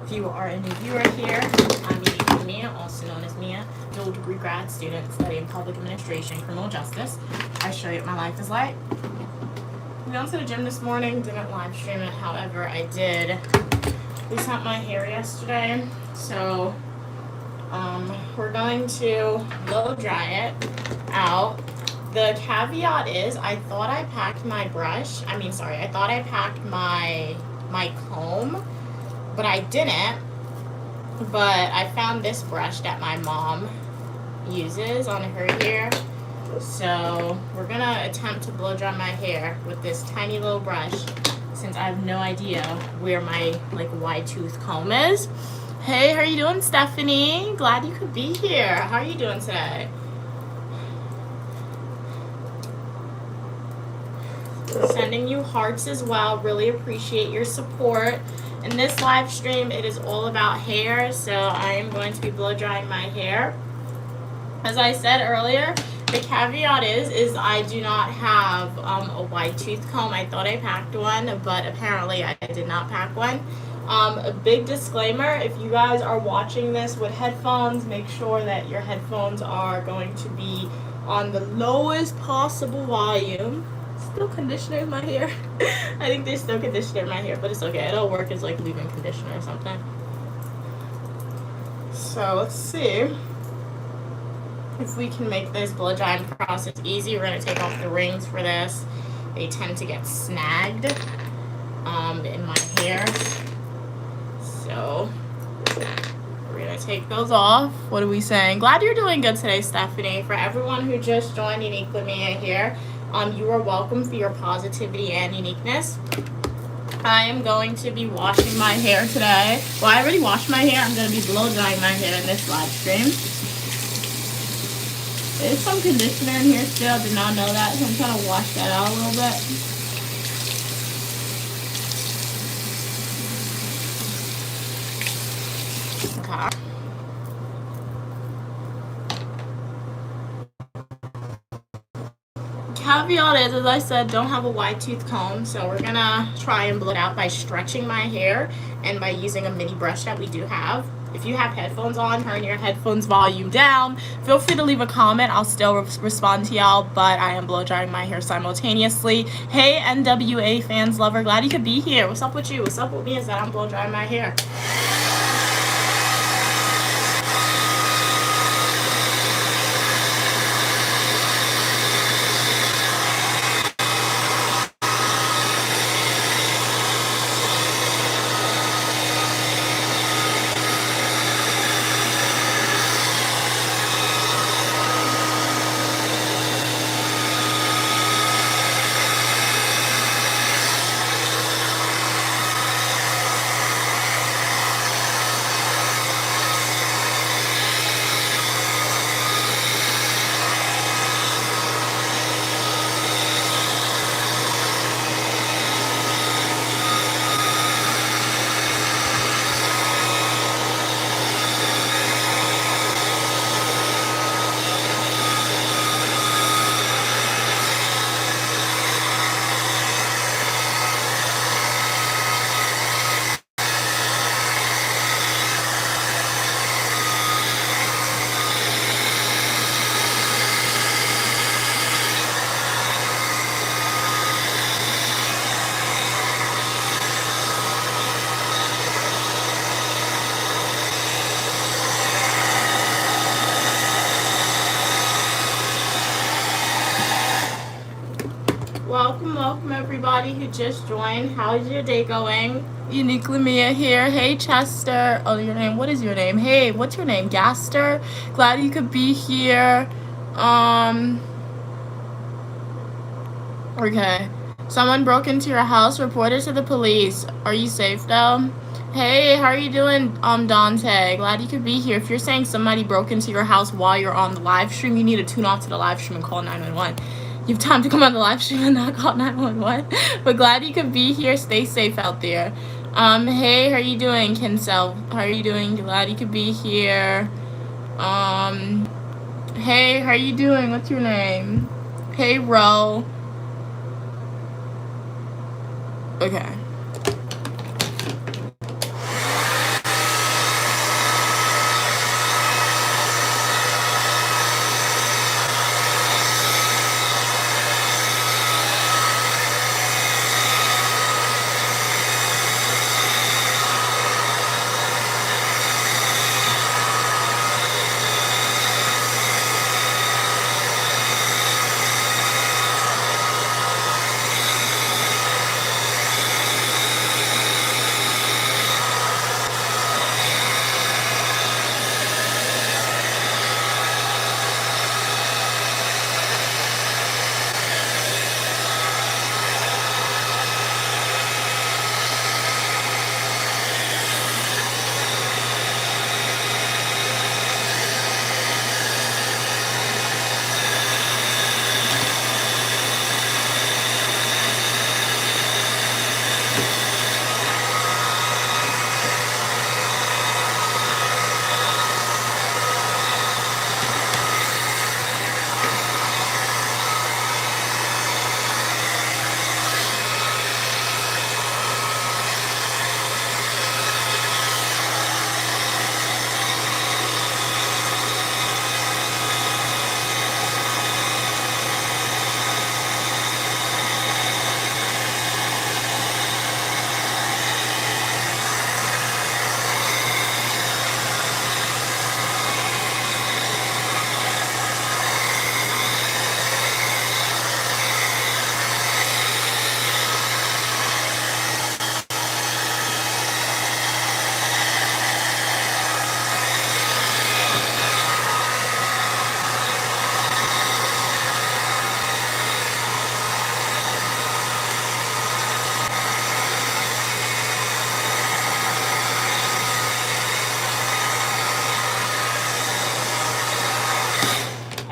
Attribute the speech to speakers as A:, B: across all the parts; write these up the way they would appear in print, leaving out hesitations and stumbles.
A: If you are a new viewer here, I'm Unique Mia, also known as Mia, dual degree grad student studying public administration, criminal justice. I show you what my life is like. I went to the gym this morning, didn't live stream it, however, I did loosen up my hair yesterday, so we're going to blow dry it out. The caveat is I thought I packed my comb, but I didn't. But I found this brush that my mom uses on her hair, so we're gonna attempt to blow dry my hair with this tiny little brush, since I have no idea where my wide tooth comb is. Hey, how are you doing, Stephanie? Glad you could be here. How are you doing today? Sending you hearts as well. Really appreciate your support. In this live stream, it is all about hair, so I am going to be blow drying my hair. As I said earlier, the caveat is I do not have a wide tooth comb. I thought I packed one, but apparently I did not pack one. A big disclaimer, if you guys are watching this with headphones, make sure that your headphones are going to be on the lowest possible volume. Still conditioner in my hair. I think there's still conditioner in my hair, but it's okay. It'll work as leave-in conditioner or something. So let's see if we can make this blow drying process easy. We're going to take off the rings for this. They tend to get snagged in my hair. So we're going to take those off. What are we saying? Glad you're doing good today, Stephanie. For everyone who just joined, Unique Mia here. You are welcome for your positivity and uniqueness. I am going to be washing my hair today. Well, I already washed my hair. I'm going to be blow drying my hair in this live stream. There's some conditioner in here still. I did not know that, so I'm trying to wash that out a little bit. Okay. Caveat is, as I said, don't have a wide tooth comb, so we're gonna try and blow it out by stretching my hair and by using a mini brush that we do have. If you have headphones on, turn your headphones volume down. Feel free to leave a comment. I'll still respond to y'all, but I am blow drying my hair simultaneously. Hey, NWA fans, lover, glad you could be here. What's up with you? What's up with me is that I'm blow drying my hair. Welcome everybody who just joined. How's your day going? Uniquely Mia here. Hey Chester. Oh, your name. What is your name? Hey, what's your name? Gaster. Glad you could be here. Okay. Someone broke into your house. Reported to the police. Are you safe though? Hey, how are you doing, Dante? Glad you could be here. If you're saying somebody broke into your house while you're on the live stream, you need to tune off to the live stream and call 911. You have time to come on the live stream and not call 911. But glad you could be here. Stay safe out there. Hey, how are you doing, Kinsel? How are you doing? Glad you could be here. Hey, how are you doing? What's your name? Hey, Ro. Okay.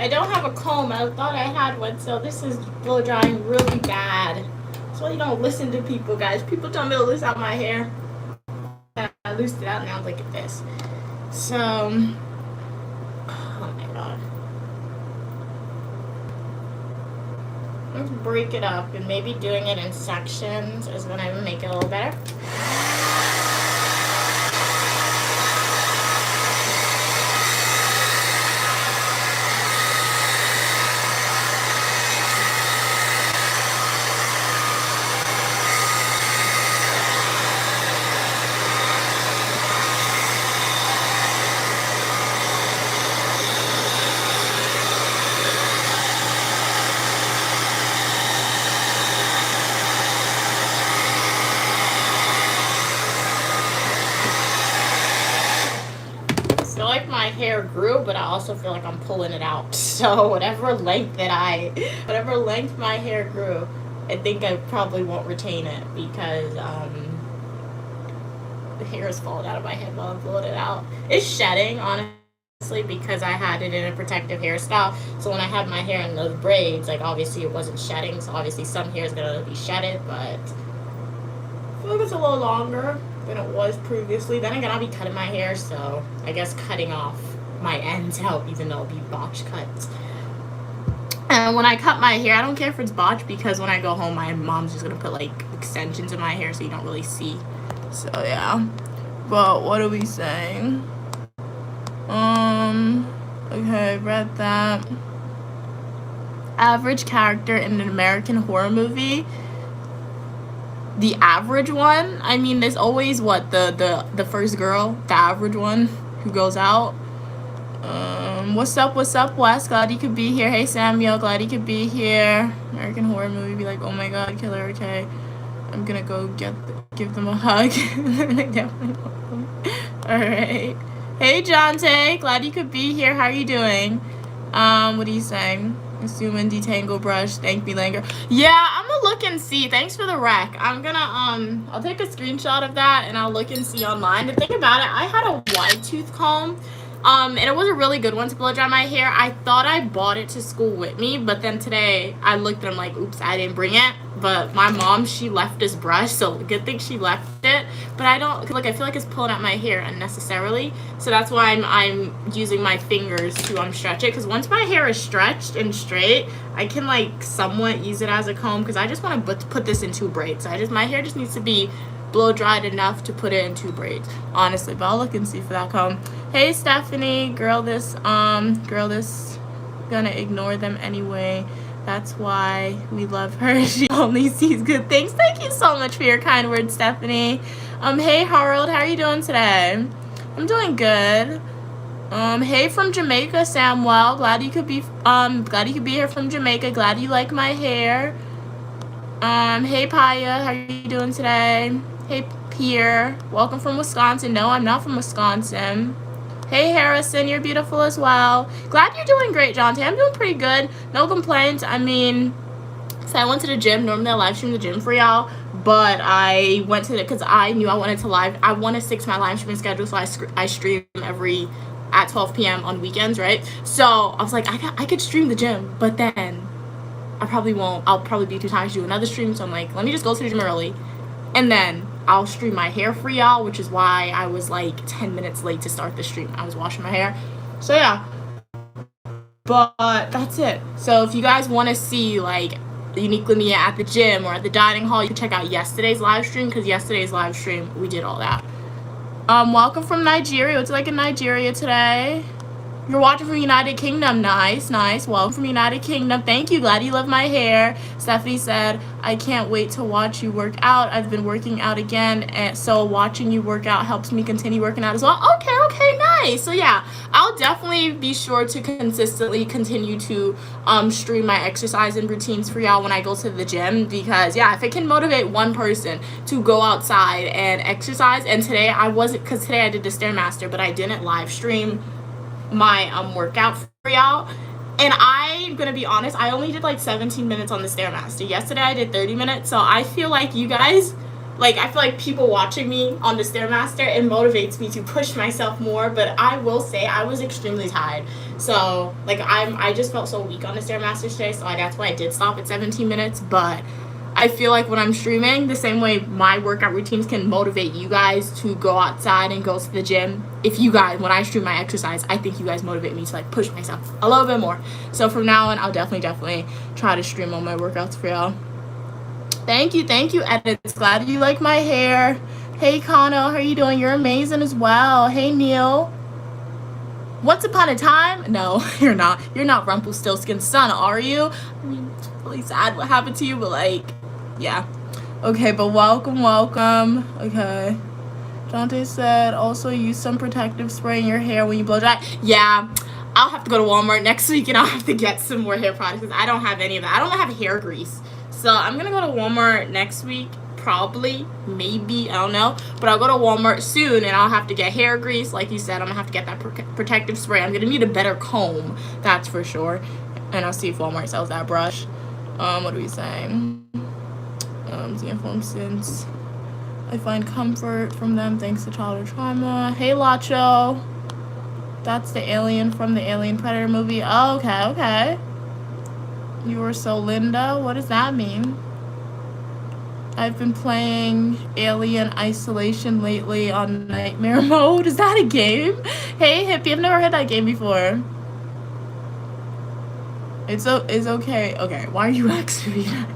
A: I don't have a comb. I thought I had one, so this is blow drying really bad. That's why you don't listen to people, guys. People tell me to loose out my hair. I loosed it out, now look at this. So, oh my god. Let's break it up, and maybe doing it in sections is going to make it a little better. My hair grew, but I also feel like I'm pulling it out. So whatever length my hair grew, I think I probably won't retain it because the hair is falling out of my head while I'm blowing it out. It's shedding, honestly, because I had it in a protective hairstyle. So when I had my hair in those braids, like obviously it wasn't shedding. So obviously some hair is gonna be shedded, but I feel like it's a little longer than it was previously. Then again, I'll be cutting my hair, so I guess cutting off my ends help, even though it'll be botch cuts. And when I cut my hair, I don't care if it's botched, because when I go home, my mom's just gonna put like extensions in my hair so you don't really see. So yeah. But what are we saying? Okay, read that. Average character in an American horror movie. The average one? I mean, there's always what, the first girl, the average one who goes out. What's up, Wes? Glad you could be here. Hey, Samuel, glad you could be here. American horror movie, be like, oh my god, killer, okay. I'm gonna go give them a hug. Alright. Hey, Jonte, glad you could be here. How are you doing? What are you saying? Assuming detangle brush. Thank me, Langer. Yeah, I'm gonna look and see. Thanks for the rec. I'm gonna I'll take a screenshot of that and I'll look and see online. The thing about it, I had a wide tooth comb, and it was a really good one to blow dry my hair. I thought I bought it to school with me, but then today I looked and I'm like, oops, I didn't bring it. But my mom, she left this brush, so good thing she left it. But I don't, like, I feel like it's pulling out my hair unnecessarily, so that's why I'm using my fingers to stretch it, because once my hair is stretched and straight, I can like somewhat use it as a comb, because I just want to put this in 2 braids. My hair just needs to be blow dried enough to put it in 2 braids, honestly. But I'll look and see for that comb. Hey, Stephanie, girl this gonna ignore them anyway. That's why we love her. She only sees good things. Thank you so much for your kind words, Stephanie. Hey, Harold, how are you doing today? I'm doing good. Hey, from Jamaica, Samuel. Glad you could be here from Jamaica. Glad you like my hair. Hey, Paya, how are you doing today? Hey, Pierre. Welcome from Wisconsin. No, I'm not from Wisconsin. Hey, Harrison, you're beautiful as well. Glad you're doing great, Jonte. I'm doing pretty good. No complaints. I mean, so I went to the gym. Normally I live stream the gym for y'all, but I went to it because I knew I wanted to I want to stick to my live streaming schedule, so I stream at 12 p.m. on weekends, right? So I was like, I could stream the gym, but then I probably won't. I'll probably be too tired to do another stream, so I'm like, let me just go to the gym early, and then I'll stream my hair for y'all, which is why I was like 10 minutes late to start the stream. I was washing my hair. So yeah. But that's it. So if you guys want to see like Unique Lamia at the gym or at the dining hall, you can check out yesterday's live stream, because yesterday's live stream we did all that. Welcome from Nigeria. What's it like in Nigeria today? You're watching from United Kingdom. Nice. Welcome from United Kingdom. Thank you. Glad you love my hair. Stephanie said, I can't wait to watch you work out. I've been working out again, and so watching you work out helps me continue working out as well. Okay, nice. So yeah, I'll definitely be sure to consistently continue to stream my exercise and routines for y'all when I go to the gym, because yeah, if it can motivate one person to go outside and exercise, and today I wasn't, because today I did the Stairmaster, but I didn't live stream my workout for y'all, and I'm gonna be honest, I only did like 17 minutes on the Stairmaster. Yesterday I did 30 minutes, so I feel like you guys like, I feel like people watching me on the Stairmaster, it motivates me to push myself more. But I will say I was extremely tired. So, like, I just felt so weak on the Stairmaster today, so that's why I did stop at 17 minutes. But I feel like when I'm streaming, the same way my workout routines can motivate you guys to go outside and go to the gym. If you guys, when I stream my exercise, I think you guys motivate me to, like, push myself a little bit more. So from now on, I'll definitely try to stream all my workouts for y'all. Thank you, Edits. Glad you like my hair. Hey, Kano, how are you doing? You're amazing as well. Hey, Neil. Once upon a time? No, you're not. You're not Rumpelstiltskin's son, are you? I mean, it's really sad what happened to you, but, like, yeah. Okay, but welcome. Okay. Dante said, also use some protective spray in your hair when you blow dry. Yeah, I'll have to go to Walmart next week, and I'll have to get some more hair products, because I don't have any of that. I don't have hair grease. So I'm going to go to Walmart next week, probably, maybe, I don't know. But I'll go to Walmart soon, and I'll have to get hair grease. Like you said, I'm going to have to get that protective spray. I'm going to need a better comb, that's for sure. And I'll see if Walmart sells that brush. What are we saying? The influence, I find comfort from them thanks to childhood trauma. Hey, Lacho. That's the alien from the Alien Predator movie. Oh, okay. You were so Linda. What does that mean? I've been playing Alien Isolation lately on Nightmare Mode. Is that a game? Hey, Hippie, I've never heard that game before. It's okay. Okay, why are you asking me that?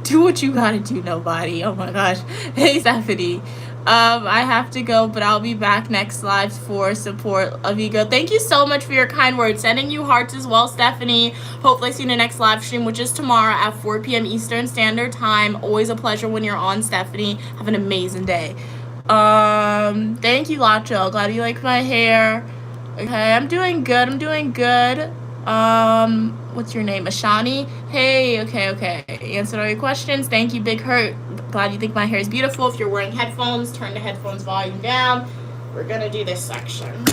A: Do what you gotta do, nobody. Oh my gosh. Hey, Stephanie. I have to go, but I'll be back next live for support of Ego. Thank you so much for your kind words. Sending you hearts as well, Stephanie. Hopefully see you in the next live stream, which is tomorrow at 4 p.m. Eastern Standard Time. Always a pleasure when you're on, Stephanie. Have an amazing day. Thank you, Lacho. Glad you like my hair. Okay, I'm doing good. What's your name? Ashani? Hey, okay. Answered all your questions. Thank you, Big Hurt. Glad you think my hair is beautiful. If you're wearing headphones, turn the headphones volume down. We're gonna do this section.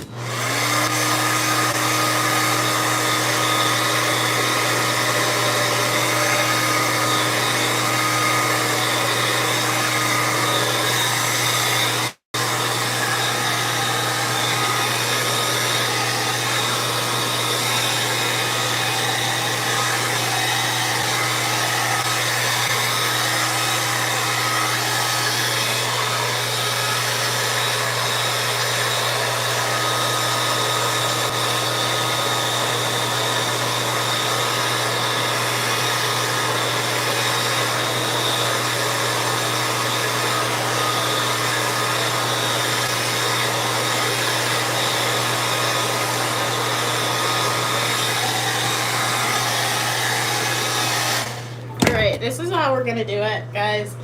A: This is how we're gonna do it, guys.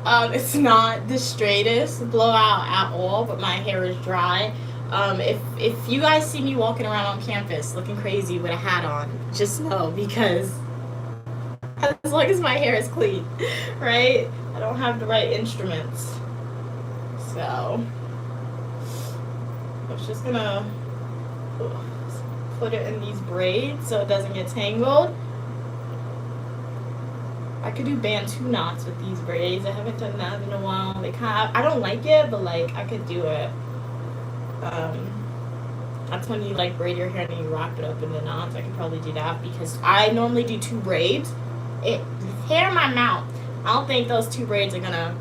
A: It's not the straightest blowout at all, but my hair is dry. If you guys see me walking around on campus looking crazy with a hat on, just know, because as long as my hair is clean, right? I don't have the right instruments. So I'm just gonna put it in these braids so it doesn't get tangled. I could do Bantu knots with these braids. I haven't done that in a while. I don't like it, but, like, I could do it. That's when you, like, braid your hair and then you wrap it up in the knots. I could probably do that because I normally do 2 braids. Hair in my mouth. I don't think those 2 braids are gonna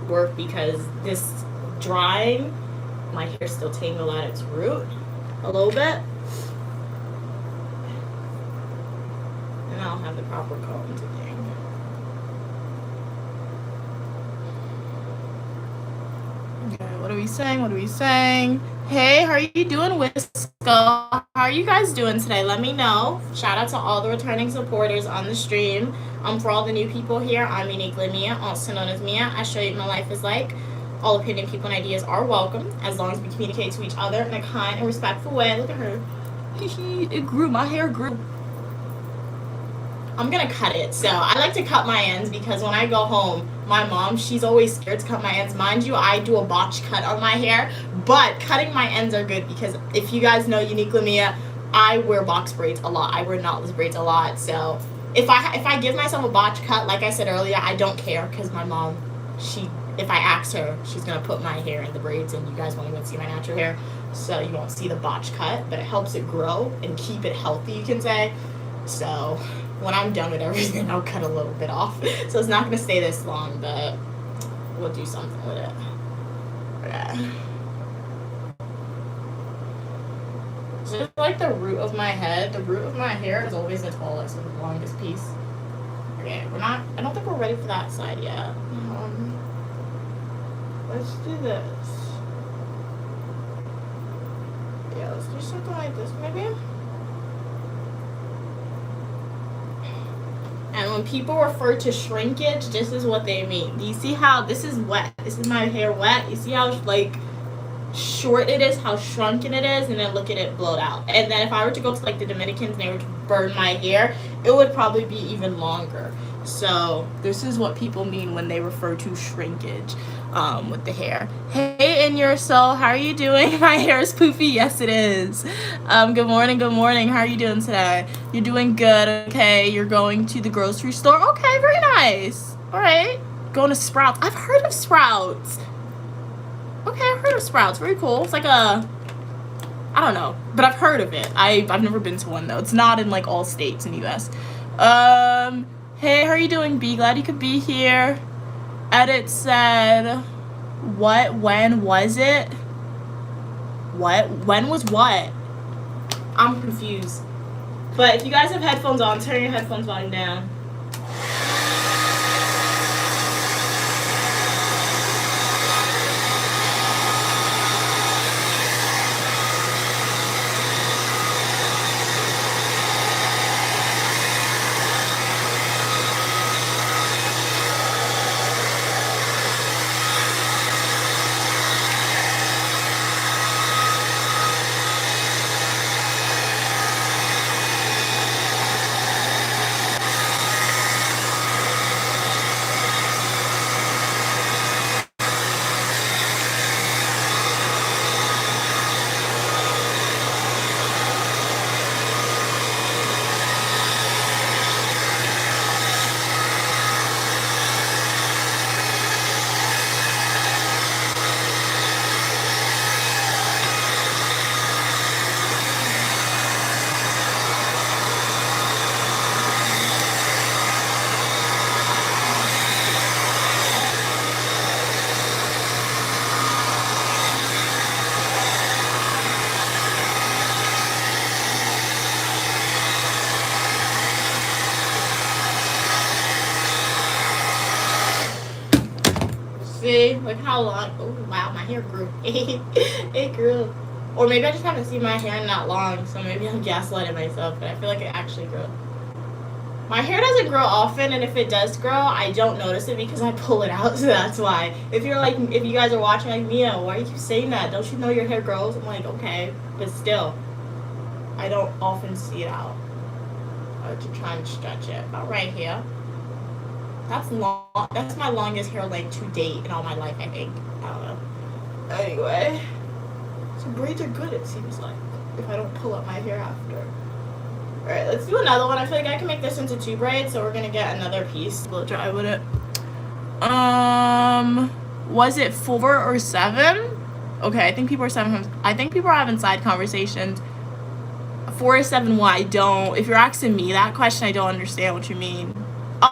A: work because this drying, my hair still tangle at its root a little bit. And I don't have the proper comb to do. What are we saying? Hey, how are you doing, Wisco? How are you guys doing today? Let me know. Shout out to all the returning supporters on the stream. For all the new people here, I'm Uniquely Mia, also known as Mia. I show you what my life is like. All opinion, people, and ideas are welcome, as long as we communicate to each other in a kind and respectful way. Look at her. It grew. My hair grew. I'm gonna cut it. So I like to cut my ends because when I go home, my mom, she's always scared to cut my ends. Mind you, I do a botch cut on my hair, but cutting my ends are good because if you guys know Uniquely Mia, I wear box braids a lot. I wear knotless braids a lot. So if I give myself a botch cut, like I said earlier, I don't care because my mom, she if I ask her, she's gonna put my hair in the braids, and you guys won't even see my natural hair, so you won't see the botch cut, but it helps it grow and keep it healthy, you can say. So when I'm done with everything, I'll cut a little bit off. So it's not gonna stay this long, but we'll do something with it. Okay. So just like the root of my head, the root of my hair is always the tallest and the longest piece. Okay, I don't think we're ready for that side yet. Let's do this. Yeah, let's do something like this maybe. And when people refer to shrinkage, this is what they mean. Do you see how this is wet? This is my hair wet. You see how like short it is, how shrunken it is, and then look at it blowed out. And then if I were to go to like the Dominicans and they were to burn my hair, it would probably be even longer. So this is what people mean when they refer to shrinkage with the hair. Hey, In Your Soul, how are you doing? My hair is poofy. Yes, it is. Good morning. Good morning. How are you doing today? You're doing good. Okay, you're going to the grocery store. Okay, very nice. All right, going to Sprouts. I've heard of Sprouts. Okay, I've heard of Sprouts. Very cool. It's like I don't know, but I've heard of it. I've never been to one though. It's not in like all states in the U.S. Hey, how are you doing, B? Glad you could be here. Edit said, what? When was it? What? When was what? I'm confused. But if you guys have headphones on, turn your headphones volume down. See, like how long? Oh wow, my hair grew. It grew. Or maybe I just haven't seen my hair in that long, so maybe I'm gaslighting myself, but I feel like it actually grew. My hair doesn't grow often, and if it does grow, I don't notice it because I pull it out, so that's why. If you guys are watching like, Mia, why do you keep saying that? Don't you know your hair grows? I'm like, okay, but still, I don't often see it out. I have to try and stretch it. About right here. That's long. That's my longest hair length to date in all my life, I think. I don't know. Anyway. So braids are good, it seems like. If I don't pull up my hair after. Alright, let's do another one. I feel like I can make this into 2 braids, so we're gonna get another piece. Blow dry with it. Was it 4 or 7? Okay, I think people are 7. I think people are having side conversations. 4 or 7, why? I don't. If you're asking me that question, I don't understand what you mean.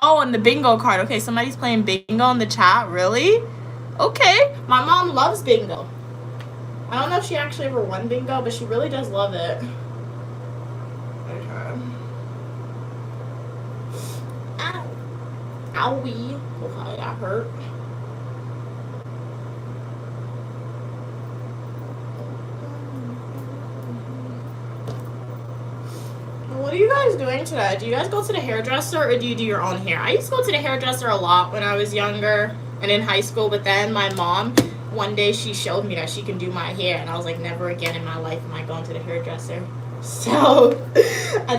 A: Oh, and the bingo card. Okay, somebody's playing bingo in the chat. Really? Okay. My mom loves bingo. I don't know if she actually ever won bingo, but she really does love it. Okay. Ow. Owie. Okay, that hurt. What are you guys doing today? Do you guys go to the hairdresser or do you do your own hair? I used to go to the hairdresser a lot when I was younger and in high school, but then my mom, one day she showed me that she can do my hair, and I was like, never again in my life am I going to the hairdresser. So I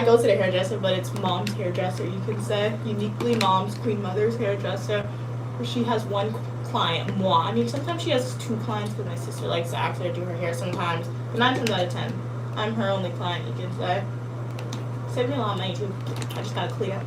A: go to the hairdresser, but it's mom's hairdresser, you can say. Uniquely mom's, Queen Mother's hairdresser, where she has one client, moi. I mean, sometimes she has 2 clients because my sister likes to ask her to do her hair sometimes, but 9 times out of 10, I'm her only client, you can say. Saved me a lot of money too. I just gotta clean up.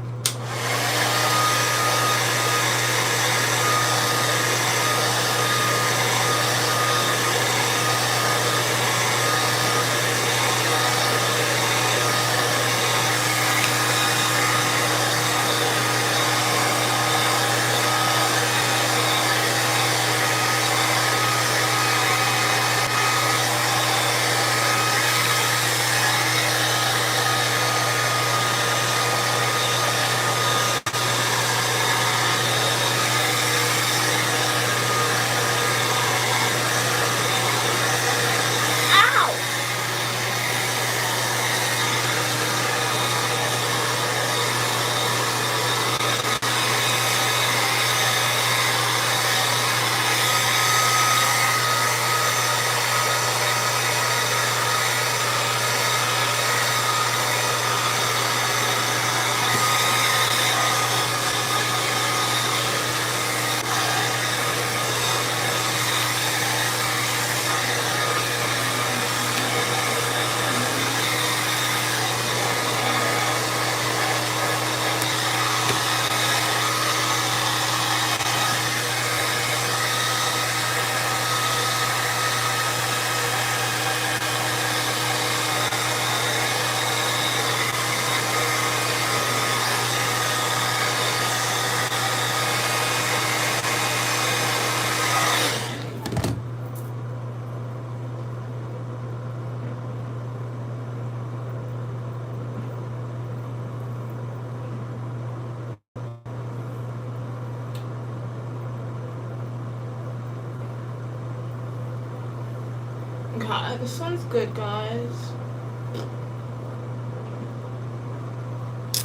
A: Okay, this one's good, guys.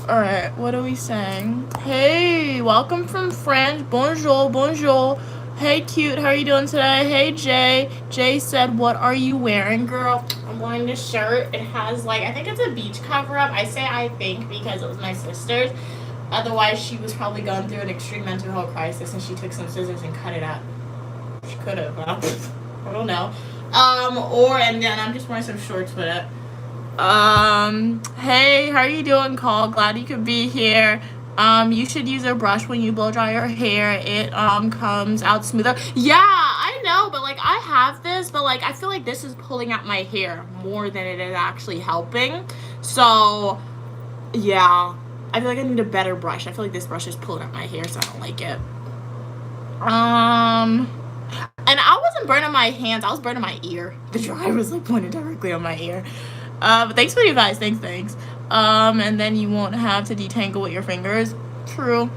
A: Alright, what are we saying? Hey, welcome from France. Bonjour, bonjour. Hey, cute, how are you doing today? Hey, Jay. Jay said, what are you wearing, girl? I'm wearing this shirt. It has, like, I think it's a beach cover-up. I say I think because it was my sister's. Otherwise, she was probably going through an extreme mental health crisis and she took some scissors and cut it up. She could have, I don't know. And then I'm just wearing some shorts with it. Hey, how are you doing, Cole? Glad you could be here. You should use a brush when you blow dry your hair. It, comes out smoother. Yeah, I know, but, like, I have this, but, like, I feel like this is pulling out my hair more than it is actually helping. So, yeah. I feel like I need a better brush. I feel like this brush is pulling out my hair, so I don't like it. And I wasn't burning my hands. I was burning my ear. The dryer was, like, pointed directly on my ear. But thanks for the advice. Thanks. And then you won't have to detangle with your fingers. True.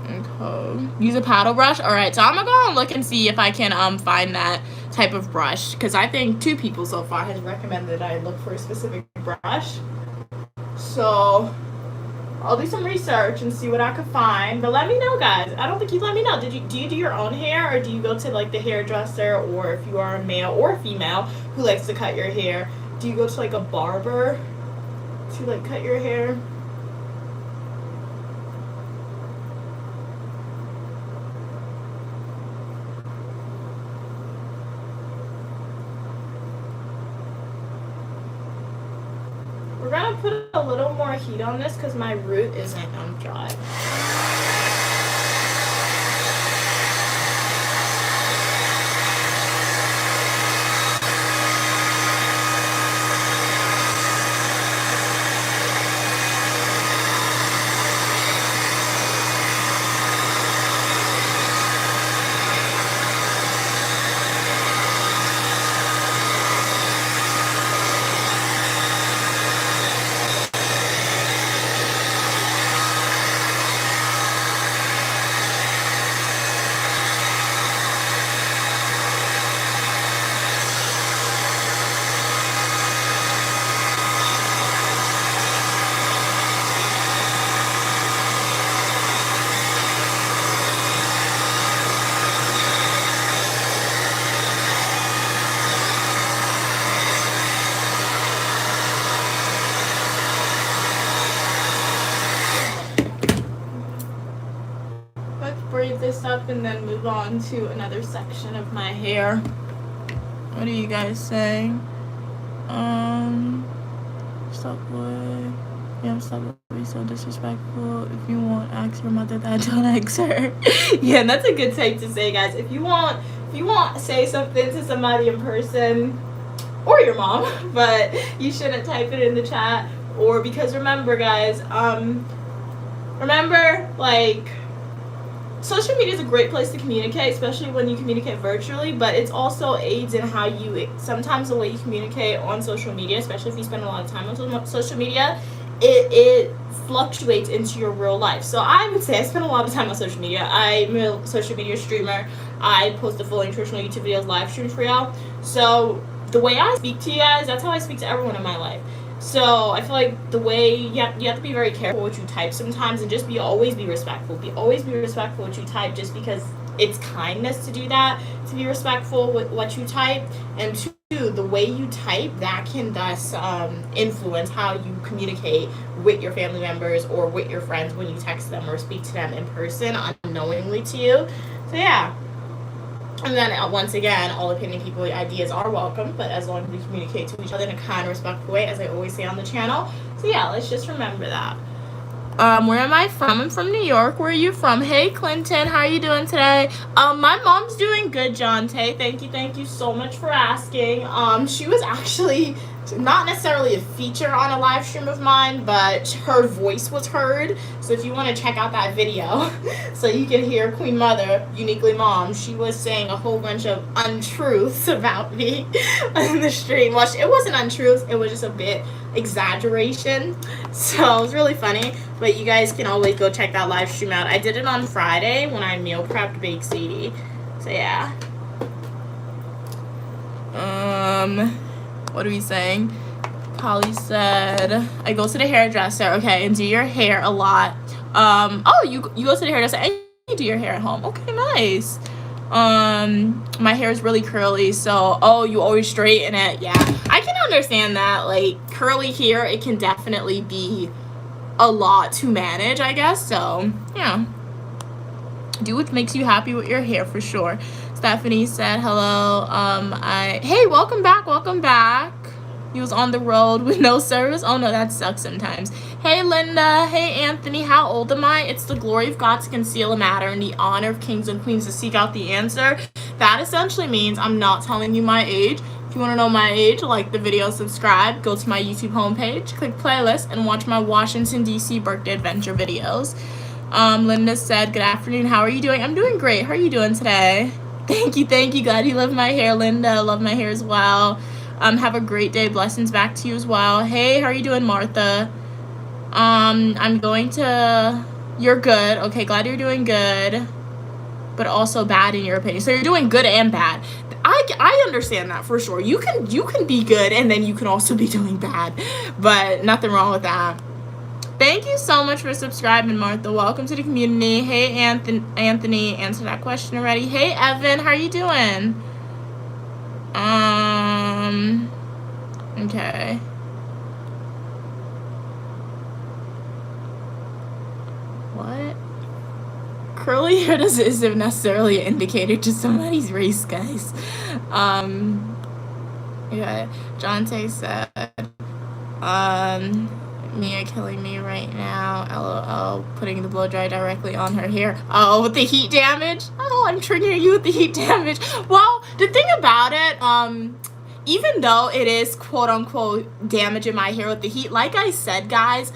A: Okay. Use a paddle brush. All right. So I'm gonna go and look and see if I can find that type of brush, because I think 2 people so far has recommended I look for a specific brush. So I'll do some research and see what I could find. But let me know, guys. I don't think you let me know. Do you do your own hair, or do you go to, like, the hairdresser, or if you are a male or female who likes to cut your hair, do you go to, like, a barber to, like, cut your hair? We're gonna put a little more heat on this because my root isn't dry. Braid this up and then move on to another section of my hair. What do you guys say? Stop being so disrespectful. If you want, ask your mother that. Don't ask her. Yeah, that's a good type to say, guys. If you want, say something to somebody in person, or your mom, but you shouldn't type it in the chat. Or, because remember, guys, like, social media is a great place to communicate, especially when you communicate virtually, but it's also aids in how you, sometimes the way you communicate on social media, especially if you spend a lot of time on social media, it fluctuates into your real life. So I would say I spend a lot of time on social media. I'm a social media streamer. I post the full nutritional YouTube videos, live streams for y'all. So the way I speak to you guys, that's how I speak to everyone in my life. So I feel like the way you have to be very careful what you type sometimes, and just always be respectful. Always be respectful what you type, just because it's kindness to do that, to be respectful with what you type. And 2, the way you type, that can thus influence how you communicate with your family members or with your friends when you text them or speak to them in person unknowingly to you. So yeah. And then, once again, all opinion people, ideas are welcome, but as long as we communicate to each other in a kind, respectful way, as I always say on the channel. So yeah, let's just remember that. Where am I from? I'm from New York. Where are you from? Hey, Clinton, how are you doing today? My mom's doing good, John Tay. Thank you so much for asking. She was actually not necessarily a feature on a live stream of mine, but her voice was heard. So if you want to check out that video so you can hear Queen Mother, Uniquely Mom, she was saying a whole bunch of untruths about me in the stream. Well, it wasn't untruths, it was just a bit exaggeration. So it was really funny, but you guys can always go check that live stream out. I did it on Friday when I meal prepped Bake Sadie. So yeah. What are we saying? Polly said, I go to the hairdresser, okay, and do your hair a lot. Oh, you go to the hairdresser and you do your hair at home. Okay, nice. My hair is really curly, so, oh, you always straighten it. Yeah, I can understand that. Like, curly hair, it can definitely be a lot to manage, I guess. So, yeah. Do what makes you happy with your hair, for sure. Stephanie said, hello. Hey, welcome back. He was on the road with no service. Oh no, that sucks sometimes. Hey Linda, hey Anthony, how old am I? It's the glory of God to conceal a matter and the honor of kings and queens to seek out the answer. That essentially means I'm not telling you my age. If you want to know my age, like the video, subscribe, go to my YouTube homepage, click playlist, and watch my Washington, D.C. birthday adventure videos. Linda said, good afternoon, how are you doing? I'm doing great. How are you doing today? Thank you. Glad you love my hair, Linda. I love my hair as well. Have a great day. Blessings back to you as well. Hey, how are you doing, Martha? I'm going to... You're good. Okay, glad you're doing good. But also bad in your opinion. So you're doing good and bad. I understand that for sure. You can be good and then you can also be doing bad. But nothing wrong with that. Thank you so much for subscribing, Martha. Welcome to the community. Hey, Anthony, answered that question already. Hey, Evan, how are you doing? Okay. What? Curly hair isn't necessarily an indicator to somebody's race, guys. Yeah, Jonte said, Mia killing me right now. LOL, putting the blow dry directly on her hair. Oh, with the heat damage? Oh, I'm triggering you with the heat damage. Well, the thing about it, even though it is quote unquote damaging my hair with the heat, like I said, guys,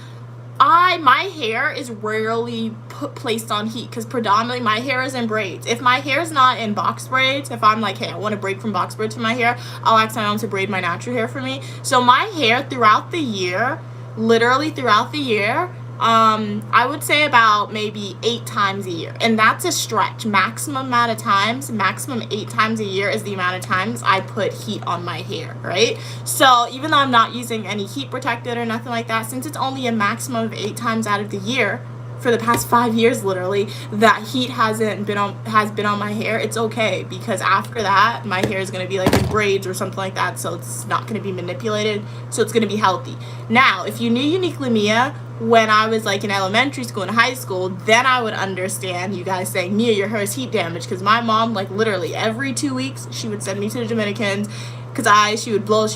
A: my hair is rarely placed on heat because predominantly my hair is in braids. If my hair is not in box braids, if I'm like, hey, I want to break from box braids for my hair, I'll ask my mom to braid my natural hair for me. So my hair throughout the year, literally throughout the year, I would say about maybe 8 times a year, and that's a stretch. Maximum amount of times, maximum 8 times a year is the amount of times I put heat on my hair, right? So even though I'm not using any heat protected or nothing like that, since it's only a maximum of 8 times out of the year for the past 5 years, literally, that heat has been on my hair, it's okay, because after that my hair is going to be like in braids or something like that, so it's not going to be manipulated, so it's going to be healthy. Now, if you knew Uniquely Mia when I was like in elementary school and high school, then I would understand you guys saying, Mia, your hair is heat damaged, because my mom, like literally every 2 weeks, she would send me to the Dominicans, because she would send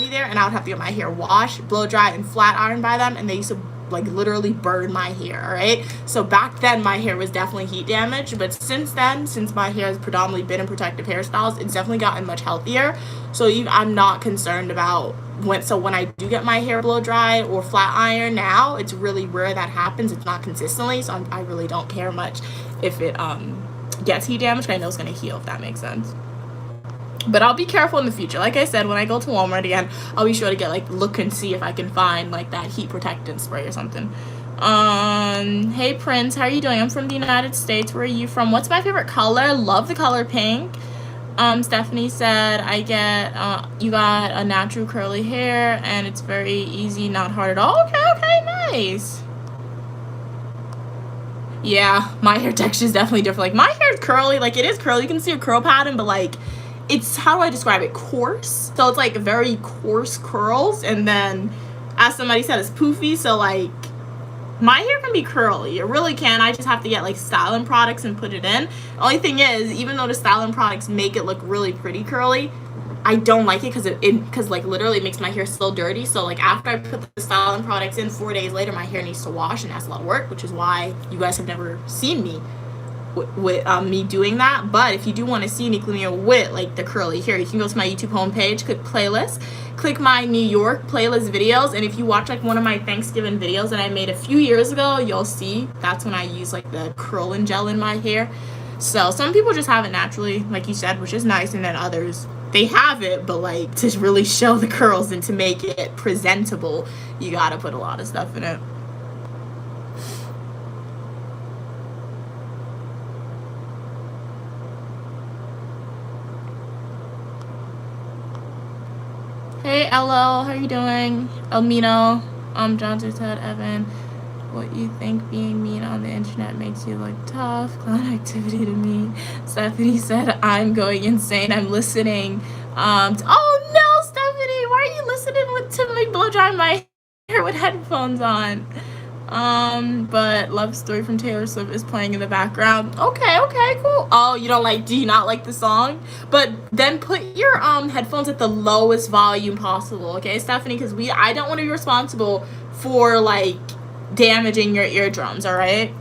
A: me there, and I would have to get my hair washed, blow dry, and flat ironed by them, and they used to like literally burn my hair. All right, so back then my hair was definitely heat damaged, but since then, since my hair has predominantly been in protective hairstyles, it's definitely gotten much healthier. So I'm not concerned about when I do get my hair blow dry or flat iron now. It's really rare that happens. It's not consistently, so I really don't care much if it gets heat damaged. I know it's gonna heal, if that makes sense. But I'll be careful in the future. Like I said, when I go to Walmart again, I'll be sure to look and see if I can find like that heat protectant spray or something. Hey Prince, how are you doing? I'm from the United States. Where are you from? What's my favorite color? Love the color pink. Stephanie said, you got a natural curly hair and it's very easy, not hard at all. Okay, nice. Yeah, my hair texture is definitely different. Like my hair is curly, like it is curly. You can see a curl pattern, but like it's, how do I describe it? Coarse. So it's like very coarse curls, and then as somebody said, it's poofy. So like my hair can be curly, it really can. I just have to get like styling products and put it in. The only thing is, even though the styling products make it look really pretty curly, I don't like it because like literally it makes my hair so dirty. So like after I put the styling products in, 4 days later my hair needs to wash, and that's a lot of work, which is why you guys have never seen me with me doing that. But if you do want to see Uniquely Mia with like the curly hair, you can go to my YouTube homepage, click playlist, click my New York playlist videos, and if you watch like one of my Thanksgiving videos that I made a few years ago, you'll see that's when I use like the curling gel in my hair. So some people just have it naturally, like you said, which is nice, and then others, they have it, but like to really show the curls and to make it presentable, you gotta put a lot of stuff in it. Hey, LL, how you doing? Elmino, Johnson said, Evan, what you think being mean on the internet makes you look tough? Clown activity to me. Stephanie said, I'm going insane. I'm listening. Oh no, Stephanie, why are you listening to me blow dry my hair with headphones on? But Love Story from Taylor Swift is playing in the background. Okay, cool. Oh, do you not like the song? But then put your headphones at the lowest volume possible, okay, Stephanie? Because I don't want to be responsible for like damaging your eardrums, all right?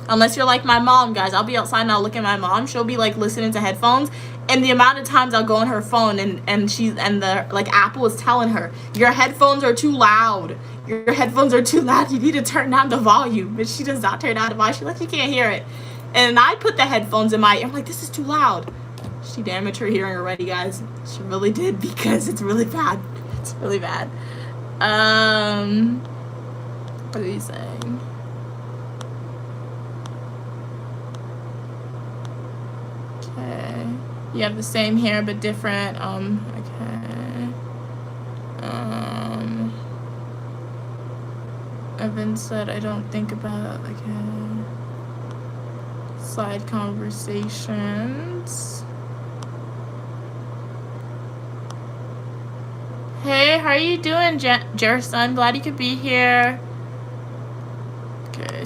A: Unless you're like my mom, guys. I'll be outside and I'll look at my mom. She'll be like listening to headphones, and the amount of times I'll go on her phone and the like Apple is telling her your headphones are too loud. Your headphones are too loud. You need to turn down the volume. But she does not turn down the volume. She's like, you can't hear it. And I put the headphones in my ear. I'm like, this is too loud. She damaged her hearing already, guys. She really did, because it's really bad. It's really bad. What are you saying? Okay. You have the same hair but different. Okay. Evan said, I don't think about it. Okay. Side conversations. Hey, how are you doing, Jerson? Glad you could be here. Okay.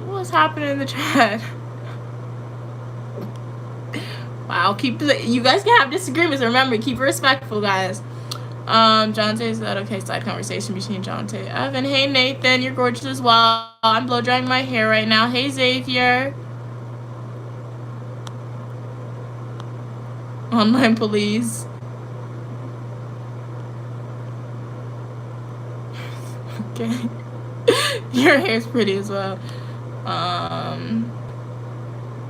A: What's happening in the chat? Wow, you guys can have disagreements. Remember, keep it respectful, guys. Jonte said, okay, side conversation between Jonte and Evan. Hey, Nathan, you're gorgeous as well. I'm blow drying my hair right now. Hey, Xavier. Online police. Okay. Your hair's pretty as well.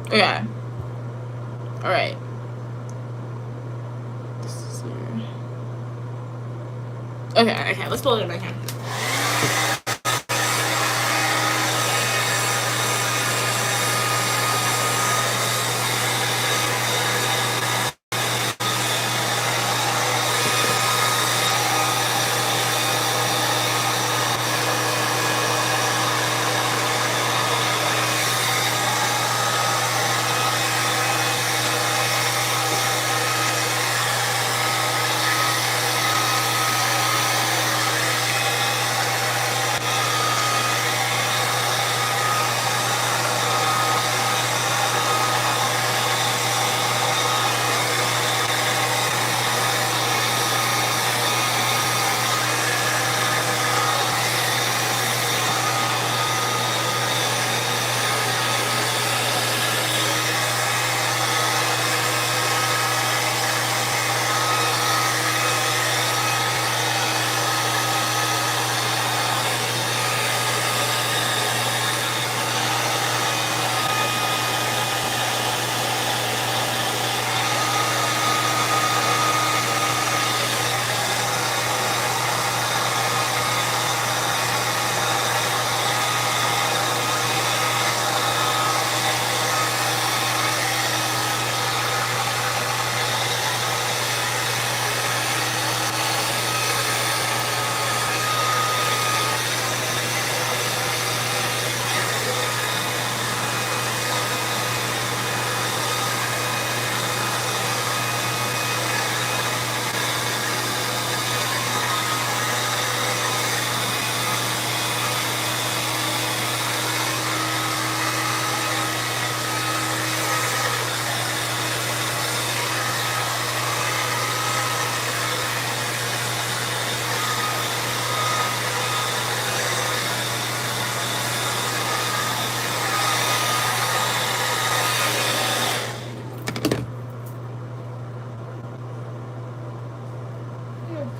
A: Okay. Alright. This is here. Okay, let's blow it back in.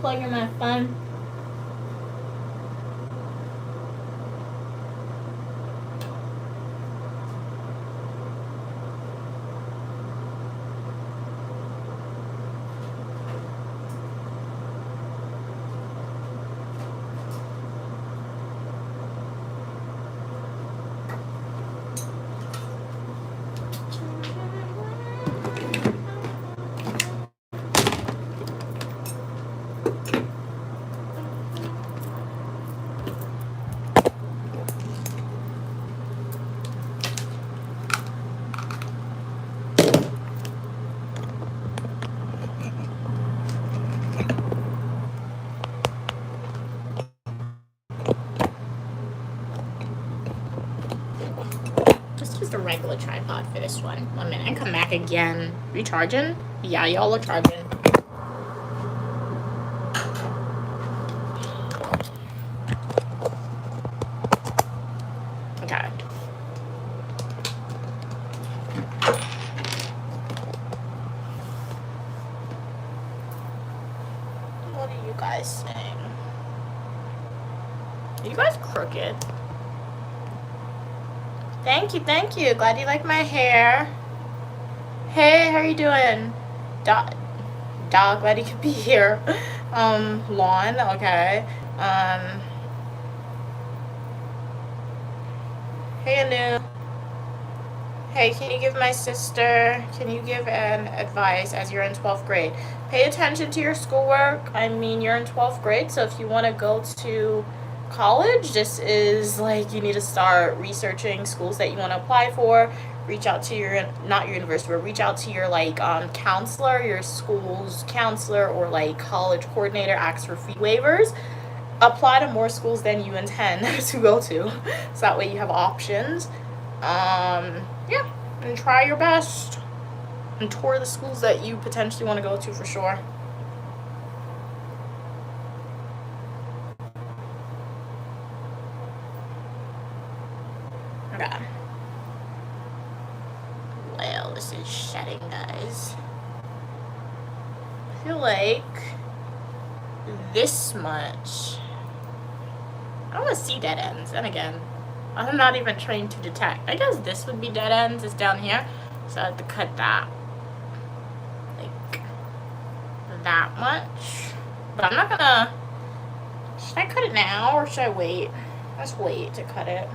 A: Plug in my phone. the tripod for this one. 1 minute and come back again. You charging? Yeah, y'all are charging. Okay. What are you guys saying? Are you guys crooked? Thank you, thank you. Glad you like my hair. Hey, how are you doing? Dog, glad you could be here. Lawn, okay. Hey, Anu. Hey, can you give my sister, can you give an advice as you're in 12th grade? Pay attention to your schoolwork. I mean, you're in 12th grade, so if you want to go to college, this is like, you need to start researching schools that you want to apply for. Reach out to your, not your university, but reach out to your like counselor, your school's counselor, or like college coordinator. Ask for fee waivers. Apply to more schools than you intend to go to, so that way you have options. Yeah, and try your best and tour the schools that you potentially want to go to for sure. Okay. Well, this is shedding, guys. I feel like this much. I don't want to see dead ends. And again, I'm not even trained to detect. I guess this would be dead ends. It's down here. So I have to cut that. Like that much. But I'm not gonna... Should I cut it now or should I wait? Let's wait to cut it.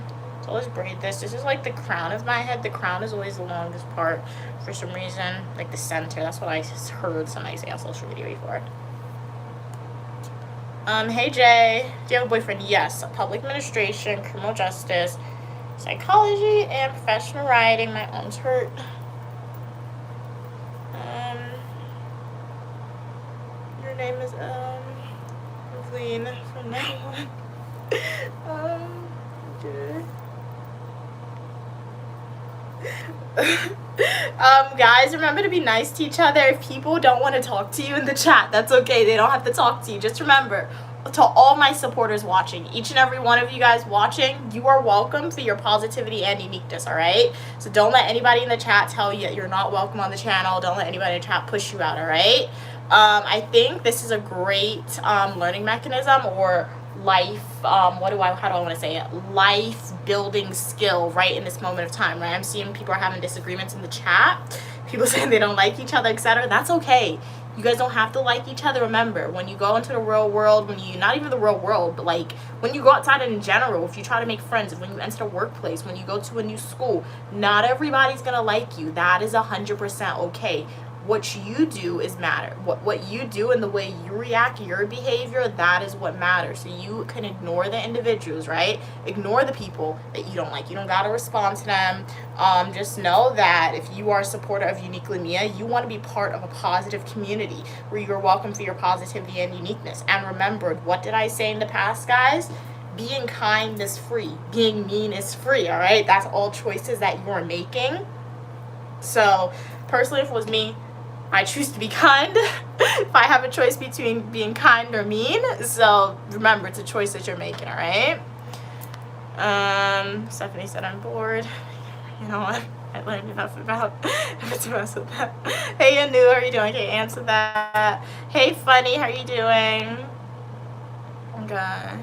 A: So let's braid this. This is like the crown of my head. The crown is always the longest part for some reason. Like the center. That's what I heard somebody say on social media before. Hey Jay, do you have a boyfriend? Yes. Public administration, criminal justice, psychology, and professional writing. My arms hurt. Your name is Evelyn from now on. Okay. Guys, remember to be nice to each other. If people don't want to talk to you in the chat, that's okay. They don't have to talk to you. Just remember, to all my supporters watching, each and every one of you guys watching, you are welcome for your positivity and uniqueness, all right? So don't let anybody in the chat tell you that you're not welcome on the channel. Don't let anybody in the chat push you out, all right? I think this is a great learning mechanism, or life, how do I want to say it? Life building skill right in this moment of time, right? I'm seeing people are having disagreements in the chat. People saying they don't like each other, etc. That's okay. You guys don't have to like each other. Remember, when you go into the real world, when you, not even the real world, but like when you go outside in general, if you try to make friends, when you enter the workplace, when you go to a new school, not everybody's going to like you. That is 100% okay. What you do is matter. What you do and the way you react, your behavior, that is what matters. So you can ignore the individuals, right? Ignore the people that you don't like. You don't got to respond to them. Just know that if you are a supporter of Uniquely Mia, you want to be part of a positive community where you're welcome for your positivity and uniqueness. And remember, what did I say in the past, guys? Being kind is free. Being mean is free, all right? That's all choices that you're making. So personally, if it was me, I choose to be kind if I have a choice between being kind or mean. So remember, it's a choice that you're making, all right? Stephanie said I'm bored. You know what? I learned enough about to mess with that. Hey, Anu, how are you doing? Okay, answer that. Hey, Funny, how are you doing? Okay.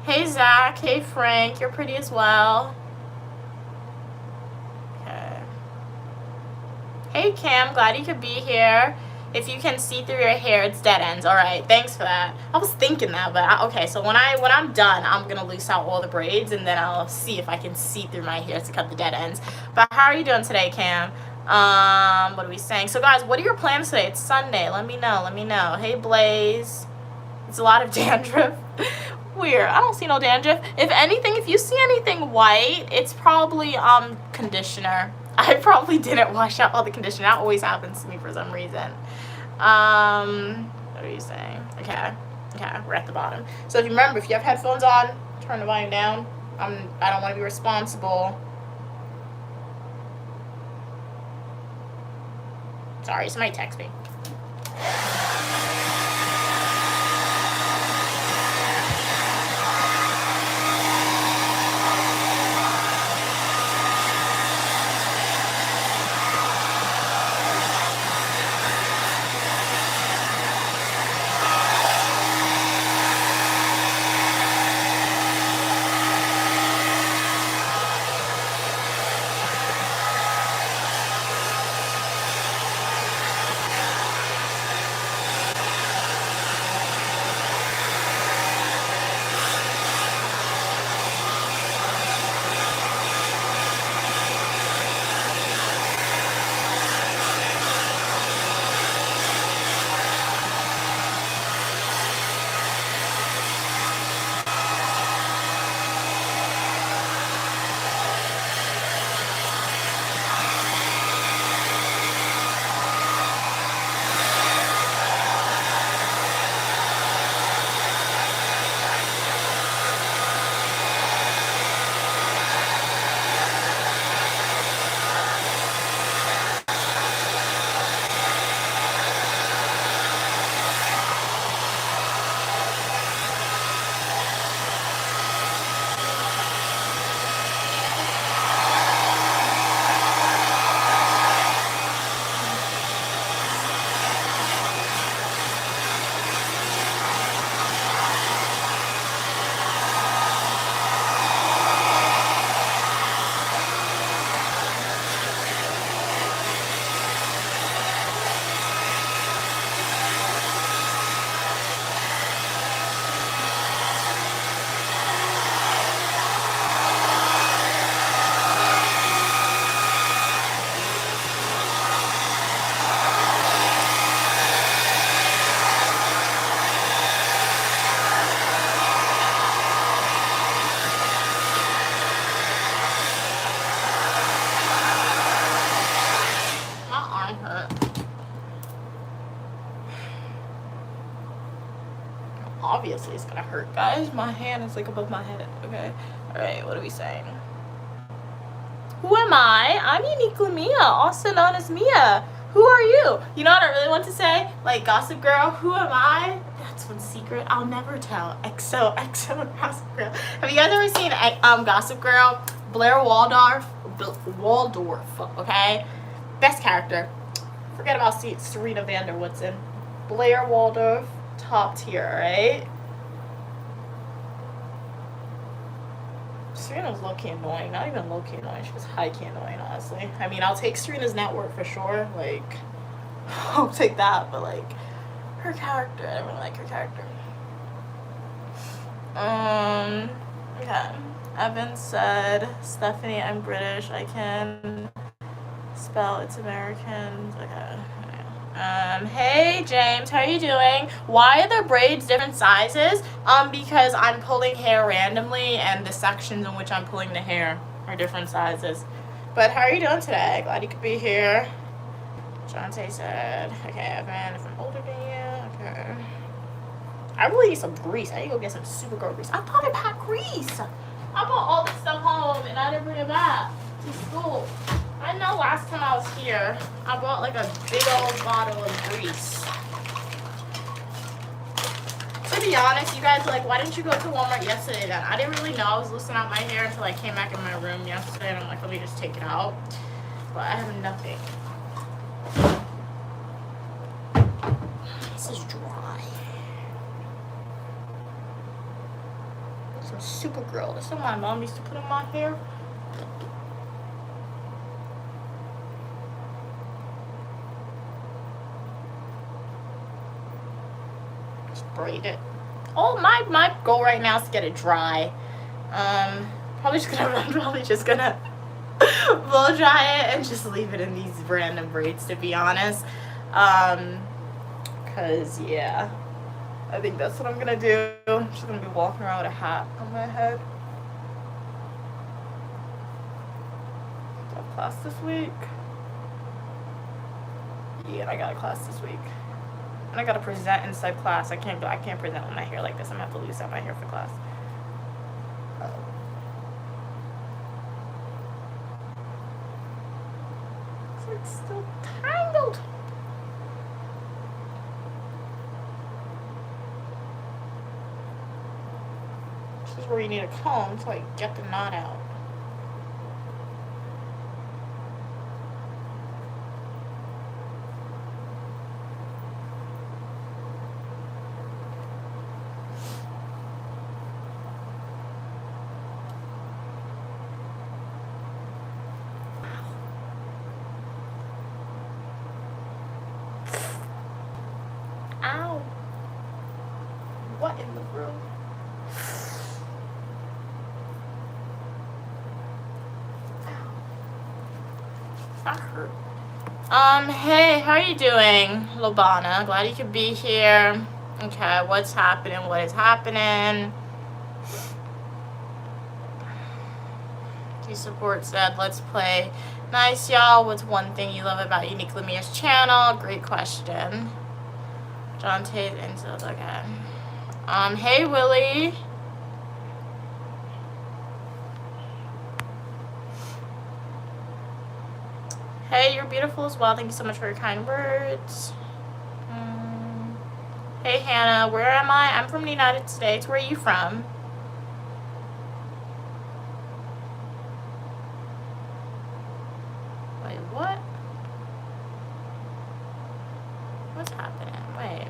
A: Hey, Zach. Hey, Frank. You're pretty as well. Hey Cam, glad you could be here. If you can see through your hair, it's dead ends. All right, thanks for that. I was thinking that, but okay. So when I'm done, I'm gonna loose out all the braids, and then I'll see if I can see through my hair to cut the dead ends. But how are you doing today, Cam? What are we saying? So guys, what are your plans today? It's Sunday. Let me know. Let me know. Hey Blaze, it's a lot of dandruff. Weird. I don't see no dandruff. If anything, if you see anything white, it's probably conditioner. I probably didn't wash out all the conditioner. That always happens to me for some reason. What are you saying? Okay, we're at the bottom. So if you remember, if you have headphones on, turn the volume down. I don't want to be responsible Sorry, somebody text me. Obviously it's gonna hurt, guys. My hand is like above my head. Okay, all right, what are we saying? Who am I? I'm Uniquely Mia, also known as Mia. Who are you? You know what I really want to say? Like Gossip Girl, who am I? That's one secret I'll never tell. XOXO Gossip Girl. Have you guys ever seen Gossip Girl? Blair Waldorf, okay? Best character. Forget about Serena van der Woodsen. Blair Waldorf, top tier, right? Serena was low-key annoying. Not even low-key annoying. She was high-key annoying, honestly. I mean, I'll take Serena's network for sure. Like, I'll take that. But, like, her character, I don't really like her character. Okay. Evan said, Stephanie, I'm British. I can spell it's American. Okay. Hey James, how are you doing? Why are the braids different sizes? Because I'm pulling hair randomly and the sections in which I'm pulling the hair are different sizes. But how are you doing today? Glad you could be here. Jonte said, okay, Evan, if I'm older than you, okay. I really need some grease. I need to go get some Supergirl grease. I thought I packed grease. I bought all this stuff home and I didn't bring it back to school. I know last time I was here, I bought like a big old bottle of grease. To be honest, you guys, like, why didn't you go to Walmart yesterday then? I didn't really know. I was loosening out my hair until I came back in my room yesterday and I'm like, let me just take it out. But I have nothing. This is dry. Some Supergirl. This is what my mom used to put in my hair. Braid it. Oh, my goal right now is to get it dry. Probably just gonna blow dry it and just leave it in these random braids, to be honest. Cause yeah, I think that's what I'm gonna do. I'm just gonna be walking around with a hat on my head. I have class this week. Yeah, and I got a class this week. And I gotta present inside class. I can't present with my hair like this. I'm gonna have to loose out my hair for class. So it's still tangled. This is where you need a comb to like get the knot out. Ow. What in the room? That hurt. Hey, how are you doing, Lobana? Glad you could be here. Okay, what's happening? What is happening? Support said, let's play. Nice, y'all. What's one thing you love about Uniquely Mia's channel? Great question. John Tate into okay. Hey Willie. Hey, you're beautiful as well. Thank you so much for your kind words. Hey Hannah, where am I? I'm from the United States. Where are you from? Wait, what? What's happening? Wait.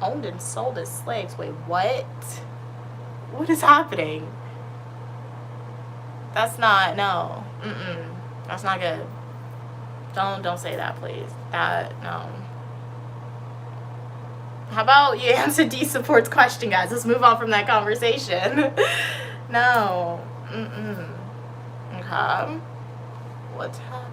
A: Owned and sold as slaves. Wait, what? What is happening? That's not, no. That's not good. Don't say that, please. That, no. How about you answer D Support's question, guys? Let's move on from that conversation. No. Okay. What's happening?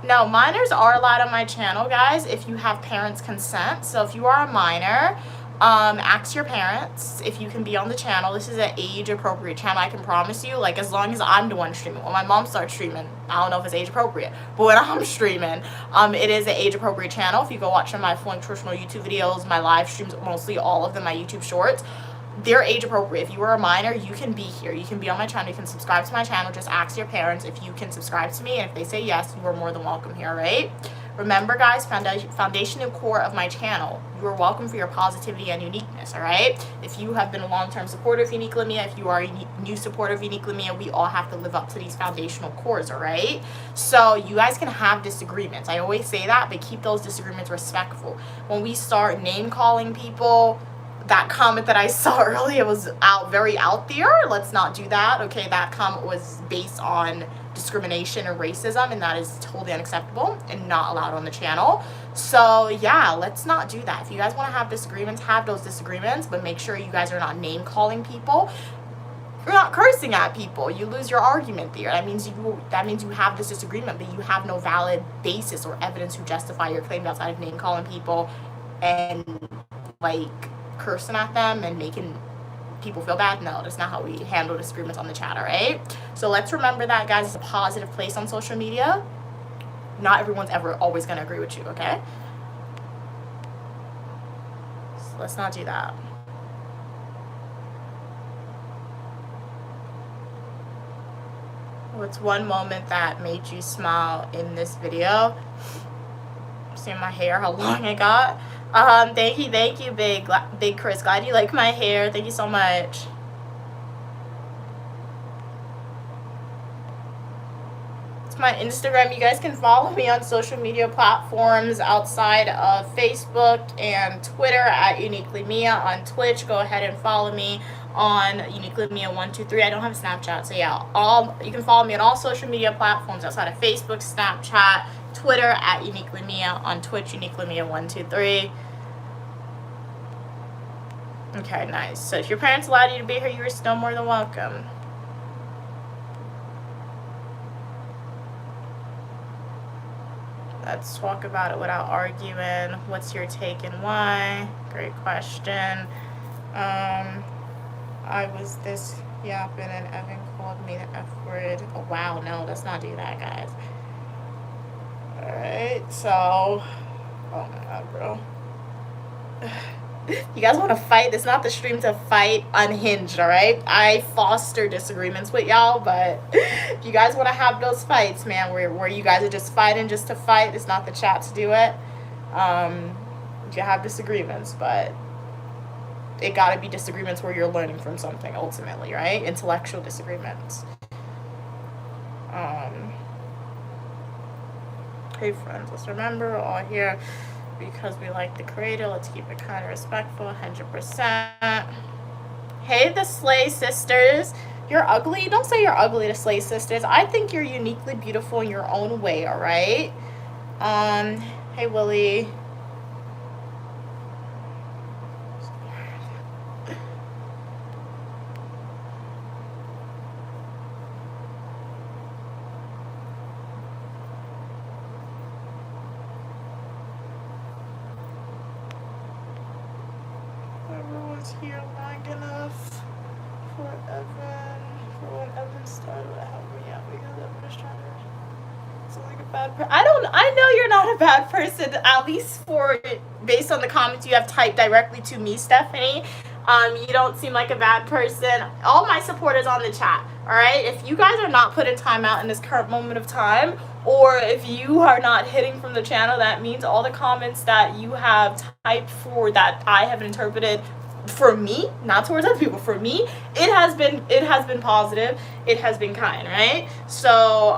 A: No, minors are allowed on my channel, guys, if you have parents' consent. So if you are a minor, ask your parents if you can be on the channel. This is an age-appropriate channel, I can promise you. Like, as long as I'm the one streaming. When my mom starts streaming, I don't know if it's age-appropriate. But when I'm streaming, it is an age-appropriate channel. If you go watch my full nutritional YouTube videos, my live streams, mostly all of them, my YouTube shorts, they're age appropriate. If you are a minor, you can be here. You can be on my channel. You can subscribe to my channel. Just ask your parents if you can subscribe to me. And if they say yes, you are more than welcome here, right? Remember, guys, foundation and core of my channel. You are welcome for your positivity and uniqueness, all right? If you have been a long-term supporter of Uniquely Mia, if you are a new supporter of Uniquely Mia, we all have to live up to these foundational cores, all right? So you guys can have disagreements. I always say that, but keep those disagreements respectful. When we start name-calling people, that comment that I saw earlier was very out there. Let's not do that. Okay, that comment was based on discrimination and racism, and that is totally unacceptable and not allowed on the channel. So yeah, let's not do that. If you guys want to have disagreements, have those disagreements, but make sure you guys are not name calling people. You're not cursing at people. You lose your argument there. That means you have this disagreement, but you have no valid basis or evidence to justify your claims outside of name calling people and like cursing at them and making people feel bad. No, that's not how we handle disagreements on the chat, all right? So let's remember that, guys. It's a positive place on social media. Not everyone's ever always going to agree with you, okay? So let's not do that. What's one moment that made you smile in this video? See my hair, how long I got. Thank you, big Chris. Glad you like my hair. Thank you so much. It's my Instagram. You guys can follow me on social media platforms outside of Facebook and Twitter at Uniquely Mia. On Twitch, go ahead and follow me on Uniquely Mia 123. I don't have a Snapchat, so yeah, you can follow me on all social media platforms outside of Facebook, Snapchat, Twitter at Uniquely Mia, on Twitch Uniquely Mia 123. Okay, nice. So if your parents allowed you to be here, you are still more than welcome. Let's talk about it without arguing. What's your take and why? Great question. I was this yapping and Evan called me the F word. Oh, wow, no, let's not do that, guys. Alright, so. Oh my god, bro. You guys want to fight? It's not the stream to fight unhinged, alright? I foster disagreements with y'all, but if you guys want to have those fights, man, where you guys are just fighting just to fight, it's not the chat to do it. You have disagreements, but it gotta be disagreements where you're learning from something ultimately, right? Intellectual disagreements. Hey friends, let's remember we're all here because we like the creator. Let's keep it kind of respectful, 100%. Hey, the Slay Sisters. You're ugly? Don't say you're ugly to Slay Sisters. I think you're uniquely beautiful in your own way, all right? Hey, Willie. Everyone's here long enough for Evan. For when Evan started to help me out because Evan was trying to. Like a bad person. I know you're not a bad person, at least based on the comments you have typed directly to me, Stephanie. You don't seem like a bad person. All my supporters on the chat, all right? If you guys are not putting time out in this current moment of time, or if you are not hitting from the channel, that means all the comments that you have typed for that I have interpreted for me, not towards other people, for me, it has been positive, it has been kind, right? So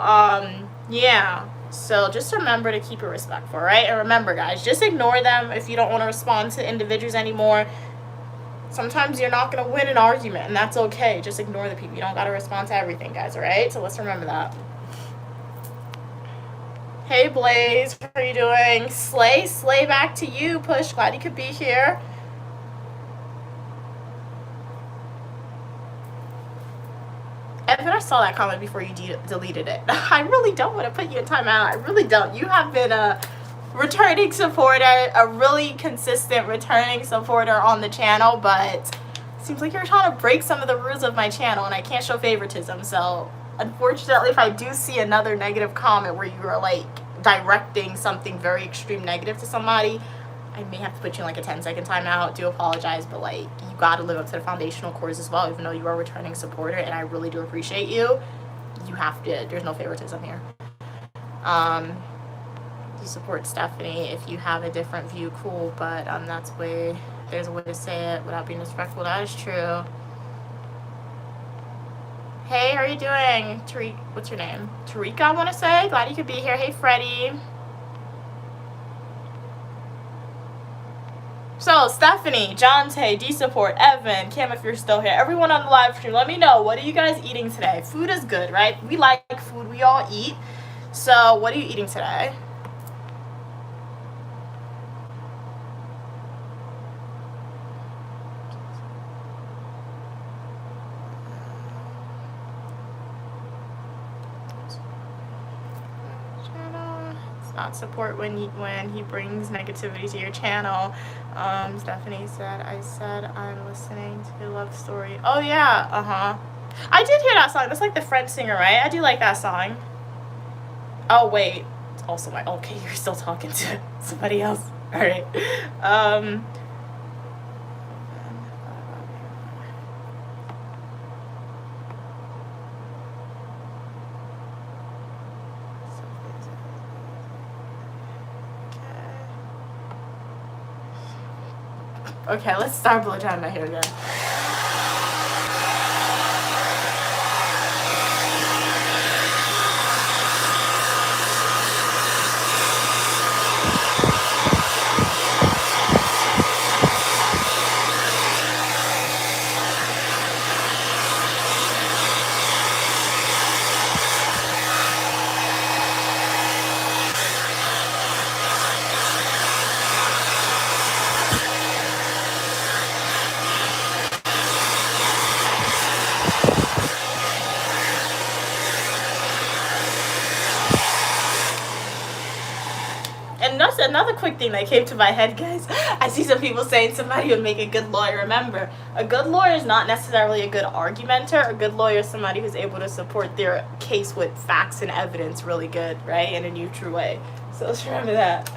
A: yeah, so just remember to keep it respectful, right? And remember, guys, just ignore them if you don't want to respond to individuals anymore. Sometimes you're not going to win an argument, and that's okay. Just ignore the people. You don't got to respond to everything, guys, all right? So let's remember that. Hey, Blaze, how are you doing? Slay back to you. Push, glad you could be here. Evan, I saw that comment before you deleted it. I really don't want to put you in timeout. I really don't. You have been a returning supporter, a really consistent returning supporter on the channel, but it seems like you're trying to break some of the rules of my channel, and I can't show favoritism. So unfortunately, if I do see another negative comment where you are like directing something very extreme negative to somebody, I may have to put you in like a 10-second timeout. Do apologize, but like you got to live up to the foundational cores as well, even though you are a returning supporter, and I really do appreciate you. You have to. There's no favoritism here. You support Stephanie. If you have a different view, cool, but there's a way to say it without being disrespectful. That is true. Hey, how are you doing? What's your name? Tarika, I want to say. Glad you could be here. Hey, Freddie. So, Stephanie, Jonte, D-Support, Evan, Kim, if you're still here, everyone on the live stream, let me know. What are you guys eating today? Food is good, right? We like food. We all eat. So, what are you eating today? Not support when he brings negativity to your channel. Stephanie said, I said I'm listening to Love Story. Oh yeah, I did hear that song. That's like the French singer, right? I do like that song. Oh wait, it's also my. Okay, you're still talking to somebody else. All right. Okay, let's start blowing drying my hair again. another quick thing that came to my head, guys. I see some people saying somebody would make a good lawyer. Remember, a good lawyer is not necessarily a good argumenter. A good lawyer is somebody who's able to support their case with facts and evidence really good, right? In a neutral way. So let's remember that.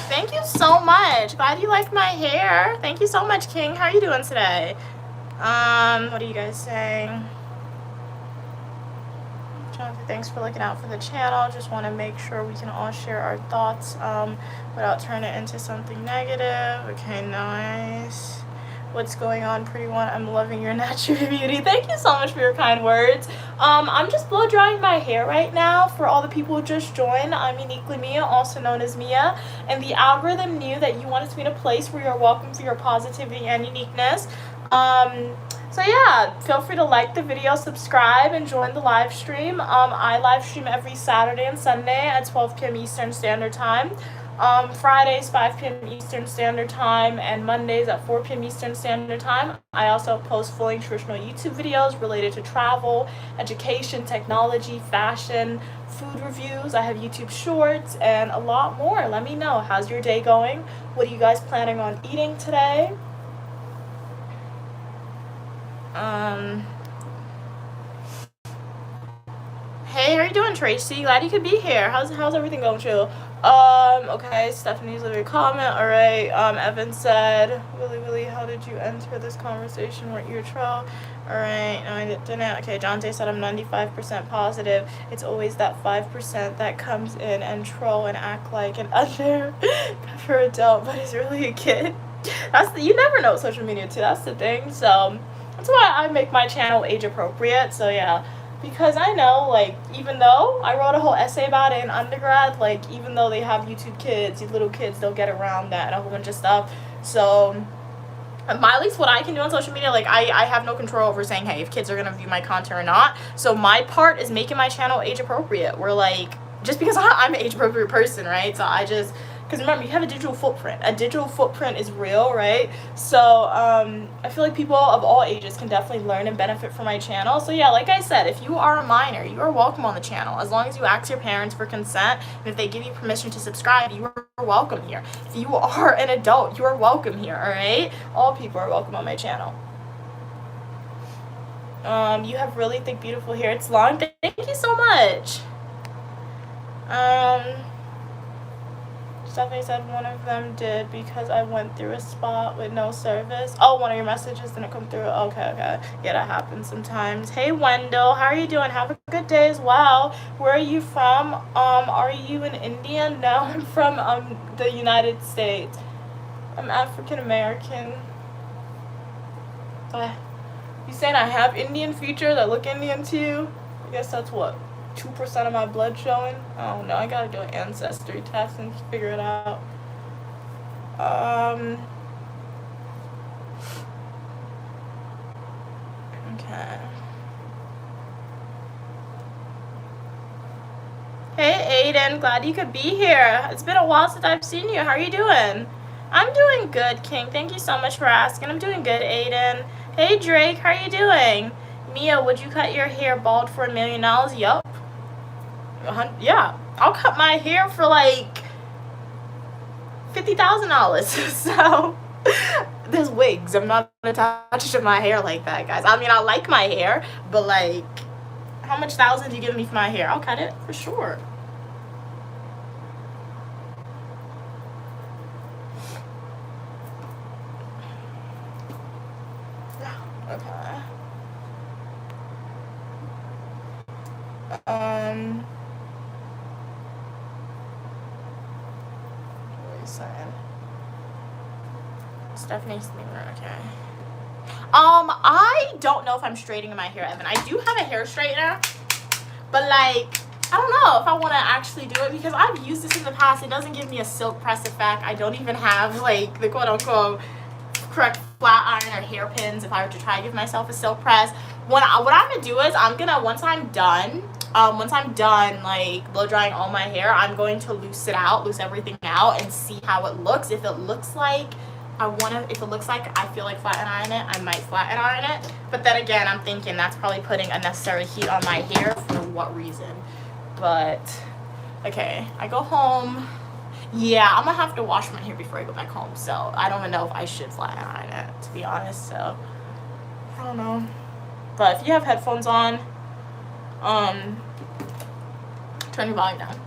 A: Thank you so much. Glad you like my hair. Thank you so much, King. How are you doing today? What are you guys saying? Jonathan, thanks for looking out for the channel. Just want to make sure we can all share our thoughts without turning it into something negative. Okay, nice. What's going on, pretty one? I'm loving your natural beauty. Thank you so much for your kind words. I'm just blow drying my hair right now for all the people who just joined. I'm Uniquely Mia, also known as Mia, and the algorithm knew that you wanted to be in a place where you're welcome for your positivity and uniqueness. So yeah, feel free to like the video, subscribe, and join the live stream. I live stream every Saturday and Sunday at 12 p.m. Eastern Standard Time. Fridays 5 p.m. Eastern Standard Time, and Mondays at 4 p.m. Eastern Standard Time. I also post full nutritional YouTube videos related to travel, education, technology, fashion, food reviews. I have YouTube shorts and a lot more. Let me know, how's your day going? What are you guys planning on eating today? Hey, how you doing, Tracy? Glad you could be here. How's everything going with you? Okay, Stephanie's leaving a comment. All right. Evan said, Willie, how did you enter this conversation? Weren't you a troll? All right. No, I didn't. Okay, Jonte said I'm 95% positive. It's always that 5% that comes in and troll and act like an for adult, but is really a kid. You never know social media too. That's the thing. So that's why I make my channel age appropriate. So yeah. Because I know, like, even though I wrote a whole essay about it in undergrad, like, even though they have YouTube Kids, these little kids, they'll get around that and a whole bunch of stuff. So, at least what I can do on social media, like, I have no control over saying, hey, if kids are going to view my content or not. So, my part is making my channel age appropriate. We're, like, just because I'm an age appropriate person, right? So, because remember, you have a digital footprint. A digital footprint is real, right? So I feel like people of all ages can definitely learn and benefit from my channel. So yeah, like I said, if you are a minor, you are welcome on the channel. As long as you ask your parents for consent, and if they give you permission to subscribe, you are welcome here. If you are an adult, you are welcome here, all right? All people are welcome on my channel. You have really thick, beautiful hair. It's long. Thank you so much. Stephanie said one of them did because I went through a spot with no service. Oh, one of your messages didn't come through. Okay. Yeah, that happens sometimes. Hey, Wendell, how are you doing? Have a good day as well. Where are you from? Are you in India? No, I'm from the United States. I'm African American. You saying I have Indian features? I look Indian to you? I guess that's what? 2% of my blood showing? I don't know. I gotta do an ancestry test and figure it out. Okay. Hey, Aiden. Glad you could be here. It's been a while since I've seen you. How are you doing? I'm doing good, King. Thank you so much for asking. I'm doing good, Aiden. Hey, Drake, how are you doing? Mia, would you cut your hair bald for $1 million? Yup. Yeah, I'll cut my hair for like $50,000. So there's wigs. I'm not attached to my hair like that, guys. I mean, I like my hair, but like, how much thousands do you give me for my hair? I'll cut it for sure. Okay. What are you saying? Stephanie Slinger, okay. I don't know if I'm straightening my hair, Evan. I do have a hair straightener, but like, I don't know if I want to actually do it because I've used this in the past. It doesn't give me a silk press effect. I don't even have like the quote unquote correct flat iron or hairpins if I were to try to give myself a silk press. What I'm gonna do is once I'm done like blow drying all my hair, I'm going to loose everything out and see how it looks. If it looks like I feel like flatten iron it, I might flatten iron it. But then again, I'm thinking that's probably putting unnecessary heat on my hair for what reason. But okay, I go home. Yeah, I'm gonna have to wash my hair before I go back home. So I don't even know if I should flatten iron it, to be honest. So I don't know. But if you have headphones on, turn your volume down.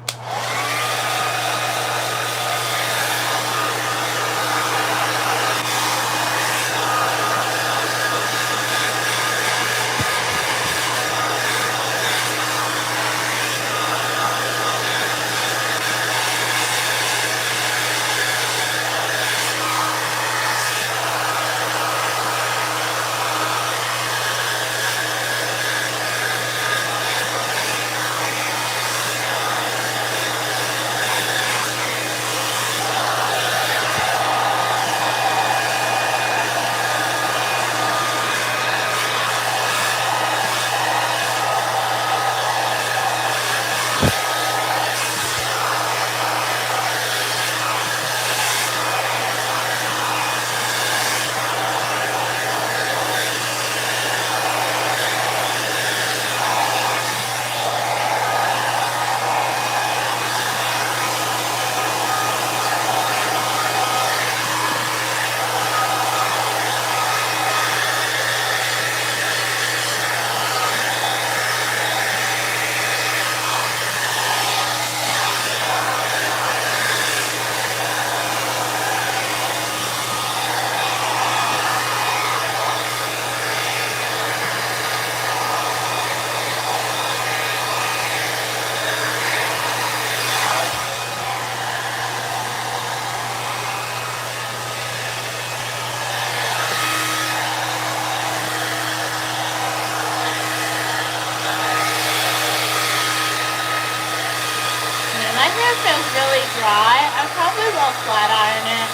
A: My hair feels really dry. I probably won't flat iron it.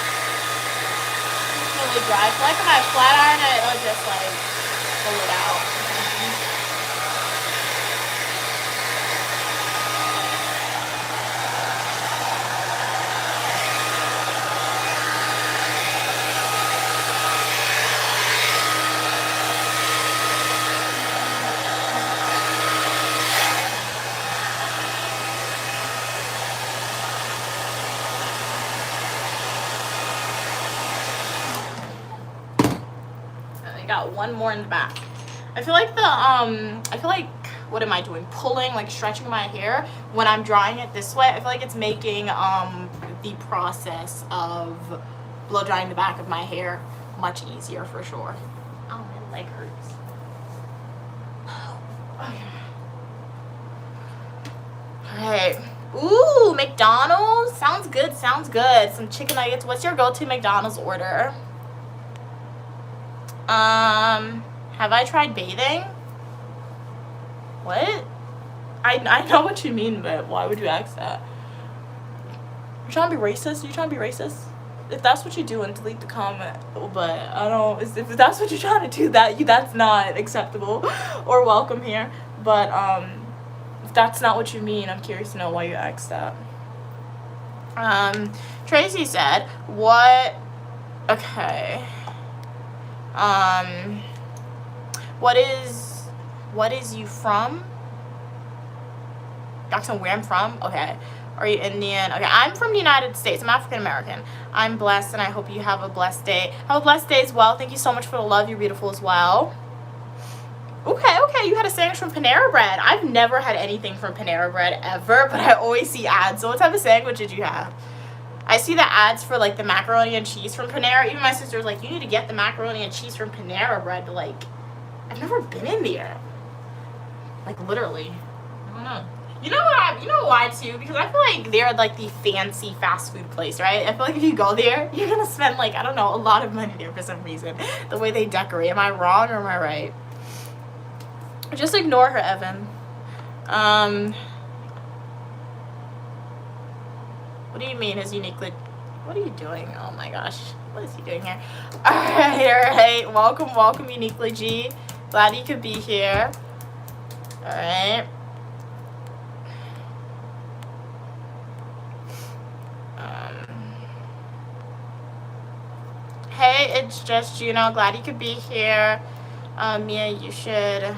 A: It's really dry. I feel like if I flat iron it, it'll just like pull it out. Got one more in the back. I feel like what am I doing? Pulling, like stretching my hair when I'm drying it this way. I feel like it's making the process of blow drying the back of my hair much easier for sure. Oh, my leg hurts. Alright. Ooh, McDonald's? Sounds good, sounds good. Some chicken nuggets. What's your go-to McDonald's order? Have I tried bathing? What? I know what you mean, but why would you ask that? You're trying to be racist? You trying to be racist? If that's what you're doing, delete the comment. But I don't. If that's what you're trying to do, that's not acceptable or welcome here. But if that's not what you mean, I'm curious to know why you asked that. Tracy said, "What Okay. What is you from? Asking where I'm from? Okay. Are you Indian? Okay, I'm from the United States. I'm African American. I'm blessed, and I hope you have a blessed day. Have a blessed day as well. Thank you so much for the love. You're beautiful as well. Okay, you had a sandwich from Panera Bread. I've never had anything from Panera Bread ever, but I always see ads. So what type of sandwich did you have? I see the ads for, like, the macaroni and cheese from Panera. Even my sister was like, you need to get the macaroni and cheese from Panera Bread. But, like, I've never been in there. Like, literally. I don't know. You know why, too? Because I feel like they're, like, the fancy fast food place, right? I feel like if you go there, you're going to spend, like, I don't know, a lot of money there for some reason. The way they decorate. Am I wrong or am I right? Just ignore her, Evan. What do you mean his uniquely... What are you doing? Oh my gosh. What is he doing here? Alright. Welcome, Uniquely G. Glad you could be here. Alright. Hey, it's just Juno. Glad you could be here. Mia, you should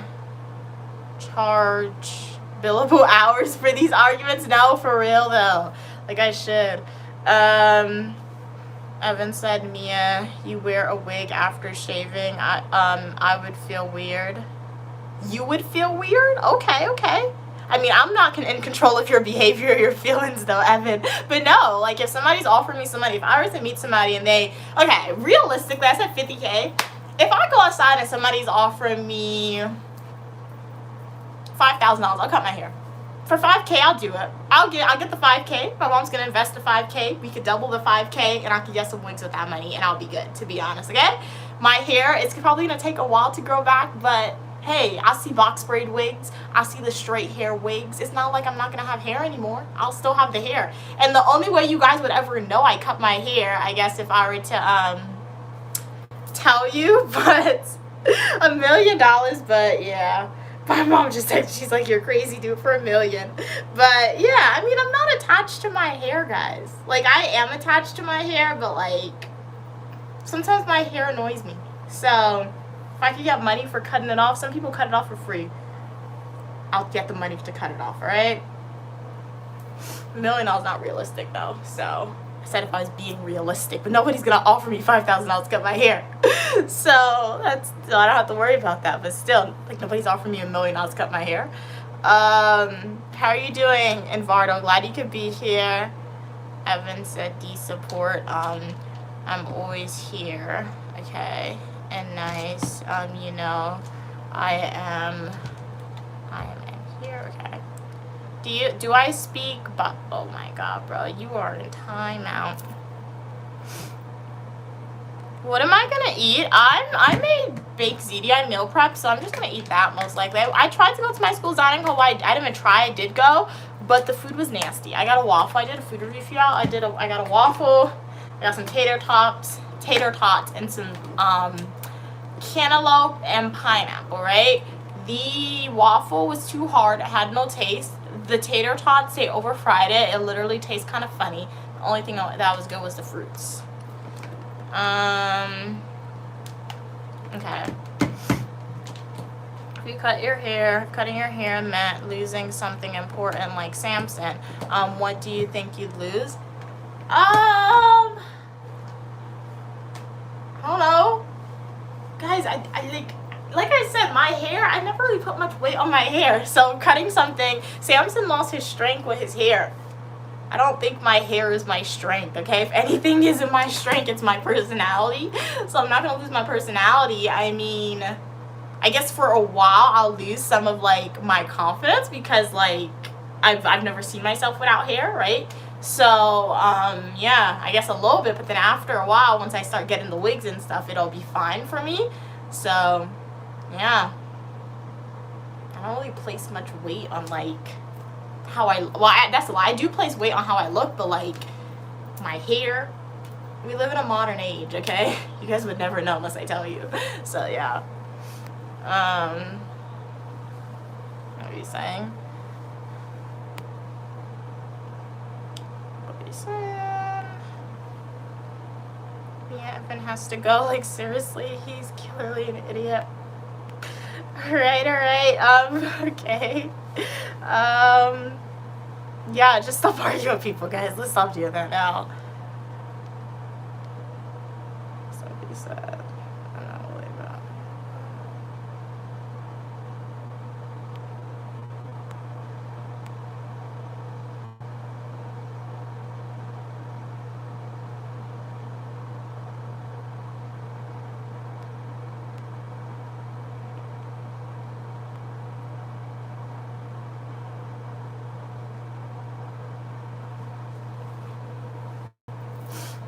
A: charge billable hours for these arguments. No, for real though. Like I should. Evan said, Mia, you wear a wig after shaving. I would feel weird. You would feel weird? Okay. I mean, I'm not in control of your behavior or your feelings though, Evan. But no, like if somebody's offering me some money, if I were to meet somebody and they, okay, realistically, I said 50K. If I go outside and somebody's offering me $5,000, I'll cut my hair. For 5K, I'll do it. I'll get the 5K. My mom's gonna invest the 5K. We could double the 5K, and I could get some wigs with that money, and I'll be good. To be honest, okay. My hair, it's probably gonna take a while to grow back, but hey, I see box braid wigs. I see the straight hair wigs. It's not like I'm not gonna have hair anymore. I'll still have the hair. And the only way you guys would ever know I cut my hair, I guess, if I were to tell you, but $1 million. But yeah. My mom just texted, she's like, you're crazy, dude, for $1 million. But yeah, I mean, I'm not attached to my hair, guys. Like, I am attached to my hair, but like, sometimes my hair annoys me. So if I could get money for cutting it off, some people cut it off for free. I'll get the money to cut it off, all right? $1 million is not realistic though. So I said if I was being realistic, but nobody's gonna offer me $5,000 to cut my hair. So I don't have to worry about that. But still, like, nobody's offering me $1 million to cut my hair. How are you doing, Envardo? Glad you could be here. Evan said D support. I'm always here. Okay. And nice. You know, I am in here. Okay. Do I speak? But oh my god, bro, you are in timeout. What am I gonna eat? I made baked ziti meal prep, so I'm just gonna eat that most likely. I tried to go to my school's dining hall. I didn't even try. I did go, but the food was nasty. I got a waffle. I did a food review for y'all. I got a waffle. I got some tater tots, and some cantaloupe and pineapple. Right? The waffle was too hard. It had no taste. The tater tots, they over fried it. It literally tastes kind of funny. The only thing that was good was the fruits. Okay. If you cut your hair, cutting your hair meant losing something important like Samson, what do you think you'd lose? I don't know. Guys, I like I said, my hair, I never really put much weight on my hair. So cutting something, Samson lost his strength with his hair. I don't think my hair is my strength, okay? If anything isn't my strength, it's my personality. So I'm not going to lose my personality. I mean, I guess for a while I'll lose some of, like, my confidence because, like, I've never seen myself without hair, right? So, yeah, I guess a little bit. But then after a while, once I start getting the wigs and stuff, it'll be fine for me. So, yeah. I don't really place much weight on, like... that's a lie. I do place weight on how I look, but like my hair, we live in a modern age, okay? You guys would never know unless I tell you. So yeah. What are you saying? Yeah, Evan has to go. Like, seriously, he's clearly an idiot. Alright, okay. Yeah, just stop arguing with people, guys. Let's stop doing that now. Somebody said, I don't know, like that.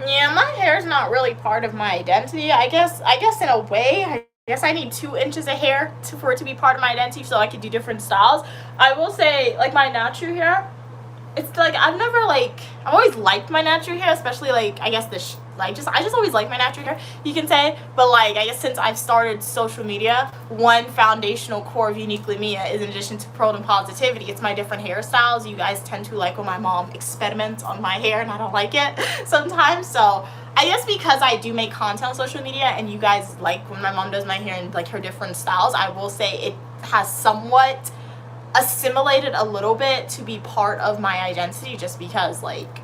A: Yeah, my hair is not really part of my identity. I guess in a way, I guess I need 2 inches of hair for it to be part of my identity so I can do different styles. I will say, like, my natural hair, it's like I've always liked my natural hair, especially like I guess I just always like my natural hair, you can say. But like I guess since I've started social media, one foundational core of Uniquely Mia is, in addition to Pearl and Positivity, it's my different hairstyles. You guys tend to like when my mom experiments on my hair and I don't like it sometimes. So I guess because I do make content on social media and you guys like when my mom does my hair and like her different styles, I will say it has somewhat assimilated a little bit to be part of my identity, just because like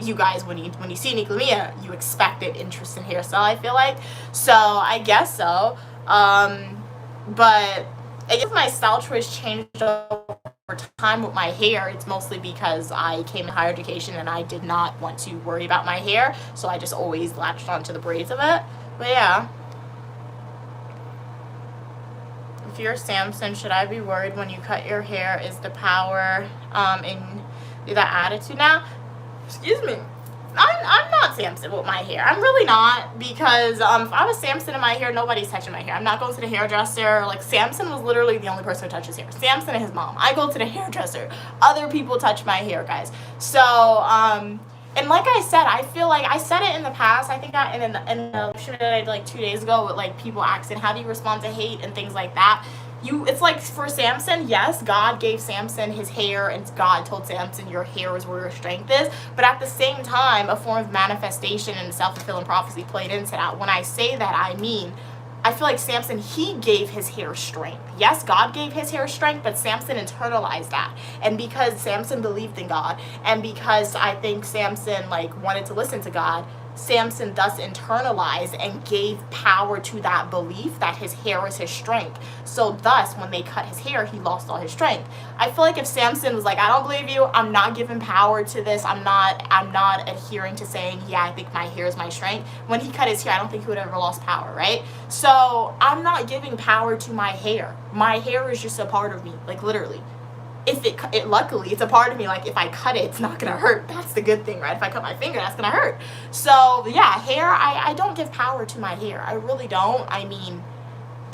A: you guys, when you see Uniquely Mia, you expected interest in hairstyle, I feel like. So I guess so. But I guess my style choice changed over time with my hair. It's mostly because I came in higher education and I did not want to worry about my hair, so I just always latched onto the braids of it. But yeah. If you're Samson, should I be worried when you cut your hair? Is the power in the attitude now? Excuse me. I'm not Samson with my hair. I'm really not, because if I was Samson in my hair, nobody's touching my hair. I'm not going to the hairdresser. Like, Samson was literally the only person who touches hair. Samson and his mom. I go to the hairdresser. Other people touch my hair, guys. So, and like I said, I feel like I said it in the past. I think in the show that I did like 2 days ago with like people asking how do you respond to hate and things like that. It's like for Samson, yes, God gave Samson his hair and God told Samson your hair is where your strength is. But at the same time, a form of manifestation and self-fulfilling prophecy played into that. When I say that, I mean, I feel like Samson, he gave his hair strength. Yes, God gave his hair strength, but Samson internalized that. And because Samson believed in God, and because I think Samson like wanted to listen to God, Samson thus internalized and gave power to that belief that his hair is his strength. So thus, when they cut his hair, he lost all his strength. I feel like if Samson was like, I don't believe you, I'm not giving power to this, I'm not adhering to saying, yeah, I think my hair is my strength. When he cut his hair, I don't think he would have ever lost power, right? So I'm not giving power to my hair. My hair is just a part of me, like literally. If it luckily it's a part of me, like if I cut it, it's not gonna hurt. That's the good thing, right? If I cut my finger, that's gonna hurt. So yeah, hair, I don't give power to my hair. I really don't. I mean,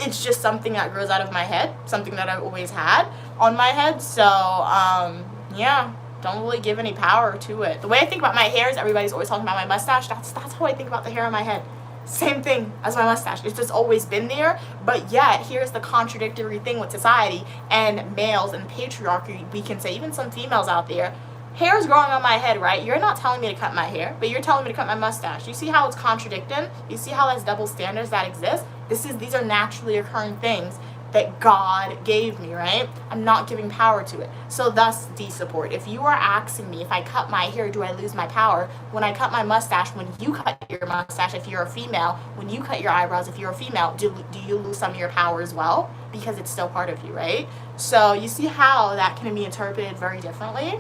A: it's just something that grows out of my head, something that I've always had on my head. So yeah, don't really give any power to it. The way I think about my hair is everybody's always talking about my mustache. That's how I think about the hair on my head. Same thing as my mustache. It's just always been there, but yet here's the contradictory thing with society and males and patriarchy, we can say, even some females out there. Hair is growing on my head, right? You're not telling me to cut my hair, but you're telling me to cut my mustache. You see how it's contradicting? You see how there's double standards that exist? These are naturally occurring things that God gave me, right? I'm not giving power to it. So thus, D-support. If you are asking me if I cut my hair, do I lose my power? When I cut my mustache, when you cut your mustache, if you're a female, when you cut your eyebrows, if you're a female, do you lose some of your power as well? Because it's still part of you, right? So you see how that can be interpreted very differently?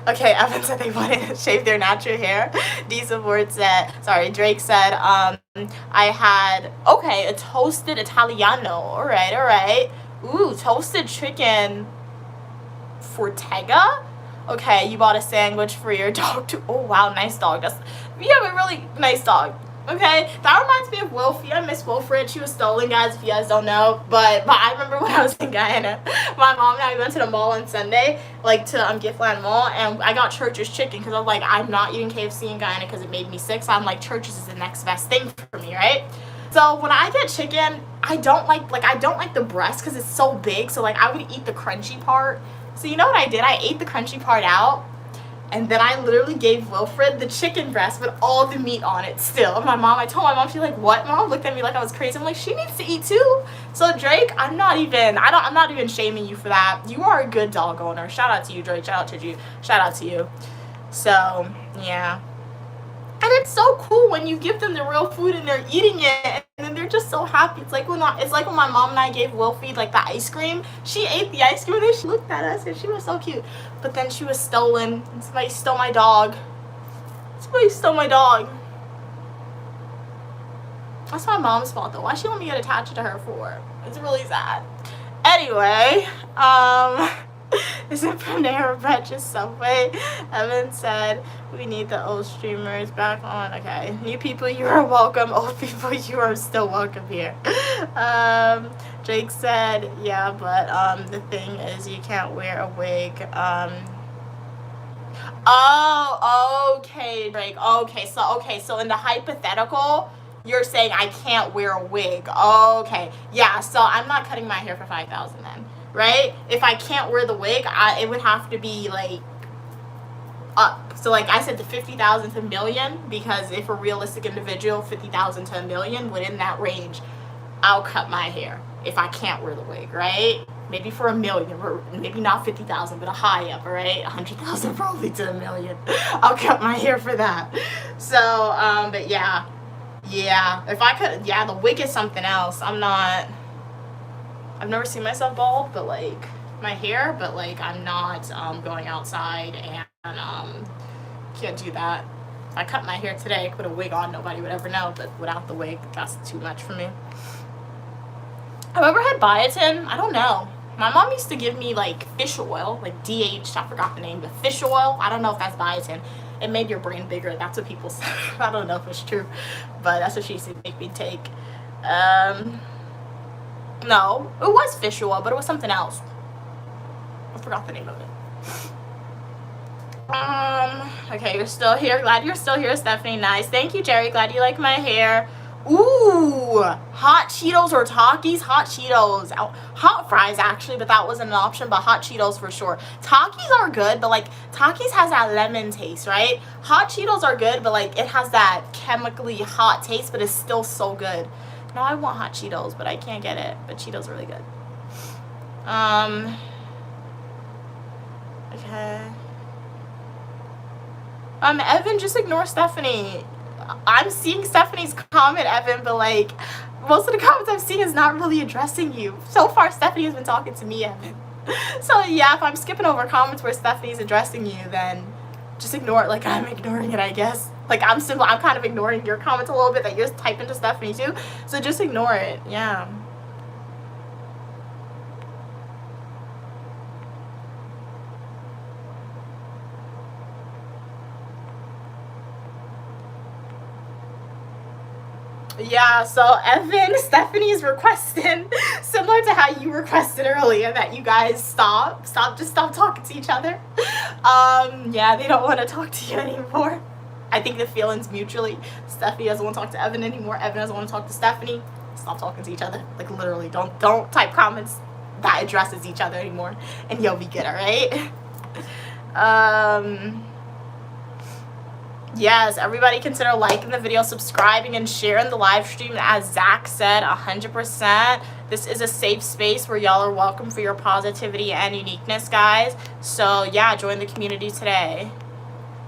A: Okay, Evan said they wanted to shave their natural hair. D-support said, sorry, Drake said, I had, okay, a toasted Italiano. All right. Ooh, toasted chicken Fortega? Okay, you bought a sandwich for your dog too. Oh, wow, nice dog. You have a really nice dog. Okay, that reminds me of Wilfie. I miss Wilfred. She was stolen, guys, if you guys don't know. But I remember when I was in Guyana, my mom and I went to the mall on Sunday, like to Giftland Mall, and I got Church's chicken because I was like, I'm not eating KFC in Guyana because it made me sick. So I'm like, Church's is the next best thing for me, right? So when I get chicken, I don't like the breast because it's so big. So like I would eat the crunchy part. So you know what I did? I ate the crunchy part out. And then I literally gave Wilfred the chicken breast with all the meat on it still. I told my mom, she's like, what? My mom looked at me like I was crazy. I'm like, she needs to eat too. So Drake, I'm not even shaming you for that. You are a good dog owner. Shout out to you, Drake. Shout out to you. So, yeah. And it's so cool when you give them the real food and they're eating it, and then they're just so happy. It's like when my mom and I gave Wilfie like the ice cream. She ate the ice cream and then she looked at us and she was so cute. But then she was stolen. Somebody stole my dog. That's my mom's fault though. Why she let me get attached to her for? It's really sad. Anyway, is it Panera Bread, just Subway? Evan said, we need the old streamers back on. Okay. New people, you are welcome. Old people, you are still welcome here. Drake said, yeah, but the thing is you can't wear a wig. Oh, okay, Drake. Okay, so in the hypothetical, you're saying I can't wear a wig. Okay. Yeah, so I'm not cutting my hair for $5,000 then. Right? If I can't wear the wig, it would have to be like up. So like I said, the 50,000 to $1 million, because if a realistic individual, 50,000 to $1 million, within that range, I'll cut my hair if I can't wear the wig, right? Maybe for $1 million, or maybe not 50,000, but a high up, right? 100,000 probably to $1 million. I'll cut my hair for that. So, but yeah, if I could, the wig is something else. I've never seen myself bald, but like my hair, but like I'm not going outside and can't do that. If I cut my hair today, put a wig on, nobody would ever know, but without the wig, that's too much for me. Have I ever had biotin? I don't know. My mom used to give me like fish oil, like DH, I forgot the name, but fish oil. I don't know if that's biotin. It made your brain bigger. That's what people say. I don't know if it's true, but that's what she used to make me take. No, it was fish oil, but it was something else. I forgot the name of it. Okay, you're still here. Glad you're still here, Stephanie. Nice. Thank you, Jerry. Glad you like my hair. Ooh, hot Cheetos or Takis? Hot Cheetos. Hot fries, actually, but that wasn't an option, but hot Cheetos for sure. Takis are good, but like, Takis has that lemon taste, right? Hot Cheetos are good, but like, it has that chemically hot taste, but it's still so good. No, I want hot Cheetos, but I can't get it. But Cheetos are really good. Okay. Evan, just ignore Stephanie. I'm seeing Stephanie's comment, Evan, but like, most of the comments I'm seeing is not really addressing you. So far, Stephanie has been talking to me, Evan. So yeah, if I'm skipping over comments where Stephanie's addressing you, then just ignore it like I'm ignoring it, I guess. Like, I'm kind of ignoring your comments a little bit that you're typing to Stephanie too. So just ignore it. Yeah. Yeah, so Evan, Stephanie is requesting, similar to how you requested earlier, that you guys stop talking to each other. Yeah, they don't want to talk to you anymore. I think the feelings mutually. Stephanie doesn't want to talk to Evan anymore. Evan doesn't want to talk to Stephanie. Stop talking to each other. Like, literally, don't type comments that addresses each other anymore, and you'll be good, all right? Yes, everybody consider liking the video, subscribing, and sharing the live stream. As Zach said, 100%. This is a safe space where y'all are welcome for your positivity and uniqueness, guys. So, yeah, join the community today.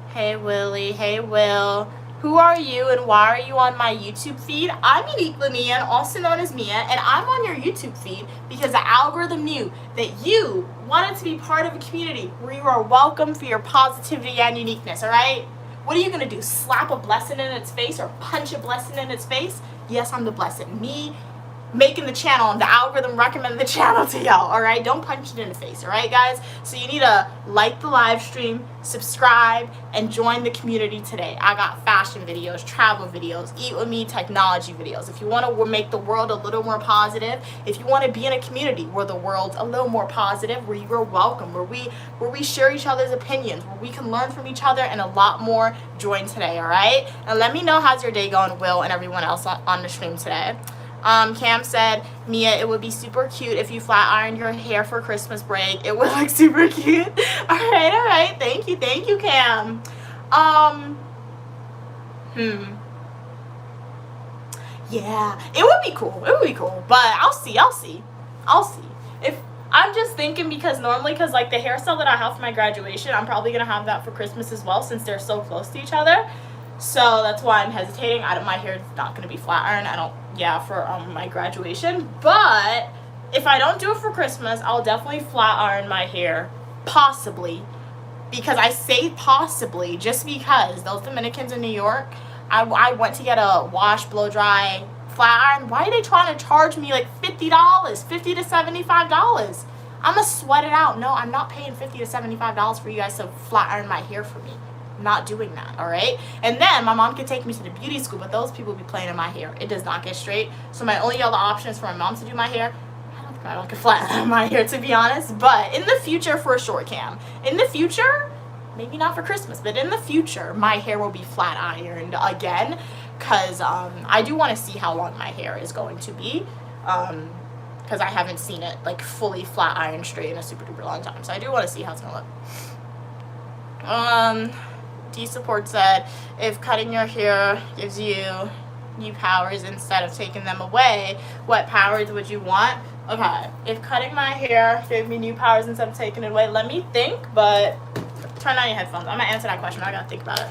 A: Hey, Willie. Hey, Will. Who are you and why are you on my YouTube feed? I'm Uniquely Mia, also known as Mia, and I'm on your YouTube feed because the algorithm knew that you wanted to be part of a community where you are welcome for your positivity and uniqueness, all right? What are you going to do? Slap a blessing in its face or punch a blessing in its face? Yes, I'm the blessing. Me making the channel and the algorithm recommended the channel to y'all, all right? Don't punch it in the face, all right, guys? So you need to like the live stream, subscribe, and join the community today. I got fashion videos, travel videos, eat with me, technology videos. If you want to make the world a little more positive, if you want to be in a community where the world's a little more positive, where you're welcome, where we share each other's opinions, where we can learn from each other and a lot more, join today, all right? And let me know how's your day going, Will, and everyone else on the stream today. Cam said, Mia, it would be super cute if you flat ironed your hair for Christmas break. It would look super cute. All right. Thank you, Cam. Yeah, it would be cool. But I'll see. If I'm just thinking, because like the hairstyle that I have for my graduation, I'm probably gonna have that for Christmas as well, since they're so close to each other. So that's why I'm hesitating. My hair is not gonna be flat ironed. For my graduation. But if I don't do it for Christmas, I'll definitely flat iron my hair, possibly. Because I say possibly just because those Dominicans in New York, I went to get a wash, blow dry, flat iron. Why are they trying to charge me like $50, $50 to $75? I'm gonna sweat it out. No, I'm not paying $50 to $75 for you guys to flat iron my hair for me. I'm not doing that, all right? And then my mom could take me to the beauty school, but those people be playing in my hair. It does not get straight. So my only other option is for my mom to do my hair. I don't like flat iron my hair, to be honest. But in the future, for sure, Cam. In the future, maybe not for Christmas, but in the future, my hair will be flat ironed again, because I do want to see how long my hair is going to be, because I haven't seen it like fully flat ironed straight in a super duper long time. So I do want to see how it's gonna look. D Support said, if cutting your hair gives you new powers instead of taking them away, what powers would you want? Okay, if cutting my hair gave me new powers instead of taking it away, let me think. But turn on your headphones. I'm gonna answer that question. I gotta think about it.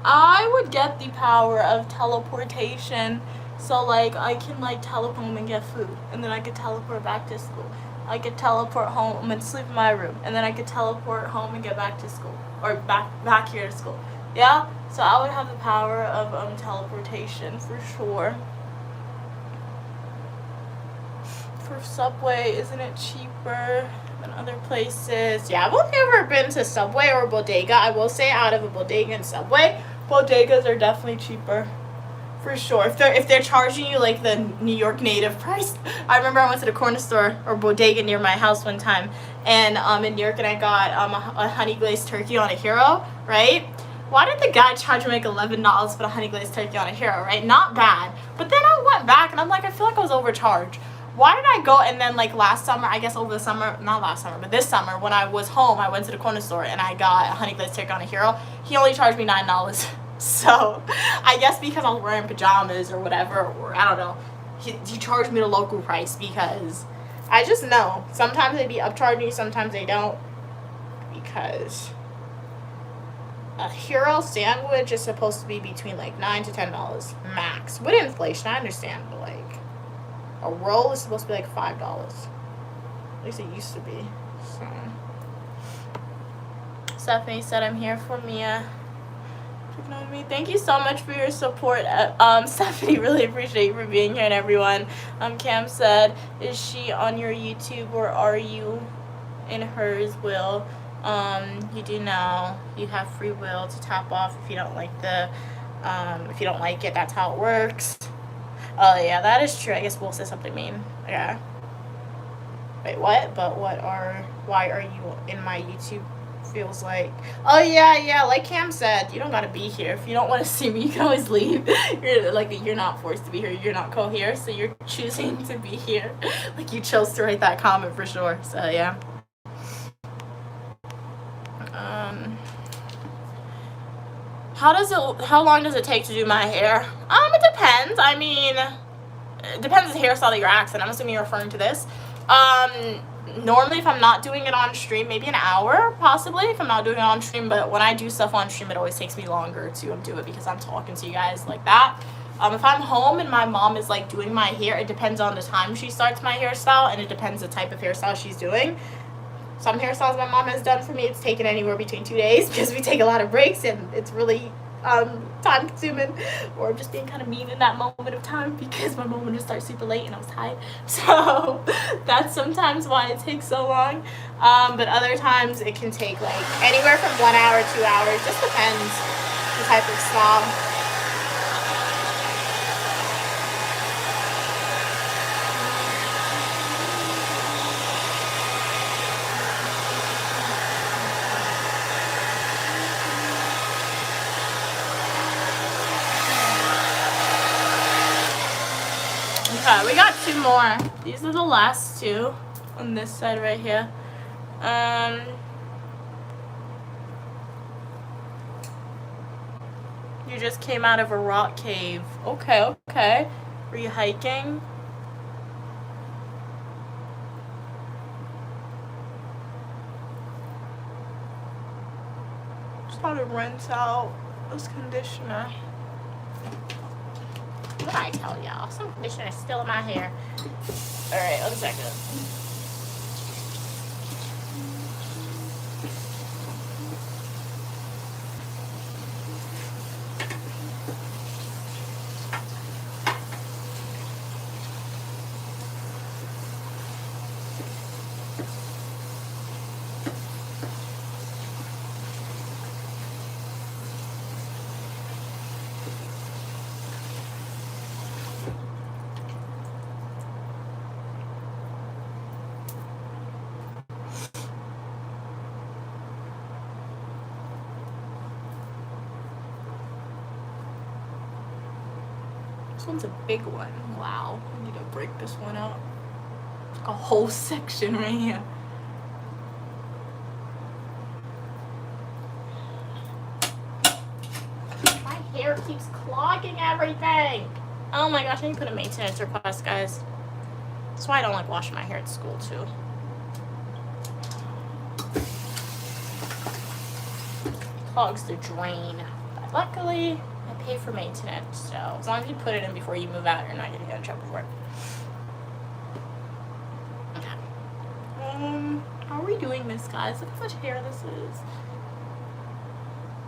A: I would get the power of teleportation, so like I can like teleport home and get food, and then I could teleport back to school. I could teleport home and sleep in my room, and then I could teleport home and get back to school, or back here to school. Yeah, so I would have the power of teleportation for sure. For Subway, isn't it cheaper than other places? Yeah, I've never been to Subway or Bodega. I will say, out of a Bodega and Subway, bodegas are definitely cheaper, for sure. If they're charging you like the New York native price. I remember I went to the corner store or bodega near my house one time, and in New York, and I got a honey glazed turkey on a hero, right? Why did the guy charge me like $11 for the honey glazed turkey on a hero, right? Not bad. But then I went back and I'm like, I feel like I was overcharged. Why did I go? And then like last summer, I guess over the summer, not last summer, but this summer, when I was home, I went to the corner store and I got a honey glazed turkey on a hero. He only charged me $9. So I guess because I was wearing pajamas or whatever, or I don't know, he charged me the local price because I just know sometimes they be upcharging, sometimes they don't, because a hero sandwich is supposed to be between like $9 to $10 max. With inflation, I understand, but like a roll is supposed to be like $5. At least it used to be. So Stephanie said, "I'm here for Mia." Me. Thank you so much for your support, Stephanie. Really appreciate you for being here, and everyone. Cam said, "Is she on your YouTube or are you in hers, Will?" You do know you have free will to tap off if you don't like if you don't like it. That's how it works. Oh yeah, that is true. I guess Will said something mean. Yeah. Wait, what? But why are you in my YouTube? Feels like, oh yeah, like Cam said, you don't gotta be here. If you don't want to see me, you can always leave. You're not forced to be here. You're not co-here, so you're choosing to be here. Like, you chose to write that comment for sure. So yeah. How long does it take to do my hair? It depends. I mean, it depends on the hairstyle that you're asking. I'm assuming you're referring to this. Normally, if I'm not doing it on stream, maybe an hour, possibly, if I'm not doing it on stream. But when I do stuff on stream, it always takes me longer to do it because I'm talking to you guys like that. If I'm home and my mom is like doing my hair, it depends on the time she starts my hairstyle, and it depends the type of hairstyle she's doing. Some hairstyles my mom has done for me, it's taken anywhere between 2 days because we take a lot of breaks and it's really time consuming, or just being kind of mean in that moment of time because my mom would just start super late and I was tired. So that's sometimes why it takes so long. But other times it can take like anywhere from 1 hour, 2 hours, just depends the type of style. Okay, we got 2 more. These are the last 2 on this side right here. You just came out of a rock cave. Okay. Were you hiking? Just thought to rinse out this conditioner. What did I tell y'all? Some conditioner is still in my hair. Alright, 1 second. This one's a big one. Wow. I need to break this one up. Like a whole section right here. My hair keeps clogging everything. Oh my gosh, I need to put a maintenance request, guys. That's why I don't like washing my hair at school, too. Clogs the drain. But luckily, pay for maintenance, so as long as you put it in before you move out, you're not gonna get in trouble for it. Okay. How are we doing this, guys? Look how much hair this is.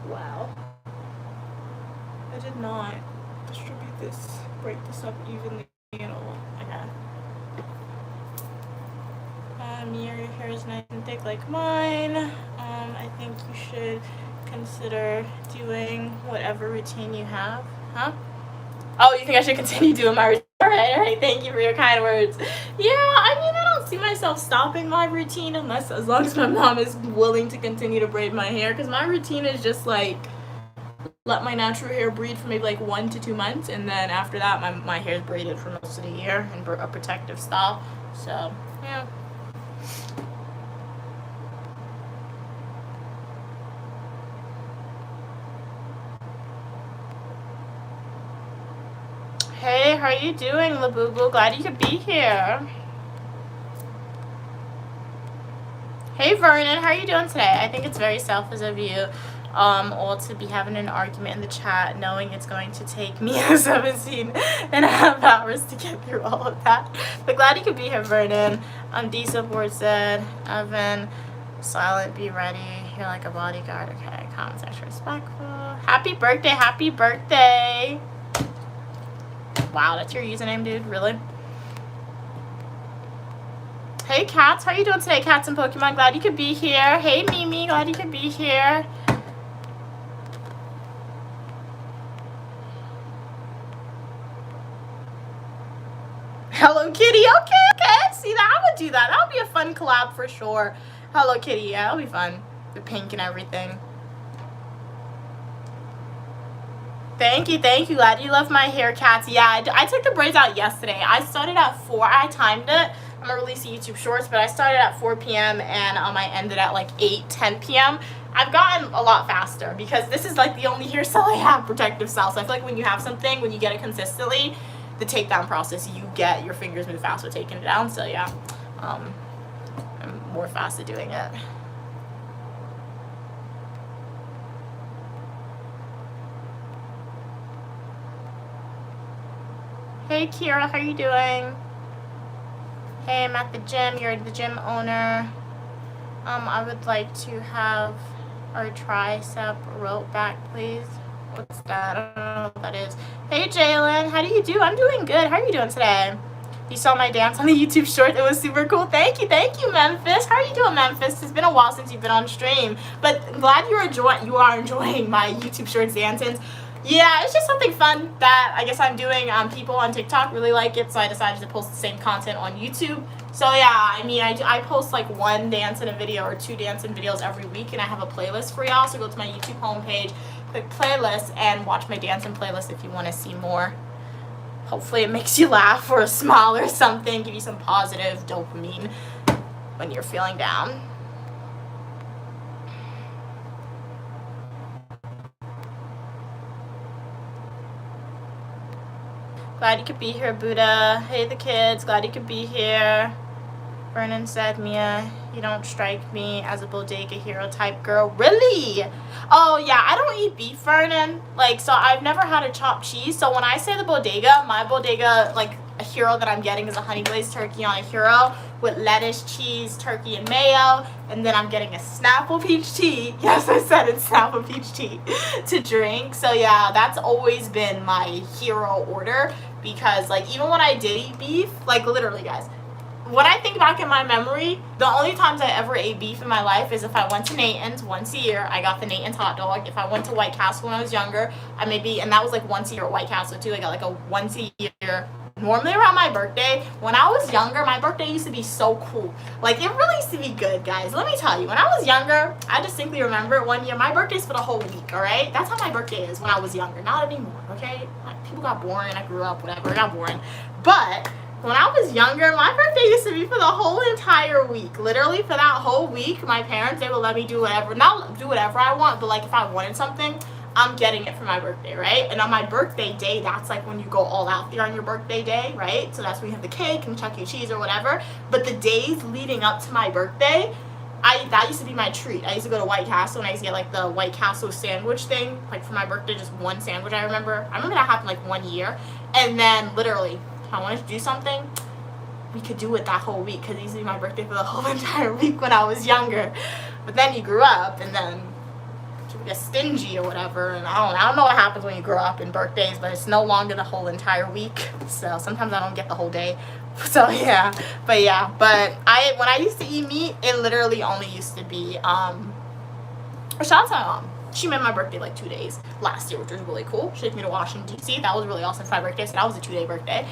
A: Wow. I did not distribute this, break this up evenly at all. Okay. Your hair is nice and thick like mine. I think you should consider doing whatever routine you have. Huh? Oh, you think I should continue doing my routine? All right. Thank you for your kind words. Yeah, I mean, I don't see myself stopping my routine as long as my mom is willing to continue to braid my hair, because my routine is just like let my natural hair breed for maybe like 1 to 2 months, and then after that my hair is braided for most of the year in a protective style. So yeah. Hey how are you doing, Labubu? Glad you could be here. Hey Vernon, how are you doing today? I think it's very selfish of you all to be having an argument in the chat knowing it's going to take me 17 and a half hours to get through all of that. But glad you could be here, Vernon. Decent board said, Evan, silent, be ready. You're like a bodyguard. Okay, comment section respectful. Happy birthday, happy birthday. Wow, that's your username, dude, really? Hey Cats, how are you doing today, Cats and Pokemon? Glad you could be here. Hey Mimi, glad you could be here. Hello Kitty, okay. See that? I would do that. That would be a fun collab for sure. Hello Kitty, yeah, that'll be fun. The pink and everything. Thank you. Glad you love my hair, Cats. Yeah, I took the braids out yesterday. I started at 4. I timed it. I'm going to release YouTube Shorts, but I started at 4 p.m. and I ended at like 10 p.m. I've gotten a lot faster because this is like the only hairstyle I have, protective style. So I feel like when you have something, when you get it consistently, the takedown process, you get your fingers move fast with taking it down. So yeah, I'm more fast at doing it. Hey Kira, how are you doing? Hey, I'm at the gym. You're the gym owner. I would like to have our tricep rope back, please. What's that? I don't know what that is. Hey Jalen, how do you do? I'm doing good. How are you doing today? You saw my dance on the YouTube short. It was super cool. Thank you, Memphis. How are you doing, Memphis? It's been a while since you've been on stream, but I'm glad you are enjoying my YouTube shorts dances. Yeah, it's just something fun that I guess I'm doing. People on TikTok really like it, so I decided to post the same content on YouTube. So yeah, I mean, I post like 1 dance in a video or 2 dancing videos every week, and I have a playlist for y'all. So go to my YouTube homepage, click playlist, and watch my dancing playlist if you want to see more. Hopefully it makes you laugh or smile or something, give you some positive dopamine when you're feeling down. Glad you could be here, Buddha. Hey, the kids. Glad you could be here. Vernon said, Mia, you don't strike me as a bodega hero type girl. Really? Oh, yeah. I don't eat beef, Vernon. Like, so I've never had a chopped cheese. So when I say the bodega, my bodega, like, a hero that I'm getting is a honey glazed turkey on a hero with lettuce, cheese, turkey, and mayo. And then I'm getting a Snapple peach tea. Yes, I said it's Snapple peach tea to drink. So, yeah, that's always been my hero order. Because, like, even when I did eat beef, like, literally, guys, when I think back in my memory, the only times I ever ate beef in my life is if I went to Nathan's once a year. I got the Nathan's hot dog. If I went to White Castle when I was younger, and that was like once a year at White Castle too. I got like a once a year. Normally around my birthday. When I was younger, my birthday used to be so cool. Like, it really used to be good, guys. Let me tell you, when I was younger, I distinctly remember one year, my birthday's for the whole week, all right? That's how my birthday is when I was younger. Not anymore, okay? People got boring. I grew up, whatever. It got boring. But when I was younger, my birthday used to be for the whole entire week. Literally, for that whole week, my parents, they would let me do whatever. Not do whatever I want, but, like, if I wanted something, I'm getting it for my birthday, right? And on my birthday day, that's like when you go all out there on your birthday day, right? So that's when you have the cake and Chuck E. Cheese or whatever. But the days leading up to my birthday, that used to be my treat. I used to go to White Castle and I used to get like the White Castle sandwich thing. Like for my birthday, just one sandwich, I remember. I remember that happened like 1 year. And then literally, if I wanted to do something, we could do it that whole week because it used to be my birthday for the whole entire week when I was younger. But then you grew up and then you get stingy or whatever, and I don't know what happens when you grow up in birthdays, but it's no longer the whole entire week, so sometimes I don't get the whole day. So yeah, but when I used to eat meat, it literally only used to be shout out to my mom. She made my birthday like 2 days last year, which was really cool. She took me to Washington DC. That was really awesome for my birthday, so that was a 2-day birthday.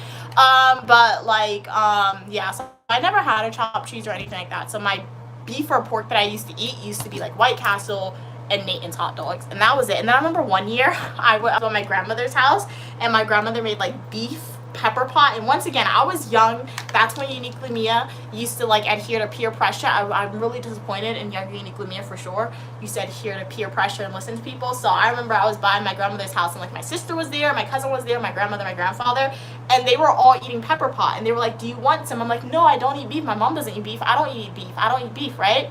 A: Yeah, so I never had a chopped cheese or anything like that. So my beef or pork that I used to eat used to be like White Castle and Nathan's hot dogs, and that was it. And then I remember one year I was at my grandmother's house, and my grandmother made like beef pepper pot. And once again, I was young. That's when Uniquely Mia used to like adhere to peer pressure. I'm really disappointed in younger Uniquely Mia for sure. Used to adhere to peer pressure and listen to people. So I remember I was by my grandmother's house and like my sister was there, my cousin was there, my grandmother, my grandfather, and they were all eating pepper pot. And they were like, do you want some? I'm like, no, I don't eat beef. My mom doesn't eat beef. I don't eat beef. I don't eat beef, right?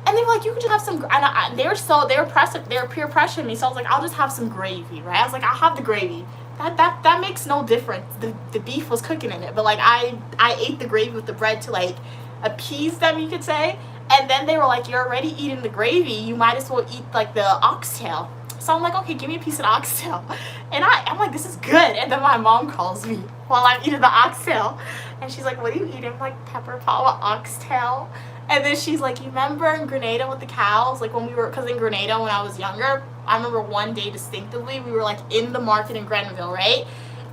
A: And they were like, you could just have some, and they were peer pressuring me. So I was like, I'll just have some gravy, right? I was like, I'll have the gravy. That makes no difference. The beef was cooking in it, but like I ate the gravy with the bread to like appease them, you could say. And then they were like, you're already eating the gravy, you might as well eat like the oxtail. So I'm like, okay, give me a piece of the oxtail. And I'm like, this is good. And then my mom calls me while I'm eating the oxtail, and she's like, what are you eating? I'm like, pepper pot with oxtail. And then she's like, you remember in Grenada with the cows? Like when we were, because in Grenada when I was younger, I remember one day distinctively, we were like in the market in Grenville, right?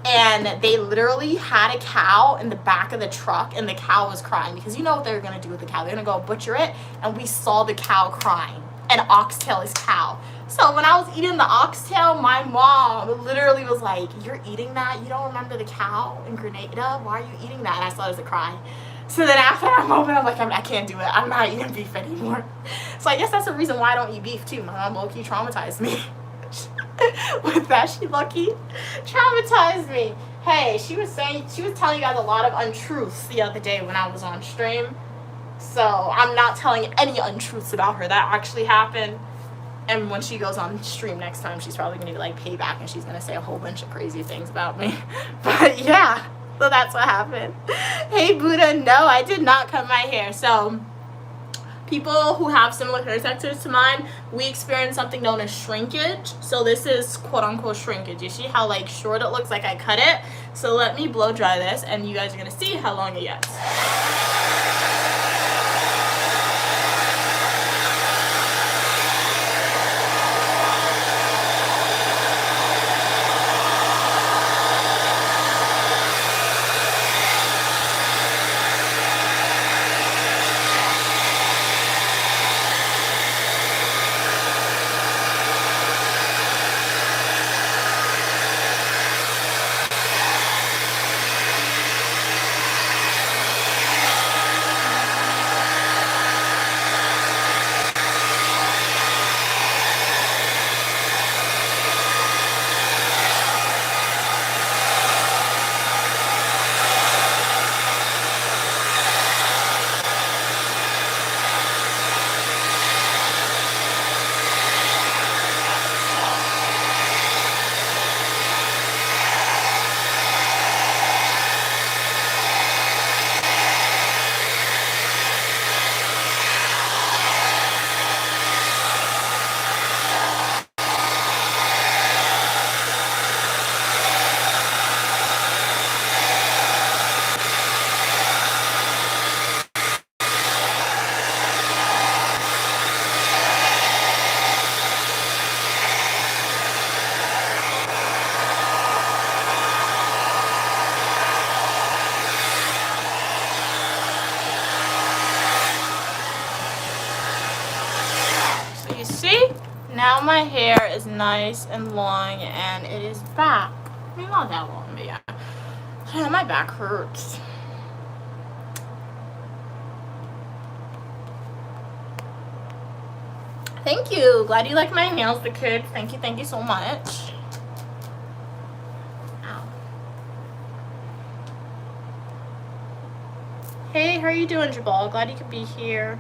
A: And they literally had a cow in the back of the truck, and the cow was crying because you know what they were going to do with the cow. They're going to go butcher it, and we saw the cow crying. And oxtail is cow. So when I was eating the oxtail, my mom literally was like, you're eating that? You don't remember the cow in Grenada? Why are you eating that? And I started to cry. So then after that moment, I'm like, I can't do it. I'm not eating beef anymore. So I guess that's the reason why I don't eat beef too. My mom low-key traumatized me. With that, she lucky traumatized me. Hey, she was telling you guys a lot of untruths the other day when I was on stream. So I'm not telling any untruths about her. That actually happened. And when she goes on stream next time, she's probably going to be like payback, and she's going to say a whole bunch of crazy things about me. But yeah, so that's what happened. Hey Buddha, no, I did not cut my hair. So people who have similar hair textures to mine, we experience something known as shrinkage. So this is quote unquote shrinkage. You see how like short it looks like I cut it? So let me blow dry this, and you guys are going to see how long it gets. Now my hair is nice and long, and it is back. I mean, not that long, but yeah. My back hurts. Thank you. Glad you like my nails, the kids. Thank you so much. Ow. Hey, how are you doing, Jabal? Glad you could be here.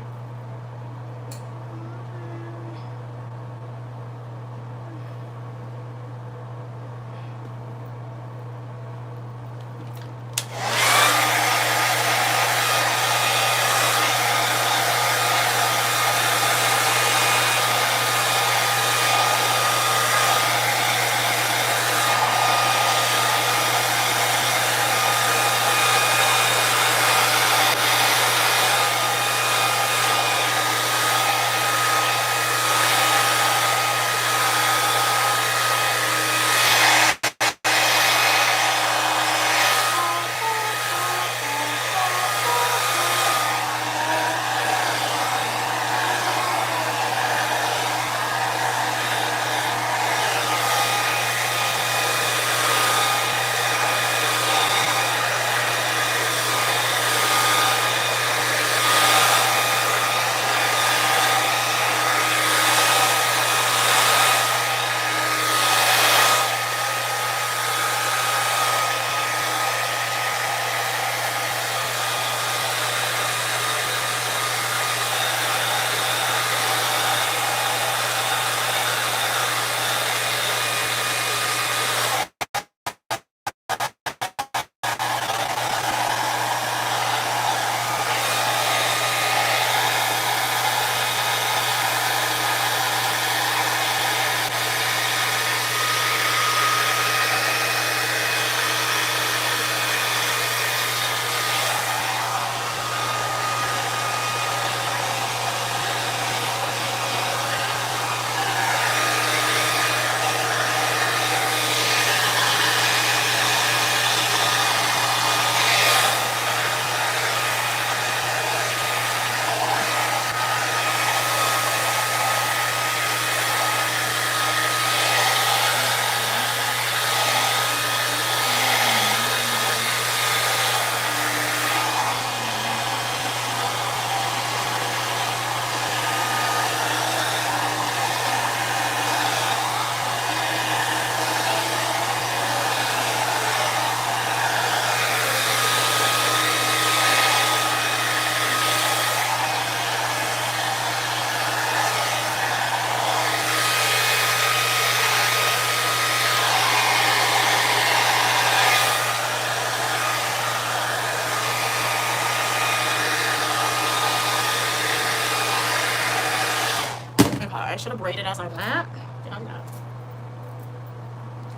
A: I should have braided as I went. Yeah, I'm not.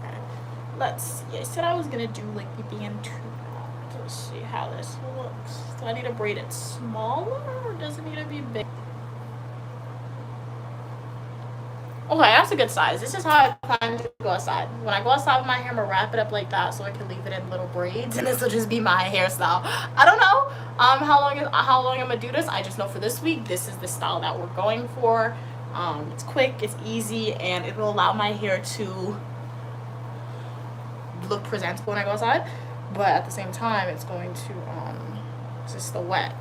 A: Okay. Let's see. I said I was gonna do like maybe in 2 hours. Let's see how this looks. Do I need to braid it smaller or does it need to be big? Okay, that's a good size. This is how I plan to go outside. When I go outside with my hair, I'm gonna wrap it up like that so I can leave it in little braids, and this will just be my hairstyle. I don't know how long I'm gonna do this. I just know for this week, this is the style that we're going for. It's quick, it's easy, and it will allow my hair to look presentable when I go outside. But at the same time, it's going to it's just the wet.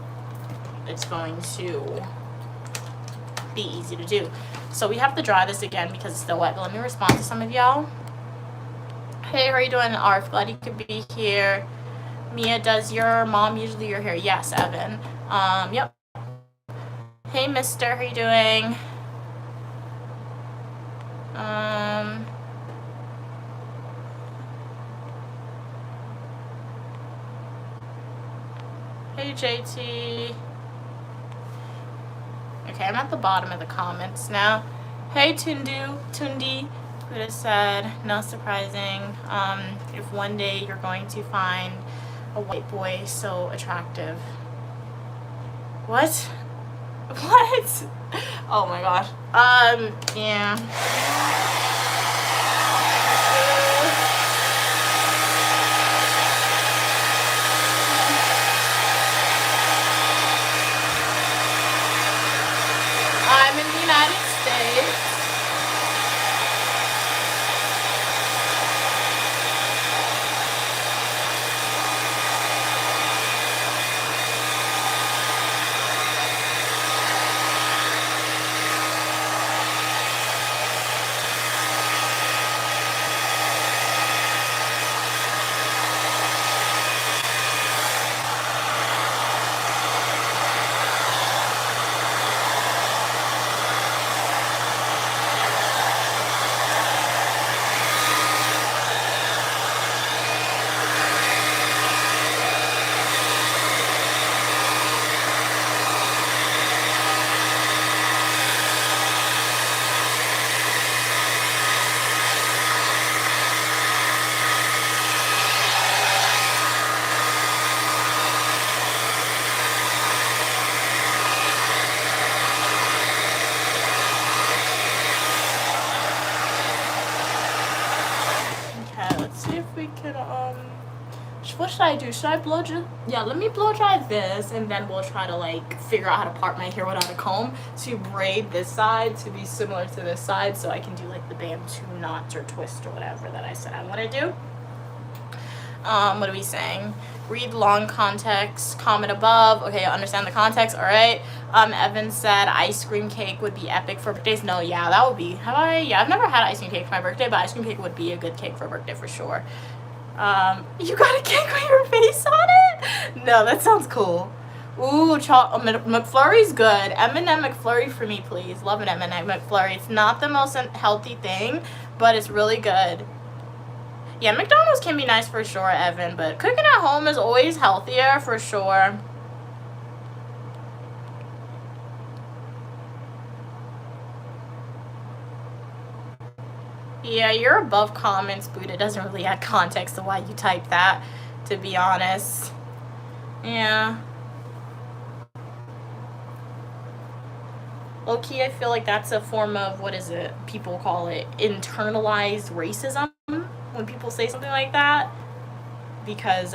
A: It's going to be easy to do. So we have to dry this again because it's still wet. But let me respond to some of y'all. Hey, how are you doing, Arf? Glad you could be here. Mia, does your mom usually your hair? Yes, Evan. Yep. Hey, mister, how are you doing? Hey, JT. Okay, I'm at the bottom of the comments now. Hey, Tundi, who just said, not surprising, if one day you're going to find a white boy so attractive. What? What? Oh my gosh. Yeah. I'm in the United States. What should I do? Should I blow dry? Yeah, let me blow dry this, and then we'll try to like figure out how to part my hair without a comb to braid this side to be similar to this side, so I can do like the Bantu knots or twist or whatever that I said I want to do. What are we saying? Read long context, comment above. Okay, I understand the context. All right. Evan said ice cream cake would be epic for birthdays. No, yeah, that would be. Yeah, I've never had ice cream cake for my birthday, but ice cream cake would be a good cake for a birthday for sure. You got a cake with your face on it? No, that sounds cool. Ooh, McFlurry's good. M&M McFlurry for me, please. Love an M&M McFlurry. It's not the most healthy thing, but it's really good. Yeah, McDonald's can be nice for sure, Evan, but cooking at home is always healthier for sure. Yeah, you're above comments, but it doesn't really add context to why you typed that, to be honest. Yeah. Low-key, I feel like that's a form of, what is it? People call it internalized racism when people say something like that. Because,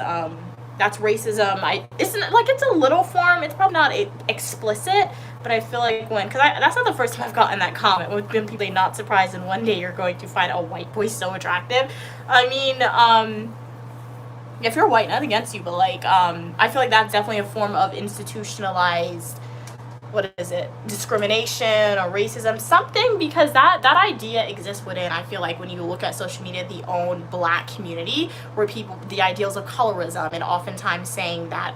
A: that's racism. It's a little form. It's probably not explicit, but I feel like because that's not the first time I've gotten that comment with people not surprised and one day you're going to find a white boy so attractive. I mean, if you're white, nothing against you, but I feel like that's definitely a form of institutionalized, what is it, discrimination or racism, something, because that idea exists within, I feel like, when you look at social media, the own black community, where people, the ideals of colorism, and oftentimes saying that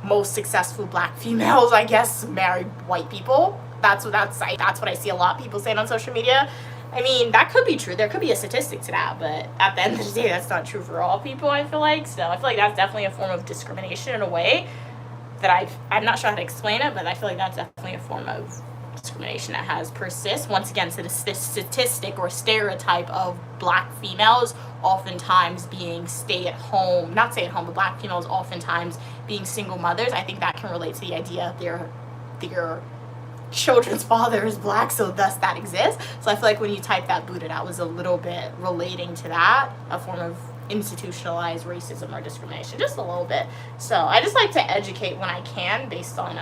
A: most successful black females, I guess, marry white people. That's what I see a lot of people saying on social media. I mean, that could be true. There could be a statistic to that, but at the end of the day, that's not true for all people, I feel like. So I feel like that's definitely a form of discrimination in a way that I'm not sure how to explain it, but I feel like that's definitely a form of discrimination that has persist. Once again, so the statistic or stereotype of black females oftentimes being not stay at home, but black females oftentimes being single mothers. I think that can relate to the idea of their children's father is black, so thus that exists. So I feel like when you type that, Buddha, that was a little bit relating to that, a form of institutionalized racism or discrimination, just a little bit. So I just like to educate when I can based on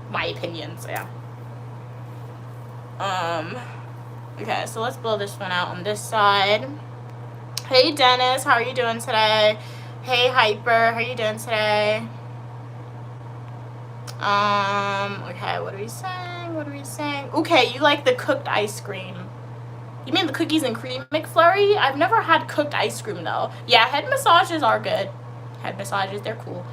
A: my opinions. Yeah. Okay, so let's blow this one out on this side. Hey Dennis, how are you doing today? Hey Hyper, how are you doing today? Okay, what are we saying? Okay, you like the cooked ice cream. You mean the cookies and cream McFlurry? I've never had cooked ice cream though. Yeah, head massages are good. Head massages, they're cool.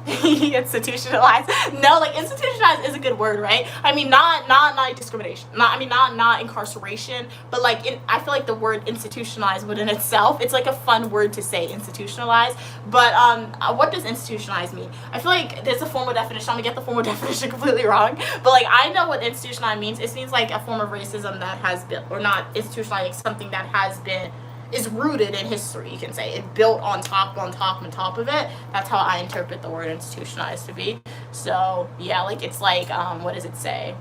A: Institutionalized. No, like institutionalized is a good word, right? I mean, not discrimination. Not incarceration, but like I feel like the word institutionalized within itself, it's like a fun word to say, institutionalized. But what does institutionalized mean? I feel like there's a formal definition. I'm gonna get the formal definition completely wrong, but like I know what institutionalized means. It means like a form of racism that has been, or not institutionalized, like something that has been, is rooted in history, you can say. It built on top of it. That's how I interpret the word institutionalized to be. So yeah, like it's like what does it say?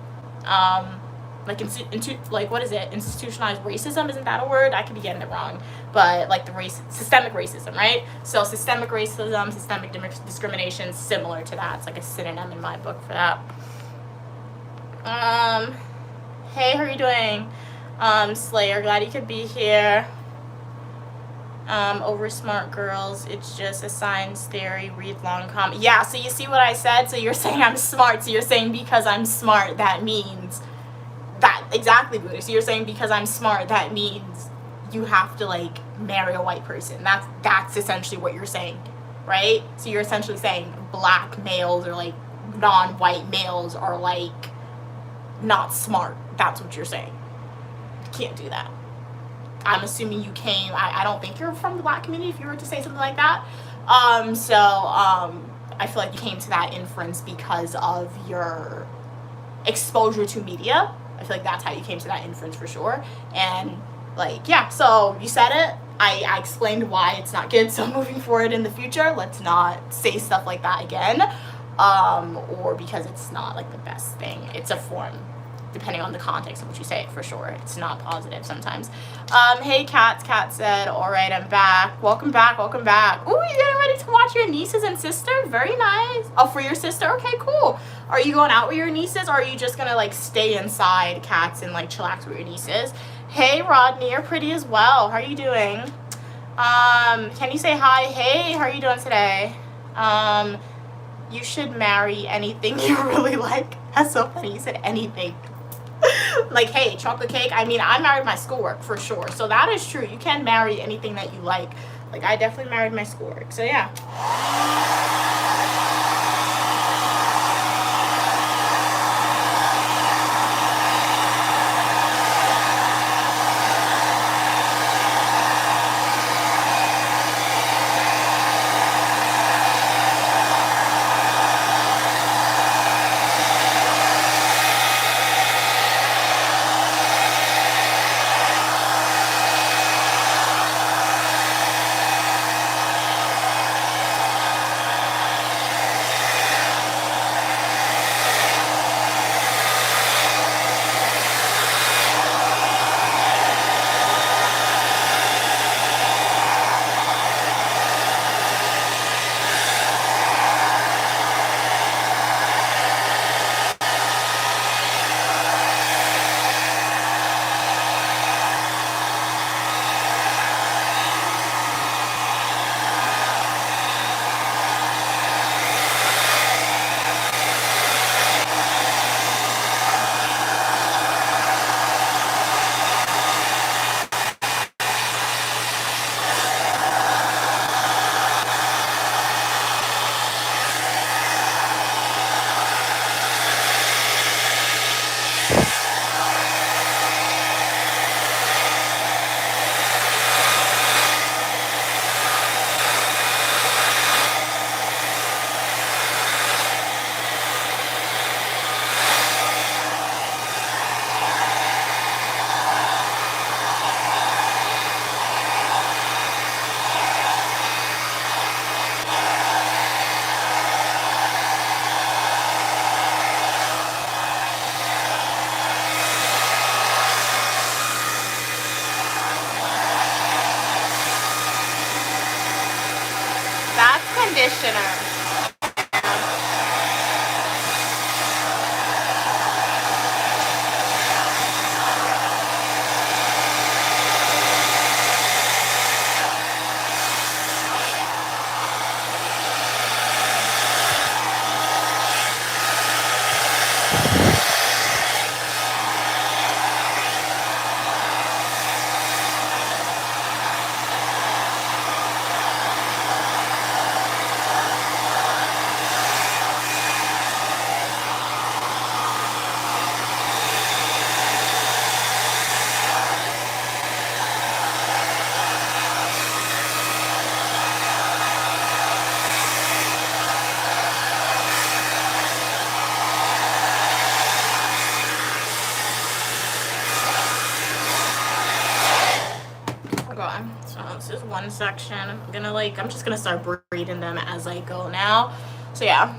A: Like what is it? Institutionalized racism, isn't that a word? I could be getting it wrong, but like systemic racism, right? So systemic racism, systemic discrimination, similar to that. It's like a synonym in my book for that. Hey, how are you doing? Slayer, glad you could be here. Over smart girls, it's just a science theory, read long comment. Yeah, so you see what I said? So you're saying I'm smart, so you're saying because I'm smart, that means that, exactly, Buddha. So you're saying because I'm smart, that means you have to like marry a white person. That's essentially what you're saying, right? So you're essentially saying black males or like non-white males are like not smart. That's what you're saying. You can't do that. I'm assuming you came, I don't think you're from the black community if you were to say something like that. I feel like you came to that inference because of your exposure to media. I feel like that's how you came to that inference for sure. And like, yeah, so you said it. I explained why it's not good. So moving forward in the future, let's not say stuff like that again. Or because it's not like the best thing. It's a form, depending on the context in which you say it, for sure. It's not positive sometimes. Hey, Kat said, all right, I'm back. Welcome back. Ooh, you getting ready to watch your nieces and sister? Very nice. Oh, for your sister? Okay, cool. Are you going out with your nieces, or are you just gonna like stay inside, Cats, and like chillax with your nieces? Hey, Rodney, you're pretty as well. How are you doing? Can you say hi? Hey, how are you doing today? You should marry anything you really like. That's so funny. You said anything. Like, hey, chocolate cake. I mean, I married my schoolwork for sure. So that is true. You can marry anything that you like. Like, I definitely married my schoolwork. So yeah. dinner. So this is one section. I'm just gonna start reading them as I go now. So yeah,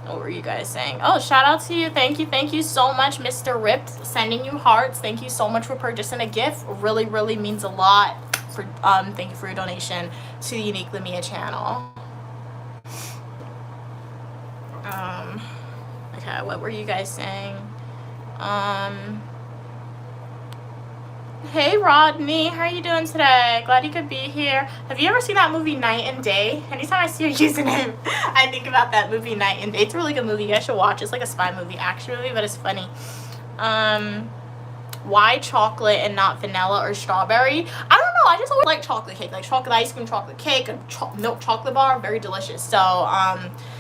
A: what were you guys saying? Oh, shout out to you. Thank you so much, Mr. Ripped, sending you hearts. Thank you so much for purchasing a gift. Really, really means a lot. For thank you for your donation to the Unique Lamia channel. Okay, what were you guys saying? Hey Rodney, how are you doing today? Glad you could be here. Have you ever seen that movie Night and Day? Anytime I see your username, I think about that movie Night and Day. It's a really good movie. You guys should watch. It's like a spy movie, action movie, but it's funny. Why chocolate and not vanilla or strawberry? I don't know. I just always like chocolate cake, like chocolate ice cream, chocolate cake, and milk chocolate bar. Very delicious. So,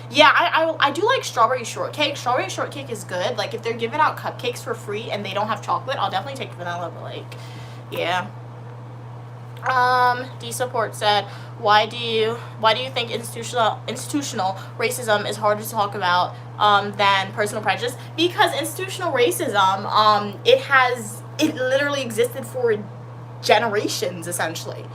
A: yeah, I do like strawberry shortcake. Strawberry shortcake is good. Like, if they're giving out cupcakes for free and they don't have chocolate, I'll definitely take vanilla, but, like, yeah. D Support said, why do you think institutional racism is harder to talk about than personal prejudice? Because institutional racism, it literally existed for generations, essentially.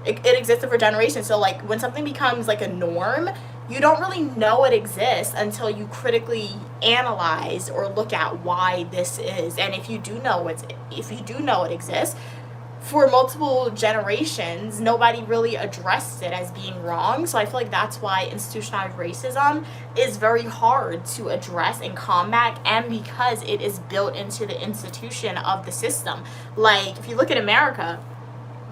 A: It existed for generations. So, like, when something becomes, like, a norm, you don't really know it exists until you critically analyze or look at why this is. And if you do know it exists, for multiple generations, nobody really addressed it as being wrong. So I feel like that's why institutionalized racism is very hard to address and combat, and because it is built into the institution of the system. Like, if you look at America,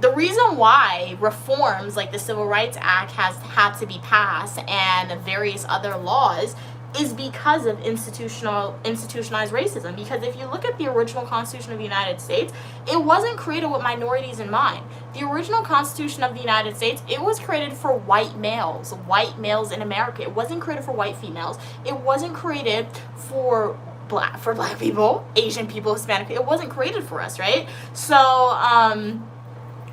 A: the reason why reforms like the Civil Rights Act has had to be passed and various other laws is because of institutionalized racism. Because if you look at the original Constitution of the United States, it wasn't created with minorities in mind. The original Constitution of the United States, it was created for white males in America. It wasn't created for white females. It wasn't created for black people, Asian people, Hispanic people. It wasn't created for us, right? So,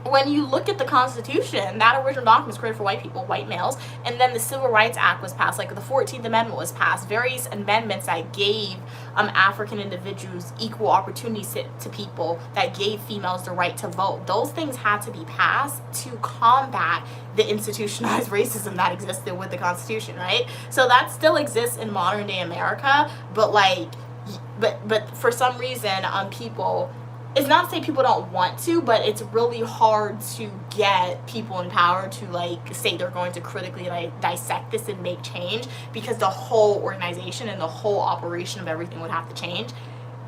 A: when you look at the Constitution, that original document was created for white people, white males, and then the Civil Rights Act was passed, like the 14th Amendment was passed, various amendments that gave African individuals equal opportunities to people, that gave females the right to vote. Those things had to be passed to combat the institutionalized racism that existed with the Constitution, right? So that still exists in modern day America, but for some reason, people, it's not to say people don't want to, but it's really hard to get people in power to, like, say they're going to critically, like, dissect this and make change, because the whole organization and the whole operation of everything would have to change.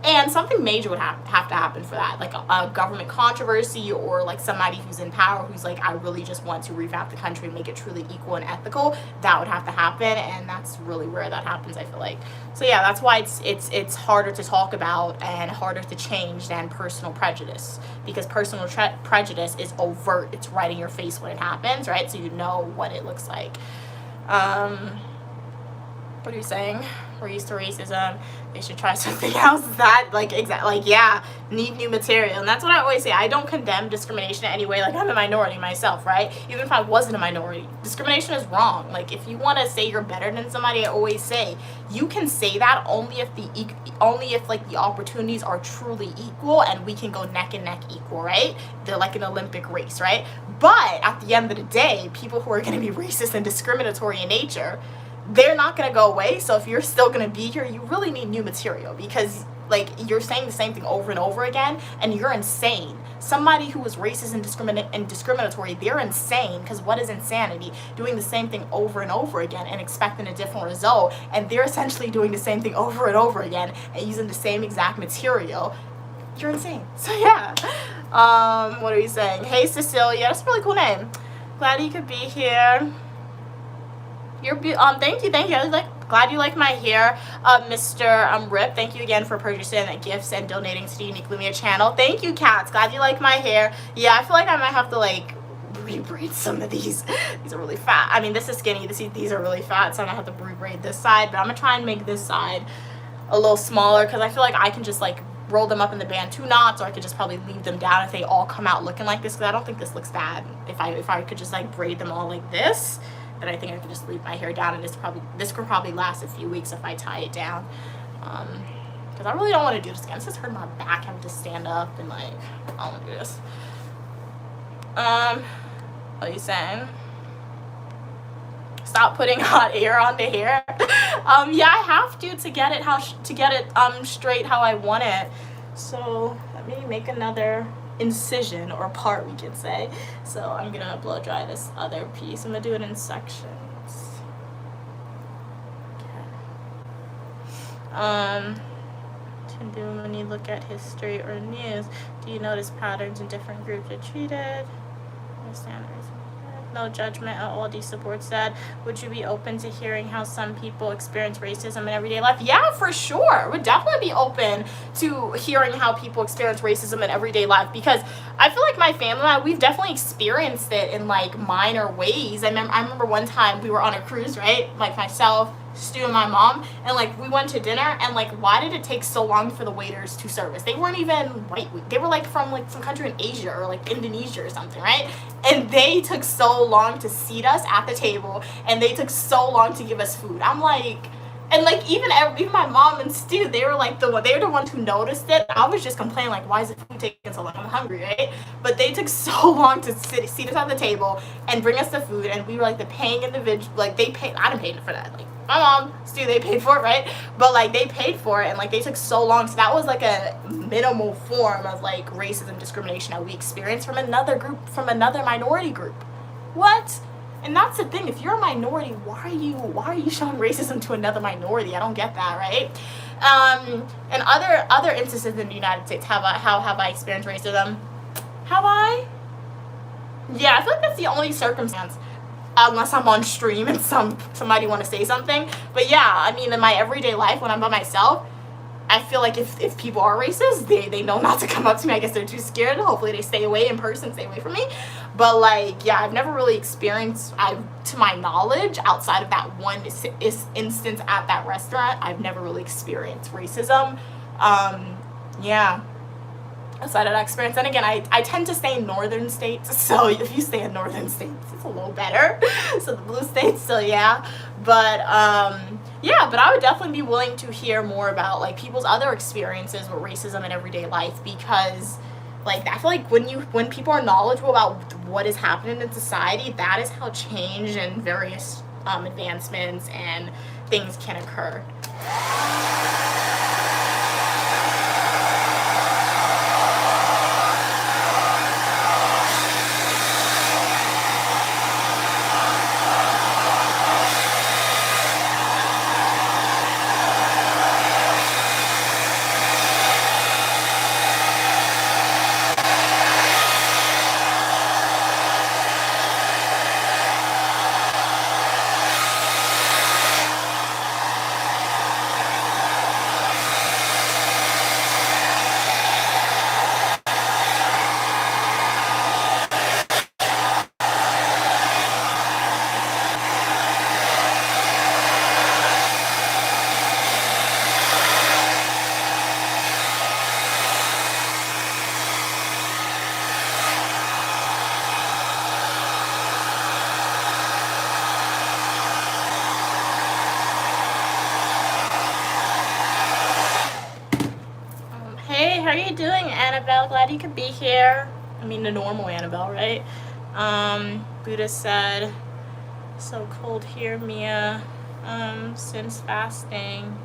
A: And something major would have to happen for that, like a government controversy, or like somebody who's in power who's like, I really just want to revamp the country and make it truly equal and ethical. That would have to happen, and that's really rare that happens, I feel like. So yeah, that's why it's harder to talk about and harder to change than personal prejudice, because personal prejudice is overt. It's right in your face when it happens, right? So you know what it looks like. What are you saying? We're used to racism. They should try something else. That, like, exactly, like, yeah, need new material. And that's what I always say. I don't condemn discrimination in any way. Like, I'm a minority myself, right? Even if I wasn't a minority, discrimination is wrong. Like, if you want to say you're better than somebody, I always say you can say that only if the opportunities are truly equal and we can go neck and neck equal, right? They're like an Olympic race, right? But at the end of the day, people who are going to be racist and discriminatory in nature, they're not going to go away. So if you're still going to be here, you really need new material, because, like, you're saying the same thing over and over again, and you're insane. somebody who is racist and discriminatory, they're insane. Because what is insanity? Doing the same thing over and over again and expecting a different result. And they're essentially doing the same thing over and over again and using the same exact material. You're insane. So yeah. What are you saying? Hey Cecilia, that's a really cool name. Glad you could be here. Thank you. I was glad you like my hair. Mr. Rip, thank you again for purchasing gifts and donating to the Unique Lumia channel. Thank you, Cats. Glad you like my hair. Yeah, I feel like I might have to like rebraid some of these. These are really fat. I mean, this is skinny. These are really fat, so I'm gonna have to rebraid this side. But I'm gonna try and make this side a little smaller because I feel like I can just like roll them up in the band 2 knots, or I could just probably leave them down if they all come out looking like this, because I don't think this looks bad. If I could just like braid them all like this, then I think I could just leave my hair down, and this could probably last a few weeks if I tie it down. Because I really don't want to do this again. This just hurt my back having to stand up, and like I don't want to do this. What are you saying? Stop putting hot air on the hair. Yeah, I have to get it straight how I want it. So let me make another incision or part, we can say. So I'm gonna blow dry this other piece. I'm gonna do it in sections. Okay. To do when you look at history or news, do you notice patterns in different groups are treated? Understand the reason. No judgment at all, D supports that. Would you be open to hearing how some people experience racism in everyday life? Yeah, for sure. Would definitely be open to hearing how people experience racism in everyday life, because I feel like my family and I, we've definitely experienced it in like minor ways. I remember one time we were on a cruise, right? Like myself, Stu, and my mom, and like we went to dinner, and like why did it take so long for the waiters to serve us? They weren't even white. They were like from like some country in Asia or like Indonesia or something, right? And they took so long to seat us at the table, and they took so long to give us food. I'm like, and like even my mom and Stu, they were the ones who noticed it. I was just complaining like, why is the food taking so long? I'm hungry, right? But they took so long to seat us at the table and bring us the food, and we were like the paying individual. Like they paid. I didn't pay for that. Like my mom, Stu, they paid for it, right? But like they paid for it, and like they took so long. So that was like a minimal form of like racism, discrimination that we experienced from another group, from another minority group. What? And that's the thing. If you're a minority, why are you showing racism to another minority? I don't get that, right? And other instances in the United States, how have I experienced racism? Have I? Yeah, I feel like that's the only circumstance. Unless I'm on stream and somebody want to say something. But yeah, I mean, in my everyday life when I'm by myself, I feel like if people are racist, they know not to come up to me. I guess they're too scared. Hopefully they stay away in person, stay away from me. But like, yeah, I've never really experienced, to my knowledge, outside of that one instance at that restaurant, I've never really experienced racism. Yeah. Outside of that experience. And again, I tend to stay in northern states, so if you stay in northern states, it's a little better. So the blue states, so yeah. But yeah, but I would definitely be willing to hear more about like people's other experiences with racism in everyday life, because like I feel like when people are knowledgeable about what is happening in society, that is how change and various advancements and things can occur. Hey, how are you doing, Annabelle? Glad you could be here. I mean, the normal Annabelle, right? Buddha said, so cold here, Mia. Since fasting,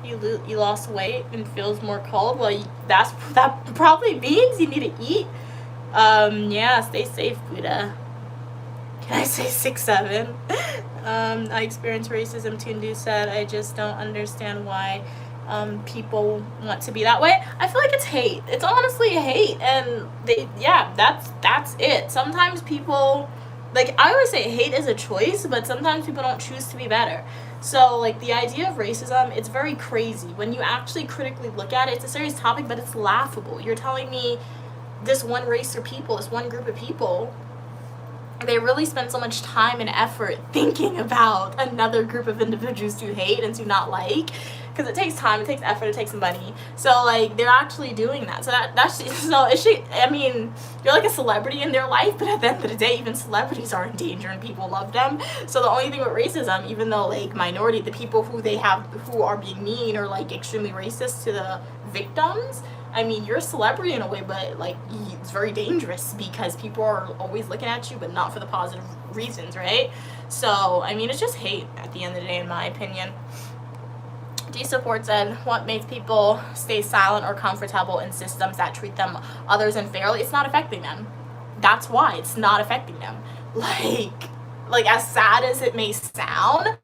A: you lost weight and feels more cold. Well, that probably means you need to eat Yeah, stay safe, Buddha. Can I say 6'7"? I experienced racism, Tundu said. I just don't understand why people want to be that way. I feel like it's hate. It's honestly hate, and that's it. Sometimes people, like, I always say hate is a choice, but sometimes people don't choose to be better. So, like, the idea of racism, it's very crazy. When you actually critically look at it, it's a serious topic, but it's laughable. You're telling me this one race or people, this one group of people, they really spend so much time and effort thinking about another group of individuals to hate and to not like, because it takes time, it takes effort, it takes money. So, like, they're actually doing that. So I mean, you're like a celebrity in their life, but at the end of the day, even celebrities are in danger and people love them. So the only thing with racism, even though, like, the people who are being mean or, like, extremely racist to the victims, I mean, you're a celebrity in a way, but, like, it's very dangerous because people are always looking at you, but not for the positive reasons, right? So, I mean, it's just hate at the end of the day, in my opinion. D Support said, what makes people stay silent or comfortable in systems that treat them others unfairly? It's not affecting them. That's why it's not affecting them. Like as sad as it may sound,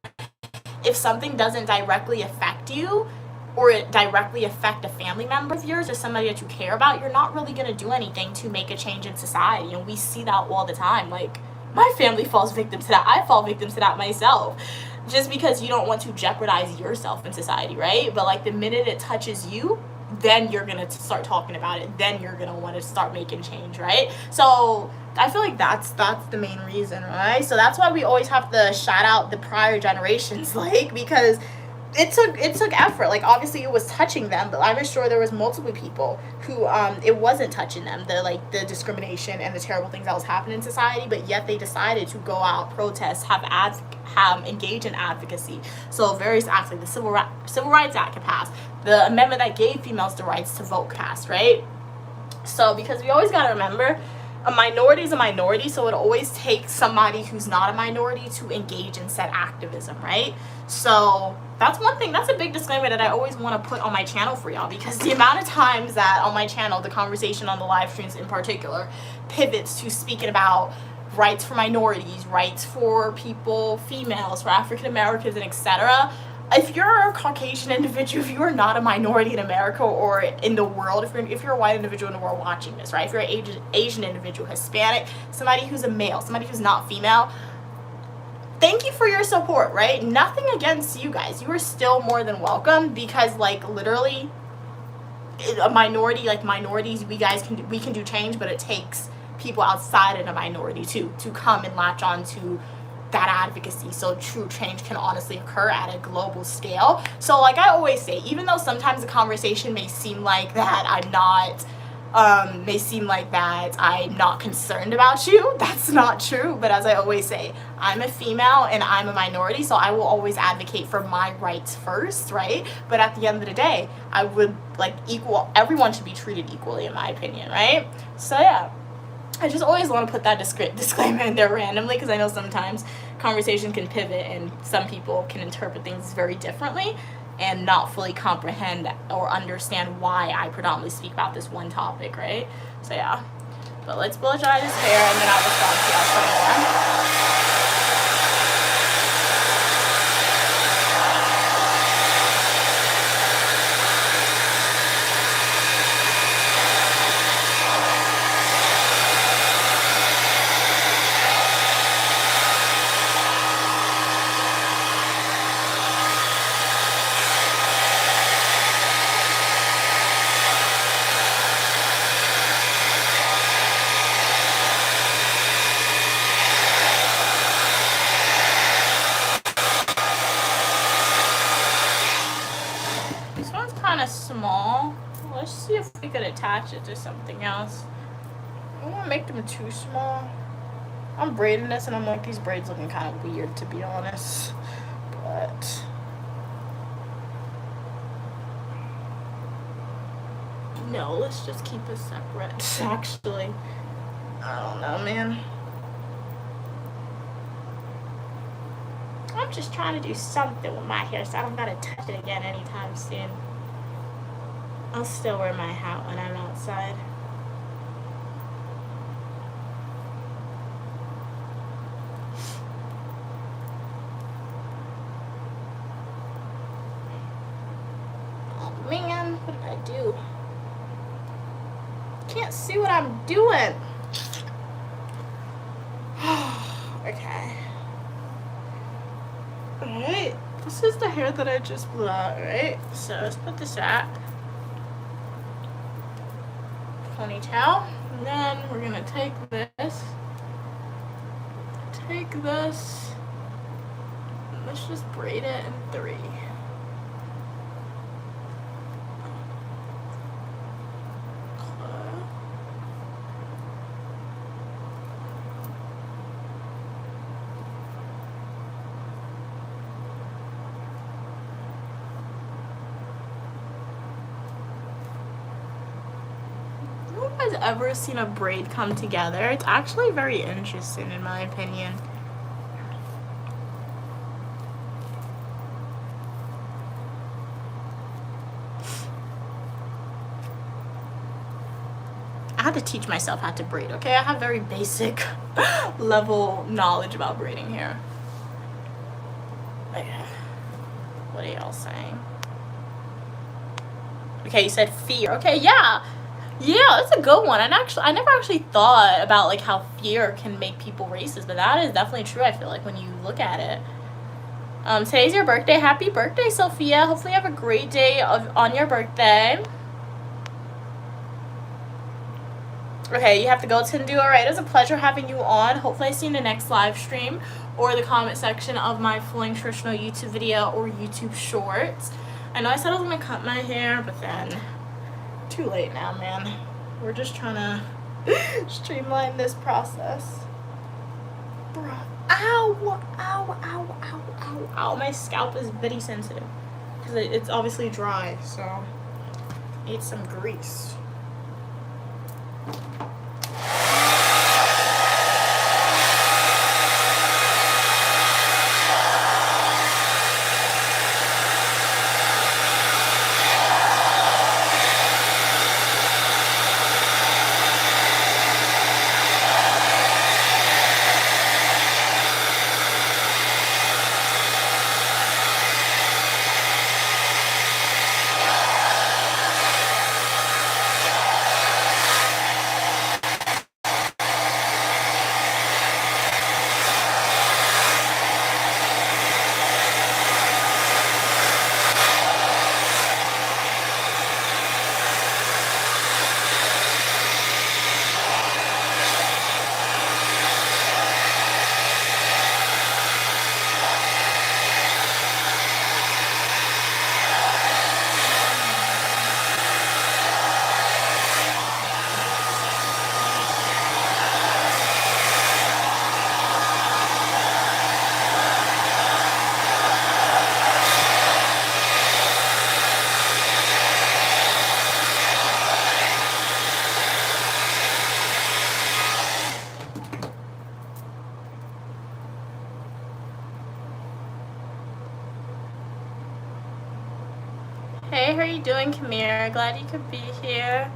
A: if something doesn't directly affect you, or it directly affect a family member of yours or somebody that you care about, you're not really going to do anything to make a change in society. And we see that all the time. Like, my family falls victim to that. I fall victim to that myself. Just because you don't want to jeopardize yourself in society, right? But, like, the minute it touches you, then you're going to start talking about it. Then you're going to want to start making change, right? So I feel like that's the main reason, right? So that's why we always have to shout out the prior generations, like, because it took effort. Like, obviously it was touching them, but I'm sure there was multiple people who it wasn't touching them, the discrimination and the terrible things that was happening in society, but yet they decided to go out, protest, engage in advocacy. So various acts, like the Civil Rights Act passed, the amendment that gave females the rights to vote passed, right? So, because we always got to remember, a minority is a minority, so it always takes somebody who's not a minority to engage in said activism, right? So that's one thing, that's a big disclaimer that I always want to put on my channel for y'all, because the amount of times that on my channel, the conversation on the live streams in particular, pivots to speaking about rights for minorities, rights for people, females, for African Americans, and etc. If you're a Caucasian individual, if you are not a minority in America or in the world, if you're a white individual in the world watching this, right? If you're an Asian individual, Hispanic, somebody who's a male, somebody who's not female, thank you for your support, right? Nothing against you guys. You are still more than welcome, because, like, literally, a minority, like minorities, we can do change, but it takes people outside of the minority to come and latch on to that advocacy, so true change can honestly occur at a global scale. So, like I always say, even though sometimes the conversation may seem like that I'm not concerned about you, that's not true. But as I always say, I'm a female and I'm a minority, so I will always advocate for my rights first, right? But at the end of the day, I would, like, everyone should be treated equally, in my opinion, right? So yeah, I just always want to put that disclaimer in there randomly, because I know sometimes conversation can pivot and some people can interpret things very differently and not fully comprehend or understand why I predominantly speak about this one topic, right? So yeah, but let's blow dry this hair and then I'll respond to y'all some more. Small. Let's see if we could attach it to something else. I don't want to make them too small. I'm braiding this and I'm like, these braids looking kind of weird, to be honest. But no, let's just keep it separate. Actually, I don't know, man. I'm just trying to do something with my hair so I don't gotta touch it again anytime soon. I'll still wear my hat when I'm outside. What did I do? Can't see what I'm doing. Okay. Alright. This is the hair that I just blew out, right? So let's put this back. Ponytail. And then we're gonna take this. And let's just braid it in 3. Ever seen a braid come together? It's actually very interesting in my opinion. I had to teach myself how to braid, okay? I have very basic level knowledge about braiding hair. What are y'all saying? Okay, you said fear. Okay, yeah. Yeah, that's a good one. And I never actually thought about like how fear can make people racist, but that is definitely true. I feel like when you look at it. Today's your birthday. Happy birthday, Sophia. Hopefully you have a great day on your birthday. Okay, you have to go, Tindu. All right, it was a pleasure having you on. Hopefully I see you in the next live stream or the comment section of my Flowing Traditional YouTube video or YouTube shorts. I know I said I was going to cut my hair, but then too late now, man. We're just trying to streamline this process. Bruh. Ow, ow, ow, ow, ow, ow. My scalp is very sensitive because it's obviously dry, so I need some grease. Hey, how are you doing, Kamir? Glad you could be here.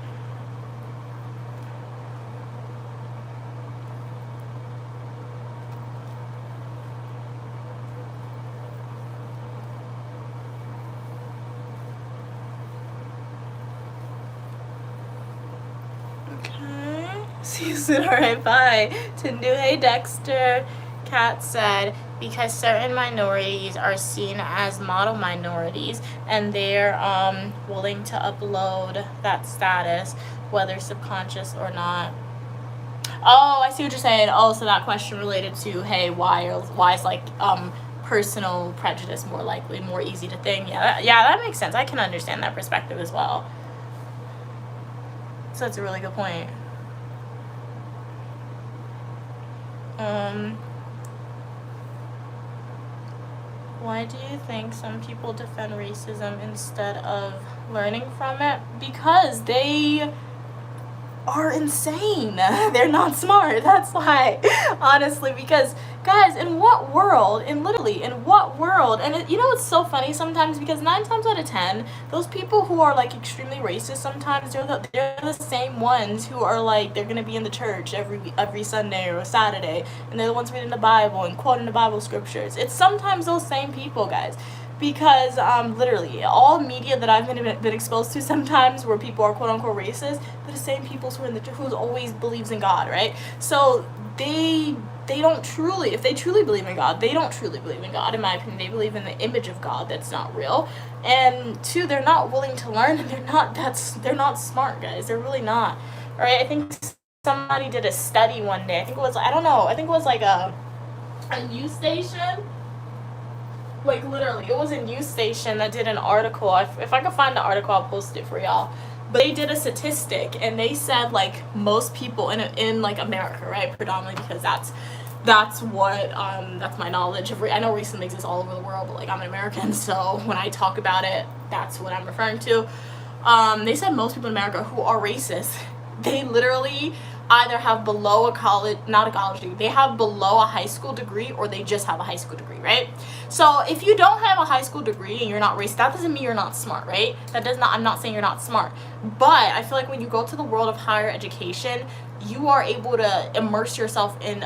A: Okay. See you soon. All right, bye. Tindu, hey, Dexter. Kat said, because certain minorities are seen as model minorities and they're willing to upload that status, whether subconscious or not. Oh, I see what you're saying. Oh, so that question related to, hey, why is like personal prejudice more likely, more easy to think? Yeah, that makes sense. I can understand that perspective as well. So that's a really good point. Why do you think some people defend racism instead of learning from it? Because they are insane. They're not smart. That's why, honestly, because guys, in what world, and you know it's so funny sometimes, because 9 times out of 10 those people who are like extremely racist sometimes they're the same ones who are like, they're gonna be in the church every Sunday or Saturday, and they're the ones reading the Bible and quoting the Bible scriptures. It's sometimes those same people, guys. because literally all media that I've been exposed to sometimes where people are quote unquote racist, they're the same people who always believes in God, right? So they don't truly, if they truly believe in God, they don't truly believe in God, in my opinion. They believe in the image of God that's not real. And two, they're not willing to learn, and they're not smart, guys. They're really not. All right, I think somebody did a study one day. I think it was, I don't know, I think it was like a news station. Like literally, it was a news station that did an article. If I can find the article, I'll post it for y'all. But they did a statistic, and they said like most people in like America, right, predominantly, because that's what that's my knowledge of. I know racism exists all over the world, but like I'm an American, so when I talk about it, that's what I'm referring to. They said most people in America who are racist, they literally either have below a college, not a college degree, they have below a high school degree, or they just have a high school degree, right? So if you don't have a high school degree and you're not racist, that doesn't mean you're not smart, right? I'm not saying you're not smart, but I feel like when you go to the world of higher education, you are able to immerse yourself in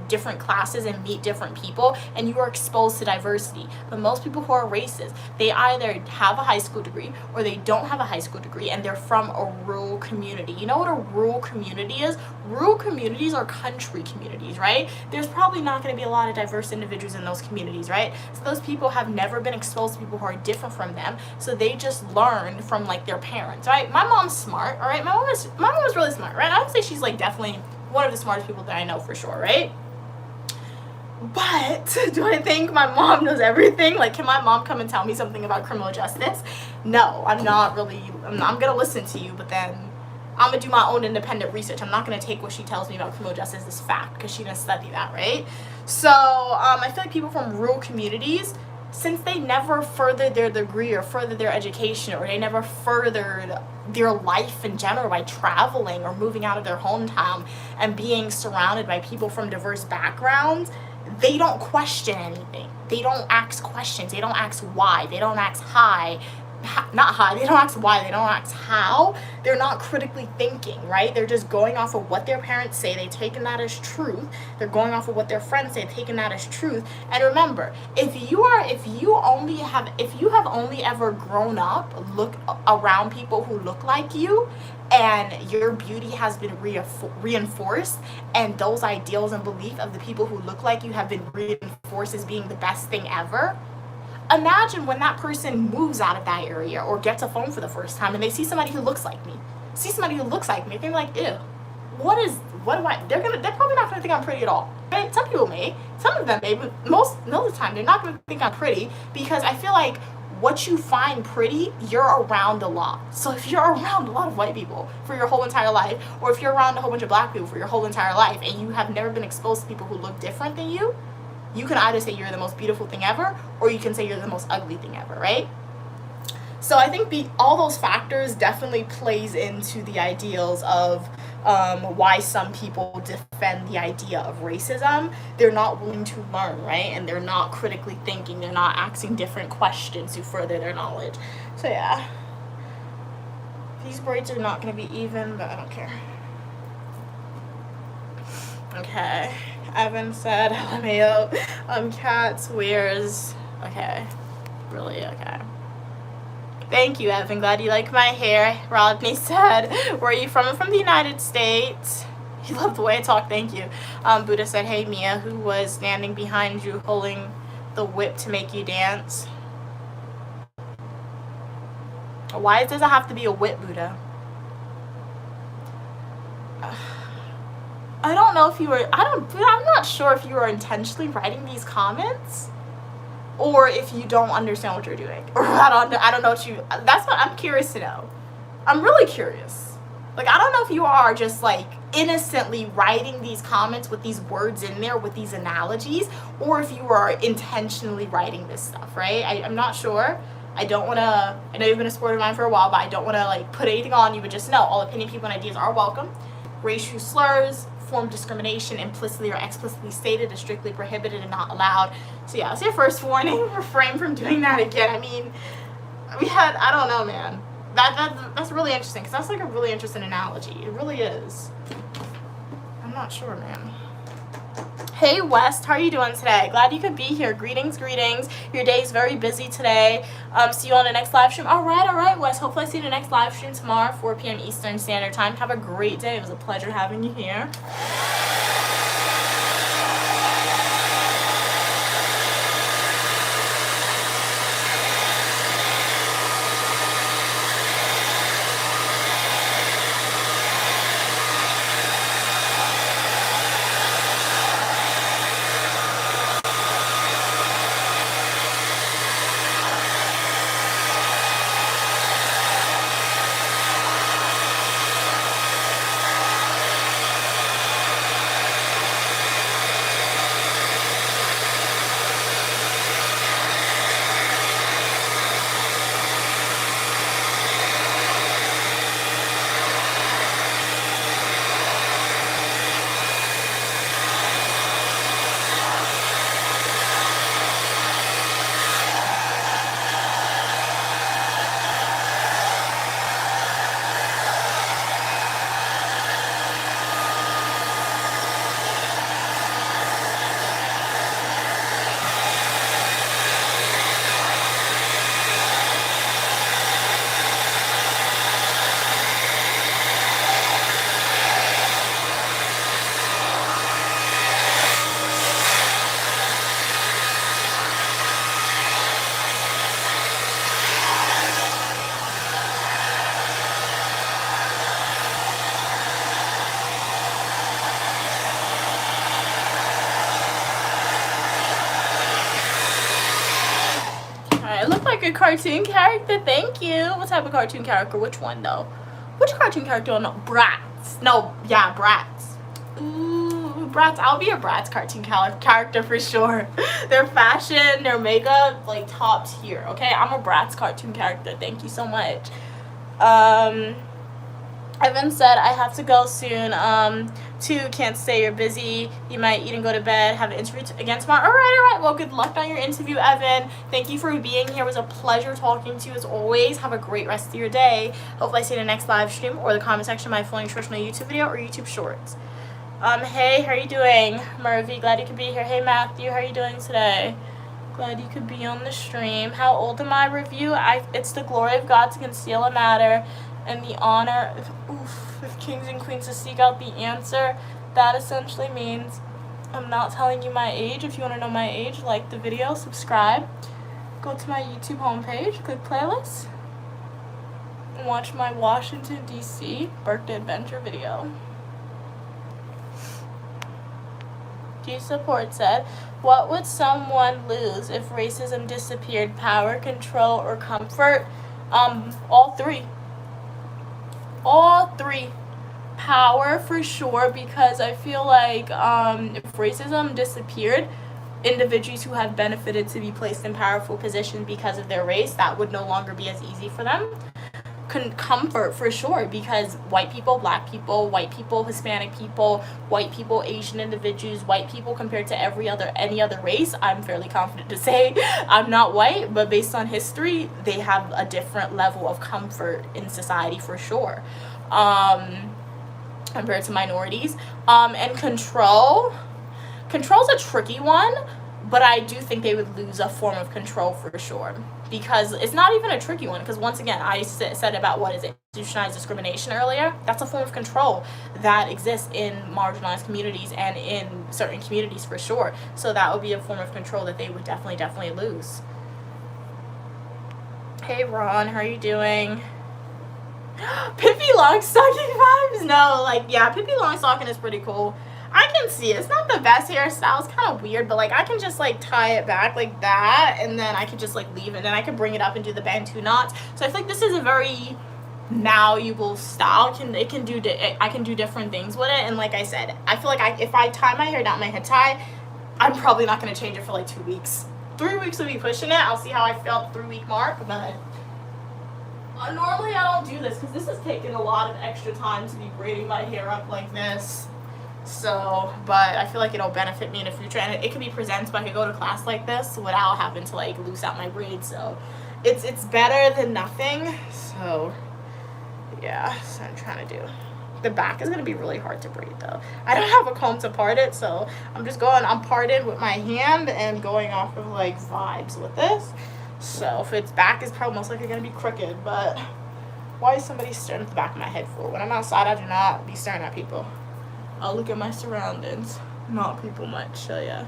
A: different classes and meet different people, and you are exposed to diversity. But most people who are racist, they either have a high school degree or they don't have a high school degree, and they're from a rural community. You know what a rural community is? Rural communities are country communities, right? There's probably not going to be a lot of diverse individuals in those communities, right? So those people have never been exposed to people who are different from them, so they just learn from like their parents, right? My mom's smart, all right? My mom is really smart, right? I would say she's like definitely one of the smartest people that I know for sure, right? But do I think my mom knows everything? Like, can my mom come and tell me something about criminal justice? No, I'm not really. I'm gonna listen to you, but then I'm gonna do my own independent research. I'm not gonna take what she tells me about criminal justice as fact, because she didn't study that, right? So I feel like people from rural communities, since they never furthered their degree or furthered their education, or they never furthered their life in general by traveling or moving out of their hometown and being surrounded by people from diverse backgrounds, they don't question anything. They don't ask questions. They don't ask why. They don't ask they don't ask why, they don't ask how. They're not critically thinking, right? They're just going off of what their parents say. They've taken that as truth. They're going off of what their friends say, taking that as truth. And remember, if you have only ever grown up look around people who look like you, and your beauty has been reinforced, and those ideals and beliefs of the people who look like you have been reinforced as being the best thing ever, imagine when that person moves out of that area or gets a phone for the first time and they see somebody who looks like me. They're like, ew, they're probably not gonna think I'm pretty at all, right? Some people may, some of them may, but most of the time they're not gonna think I'm pretty, because I feel like what you find pretty, you're around a lot. So if you're around a lot of white people for your whole entire life, or if you're around a whole bunch of black people for your whole entire life, and you have never been exposed to people who look different than you, you can either say you're the most beautiful thing ever, or you can say you're the most ugly thing ever, right? So I think all those factors definitely plays into the ideals of why some people defend the idea of racism. They're not willing to learn, right? And they're not critically thinking. They're not asking different questions to further their knowledge. So yeah, these braids are not going to be even, but I don't care. Okay. Evan said, LMAO, cats wears, okay, really, okay. Thank you, Evan, glad you like my hair. Rodney said, where are you from? I'm from the United States. You love the way I talk, thank you. Buddha said, hey, Mia, who was standing behind you holding the whip to make you dance? Why does it have to be a whip, Buddha? I don't know if you were, I'm not sure if you were intentionally writing these comments, or if you don't understand what you're doing, or I don't know that's what I'm curious to know. I'm really curious. Like, I don't know if you are just like innocently writing these comments with these words in there, with these analogies, or if you are intentionally writing this stuff, right? I'm not sure. I know you've been a supporter of mine for a while, but I don't want to like put anything on you, but just know all opinion, people, and ideas are welcome. Racial slurs, form of discrimination, implicitly or explicitly stated, is strictly prohibited and not allowed. So yeah, it's your first warning. Refrain from doing that again. I mean, I don't know, man. That's really interesting, because that's like a really interesting analogy. It really is. I'm not sure, man. Hey West, how are you doing today? Glad you could be here. Greetings, greetings. Your day's very busy today. See you on the next live stream. All right, West. Hopefully I see you in the next live stream tomorrow, 4 p.m. Eastern Standard Time. Have a great day. It was a pleasure having you here. A cartoon character, thank you. What type of cartoon character? Which one though? Which cartoon character? Oh, no, Bratz. No, yeah, Bratz. Ooh, Bratz. I'll be a Bratz cartoon character for sure. Their fashion, their makeup, like top tier. Okay, I'm a Bratz cartoon character. Thank you so much. Evan said I have to go soon. Can't stay. You're busy. You might eat and go to bed. Have an interview again tomorrow. All right. Well, good luck on your interview, Evan. Thank you for being here. It was a pleasure talking to you as always. Have a great rest of your day. Hopefully I see you in the next live stream or the comment section of my Full Nutritional YouTube video or YouTube Shorts. Hey, how are you doing? Murphy, glad you could be here. Hey, Matthew, how are you doing today? Glad you could be on the stream. How old am I? Review. It's the glory of God to conceal a matter, and the honor of kings and queens to seek out the answer. That essentially means I'm not telling you my age. If you want to know my age, like the video, subscribe, go to my YouTube homepage, click playlist, and watch my Washington, D.C. birthday adventure video. Support said, what would someone lose if racism disappeared? Power, control, or comfort? All three. Power for sure, because I feel like if racism disappeared, individuals who have benefited to be placed in powerful positions because of their race, that would no longer be as easy for them. Comfort for sure, because white people, black people, white people, Hispanic people, white people, Asian individuals, white people compared to any other race, I'm fairly confident to say I'm not white, but based on history, they have a different level of comfort in society for sure, compared to minorities. And control's a tricky one, but I do think they would lose a form of control for sure, because it's not even a tricky one, because once again, I said about institutionalized discrimination earlier. That's a form of control that exists in marginalized communities and in certain communities for sure. So that would be a form of control that they would definitely lose. Hey Ron, how are you doing? Pippi Longstocking vibes? No, Pippi Longstocking is pretty cool. I can see it. It's not the best hairstyle. It's kind of weird, but I can just tie it back like that, and then I can just leave it, and then I can bring it up and do the Bantu knots. So I feel like this is a very malleable style. I can do different things with it, and like I said, I feel like if I tie my hair down, my head tie, I'm probably not going to change it for 2 weeks. 3 weeks would be pushing it. I'll see how I feel at the 3-week mark, but normally I don't do this because this has taken a lot of extra time to be braiding my hair up like this. So, but I feel like it'll benefit me in the future, and it can be presentable. I could go to class like this without having to loose out my braids. So it's better than nothing. So yeah, that's what I'm trying to do. The back is going to be really hard to braid though. I don't have a comb to part it, so I'm parting with my hand and going off of like vibes with this. So if it's back, it's probably most likely going to be crooked, but why is somebody staring at the back of my head for? When I'm outside, I do not be staring at people. I'll look at my surroundings, not people much, so yeah.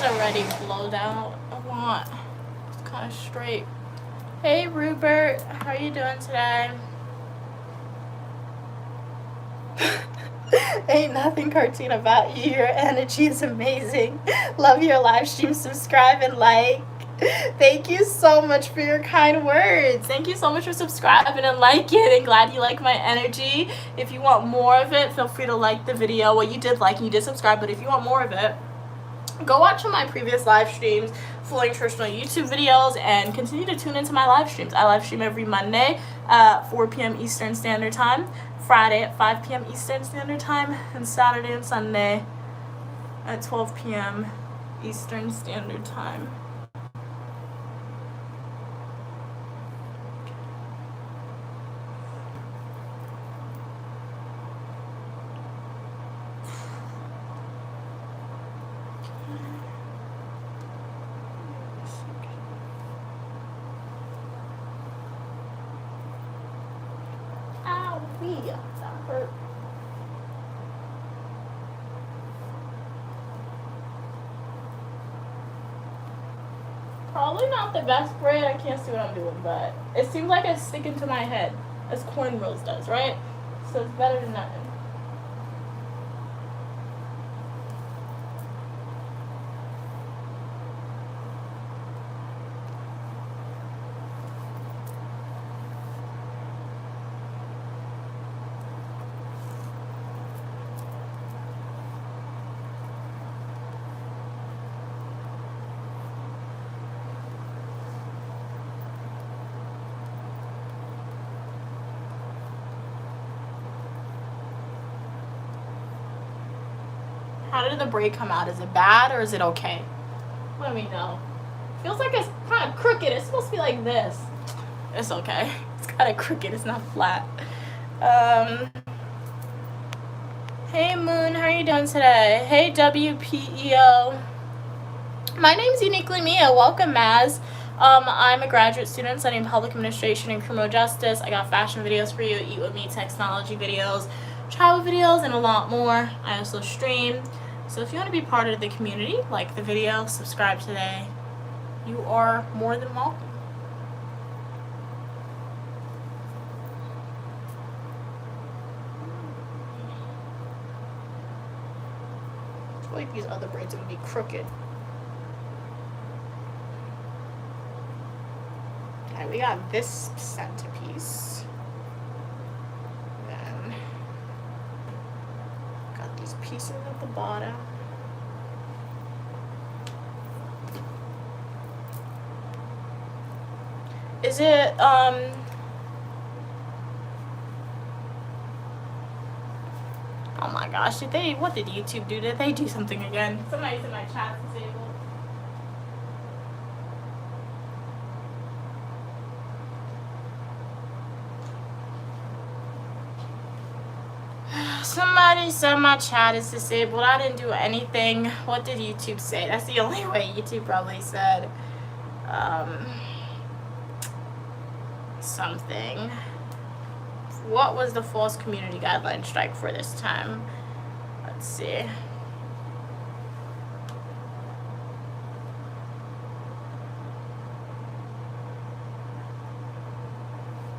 A: Already blowed out a lot. It's kind of straight. Hey Rupert, how are you doing today? Ain't nothing cartoon about you. Your energy is amazing. Love your live stream. Subscribe and like. Thank you so much for your kind words. Thank you so much for subscribing and liking, and glad you like my energy. If you want more of it, feel free to like the video. Well, you did like and you did subscribe, but if you want more of it, go watch some of my previous live streams, Flow Nutritional YouTube videos, and continue to tune into my live streams. I live stream every Monday at 4 p.m. Eastern Standard Time, Friday at 5 p.m. Eastern Standard Time, and Saturday and Sunday at 12 p.m. Eastern Standard Time. That hurt. Probably not the best braid. I can't see what I'm doing, but it seems like it's sticking to my head, as cornrows does, right? So it's better than nothing. How did the braid come out? Is it bad or is it okay? Let me know. Feels like it's kind of crooked. It's supposed to be like this. It's okay. It's kind of crooked. It's not flat. Hey Moon, how are you doing today? Hey WPEO. My name's Uniquely Mia. Welcome, Maz. I'm a graduate student studying public administration and criminal justice. I got fashion videos for you, Eat With Me technology videos, travel videos, and a lot more. I also stream. So if you want to be part of the community, like the video, subscribe today. You are more than welcome. I feel like these other braids would be crooked. Okay, we got this centerpiece. Then got these pieces at the bottom. Is it oh my gosh, what did YouTube do? Did they do something again? Somebody's in my chat disabled. Somebody said my chat is disabled. I didn't do anything. What did YouTube say? That's the only way YouTube probably said something. What was the false community guideline strike for this time? Let's see.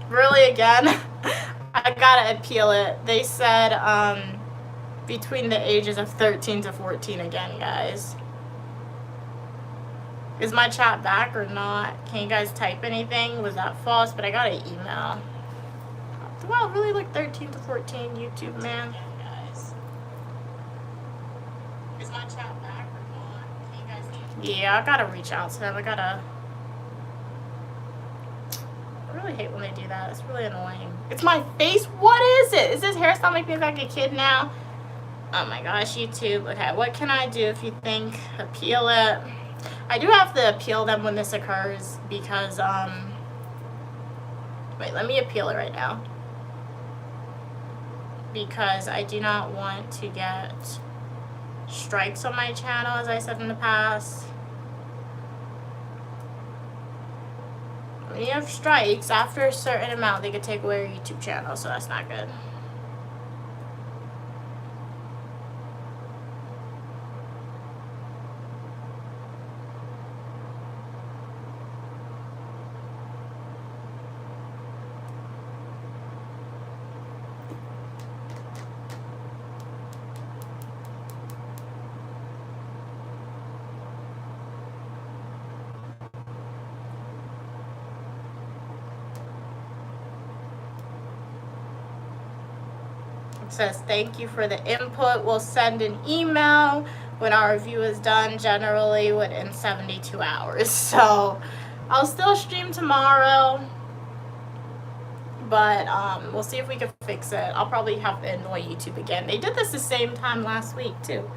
A: Really again? I gotta appeal it. They said between the ages of 13 to 14 again, guys. Is my chat back or not? Can you guys type anything? Was that false? But I got an email. Do I really look 13 to 14 YouTube, man? Is my chat back or not? Can you guys type? Yeah, I gotta reach out to them. I really hate when they do that. It's really annoying. It's my face. What is it? Is this hairstyle making me look like a kid now? Oh my gosh, YouTube. Okay, what can I do if you think? Appeal it. I do have to appeal them when this occurs because, wait, let me appeal it right now. Because I do not want to get strikes on my channel, as I said in the past. When you have strikes, after a certain amount, they could take away your YouTube channel, so that's not good. It says, thank you for the input. We'll send an email when our review is done, generally within 72 hours. So I'll still stream tomorrow, but we'll see if we can fix it. I'll probably have to annoy YouTube again. They did this the same time last week, too.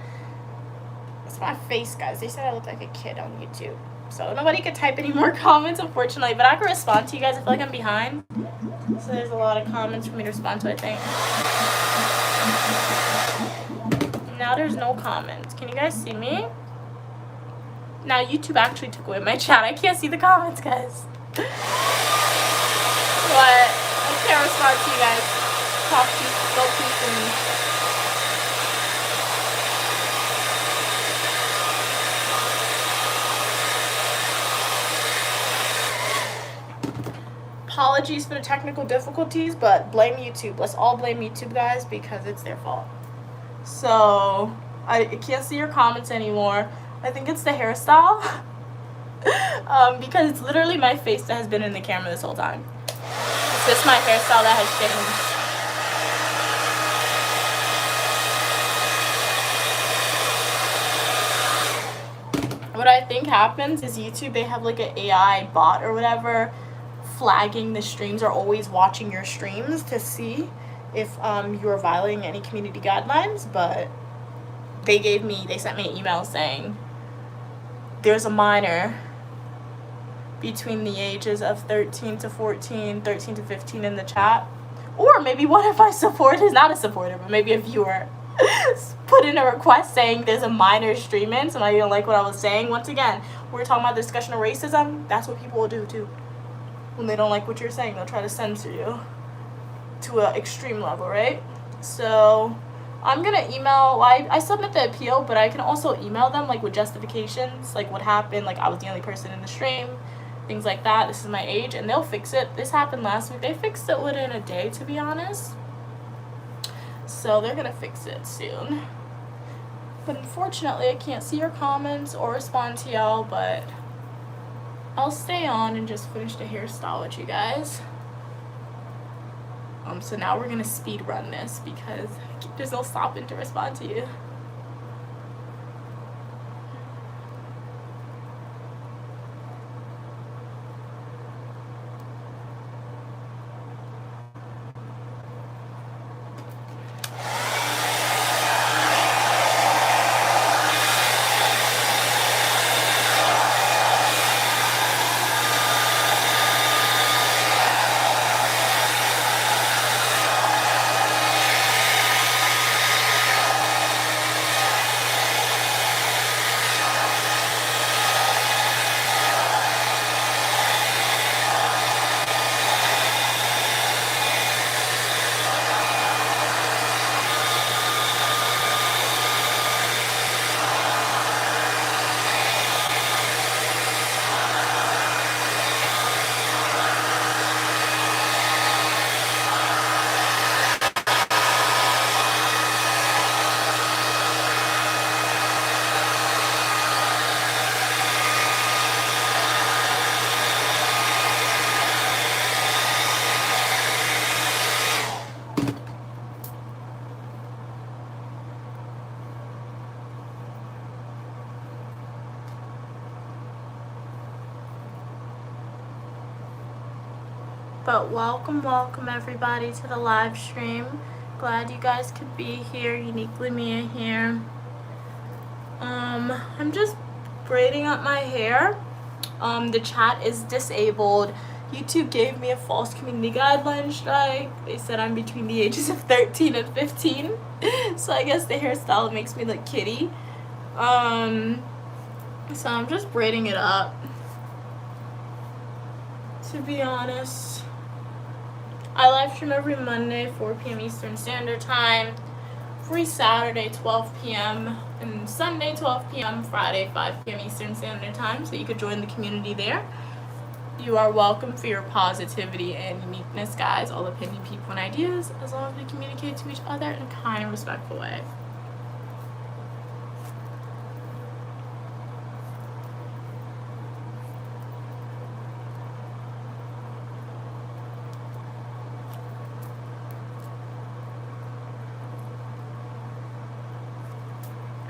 A: It's my face, guys. They said I look like a kid on YouTube. So nobody could type any more comments, unfortunately, but I can respond to you guys. I feel like I'm behind. So there's a lot of comments for me to respond to, I think. Now there's no comments. Can you guys see me? Now YouTube actually took away my chat. I can't see the comments, guys. But I can't respond to you guys. Talk to you so soon. Apologies for the technical difficulties, but blame YouTube. Let's all blame YouTube, guys, because it's their fault. So I can't see your comments anymore. I think it's the hairstyle. Because it's literally my face that has been in the camera this whole time. It's just my hairstyle that has changed. What I think happens is YouTube, they have like an AI bot or whatever flagging the streams or always watching your streams to see if you're violating any community guidelines. But they sent me an email saying there's a minor between the ages of 13 to 14, 13 to 15 in the chat. Or maybe one of my supporters, not a supporter, but maybe a viewer, put in a request saying there's a minor streaming. So I didn't like what I was saying. Once again, we're talking about the discussion of racism. That's what people will do too. When they don't like what you're saying, they'll try to censor you to an extreme level, right? So I'm gonna email. I submit the appeal, but I can also email them like with justifications, like what happened, like I was the only person in the stream, things like that. This is my age, and they'll fix it. This happened last week. They fixed it within a day, to be honest. So they're gonna fix it soon. But unfortunately, I can't see your comments or respond to y'all, but I'll stay on and just finish the hairstyle with you guys. So now we're gonna speed run this because there's no stopping to respond to you. but welcome everybody to the live stream. Glad you guys could be here. Uniquely Mia here. I'm just braiding up my hair. The chat is disabled. YouTube gave me a false community guideline strike. They said I'm between the ages of 13 and 15. So I guess the hairstyle makes me look kitty. So I'm just braiding it up. To be honest, I live stream every Monday, 4 p.m. Eastern Standard Time. Free Saturday, 12 p.m. and Sunday, 12 p.m. Friday, 5 p.m. Eastern Standard Time. So you could join the community there. You are welcome for your positivity and uniqueness, guys. All opinion, people, and ideas, as long as we communicate to each other in a kind and respectful way.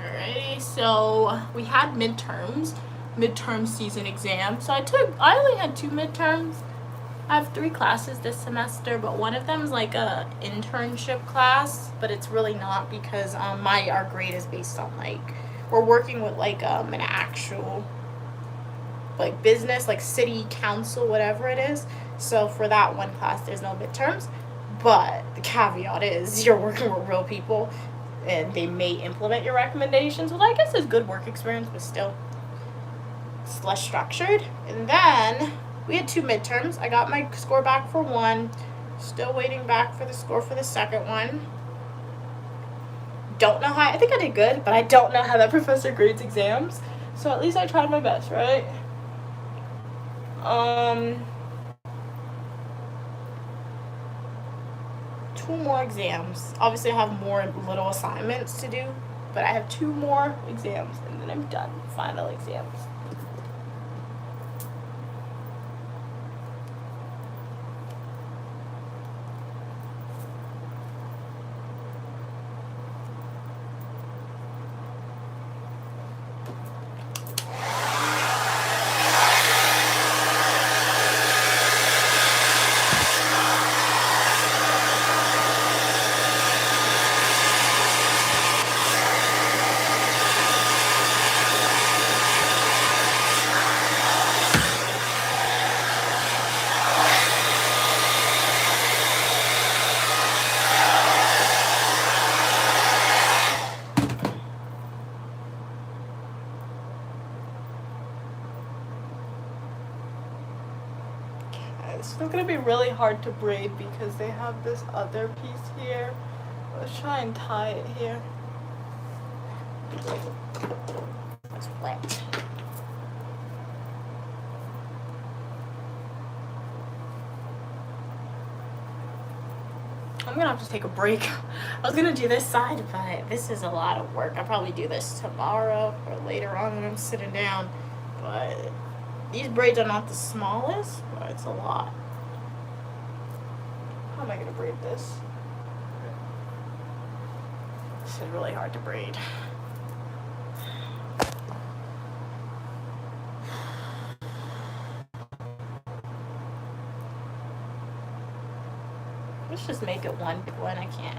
A: Alrighty, so we had midterm season exam. So I only had 2 midterms. I have 3 classes this semester, but one of them is like a internship class, but it's really not because our grade is based on like we're working with like an actual like business, like city council, whatever it is. So for that one class there's no midterms, but the caveat is you're working with real people and they may implement your recommendations, which I guess is good work experience, but still it's less structured. And then we had 2 midterms. I got my score back for one. Still waiting back for the score for the second one. Don't know how. I think I did good, but I don't know how that professor grades exams. So at least I tried my best, right? 2 more exams. Obviously, I have more little assignments to do, but I have 2 more exams, and then I'm done. Final exams. It's still gonna be really hard to braid because they have this other piece here. Let's try and tie it here. It's wet. I'm gonna have to take a break. I was gonna do this side, but this is a lot of work. I'll probably do this tomorrow or later on when I'm sitting down. But these braids are not the smallest, but it's a lot. How am I gonna braid this? This is really hard to braid. Let's just make it one big one. I can't.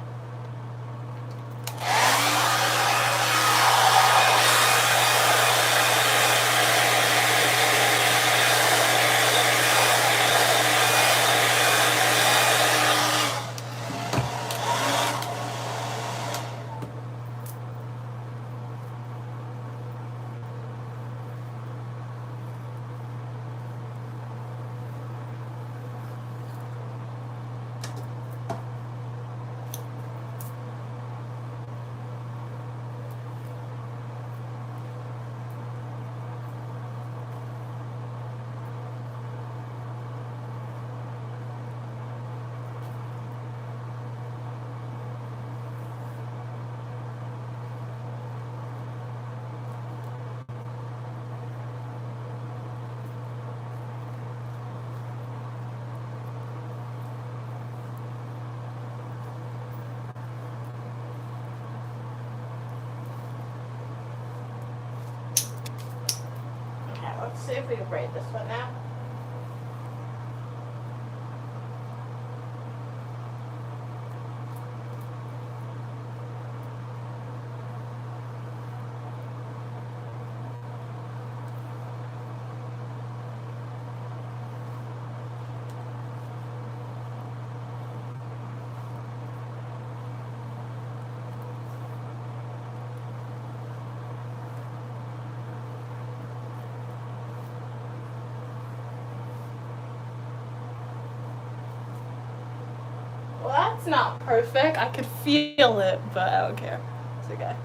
A: Let's see if we can braid this one now. It's not perfect. I could feel it, but I don't care. It's okay.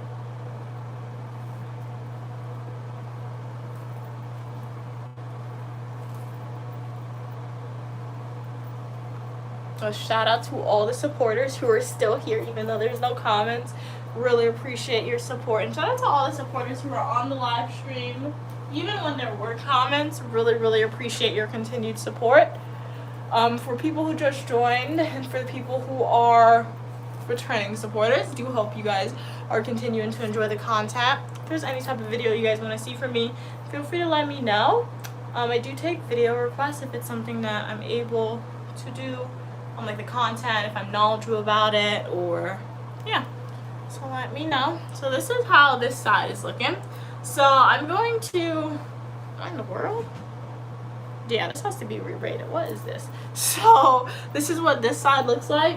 A: A shout out to all the supporters who are still here, even though there's no comments. Really appreciate your support. And shout out to all the supporters who are on the live stream. Even when there were comments, really appreciate your continued support. For people who just joined and for the people who are returning supporters, do hope you guys are continuing to enjoy the content. If there's any type of video you guys want to see from me, feel free to let me know. I do take video requests if it's something that I'm able to do on like the content, if I'm knowledgeable about it, or yeah, so let me know. So this is how this side is looking. So I'm going to, what in the world? Yeah, this has to be rebraided. What is this? So this is what this side looks like.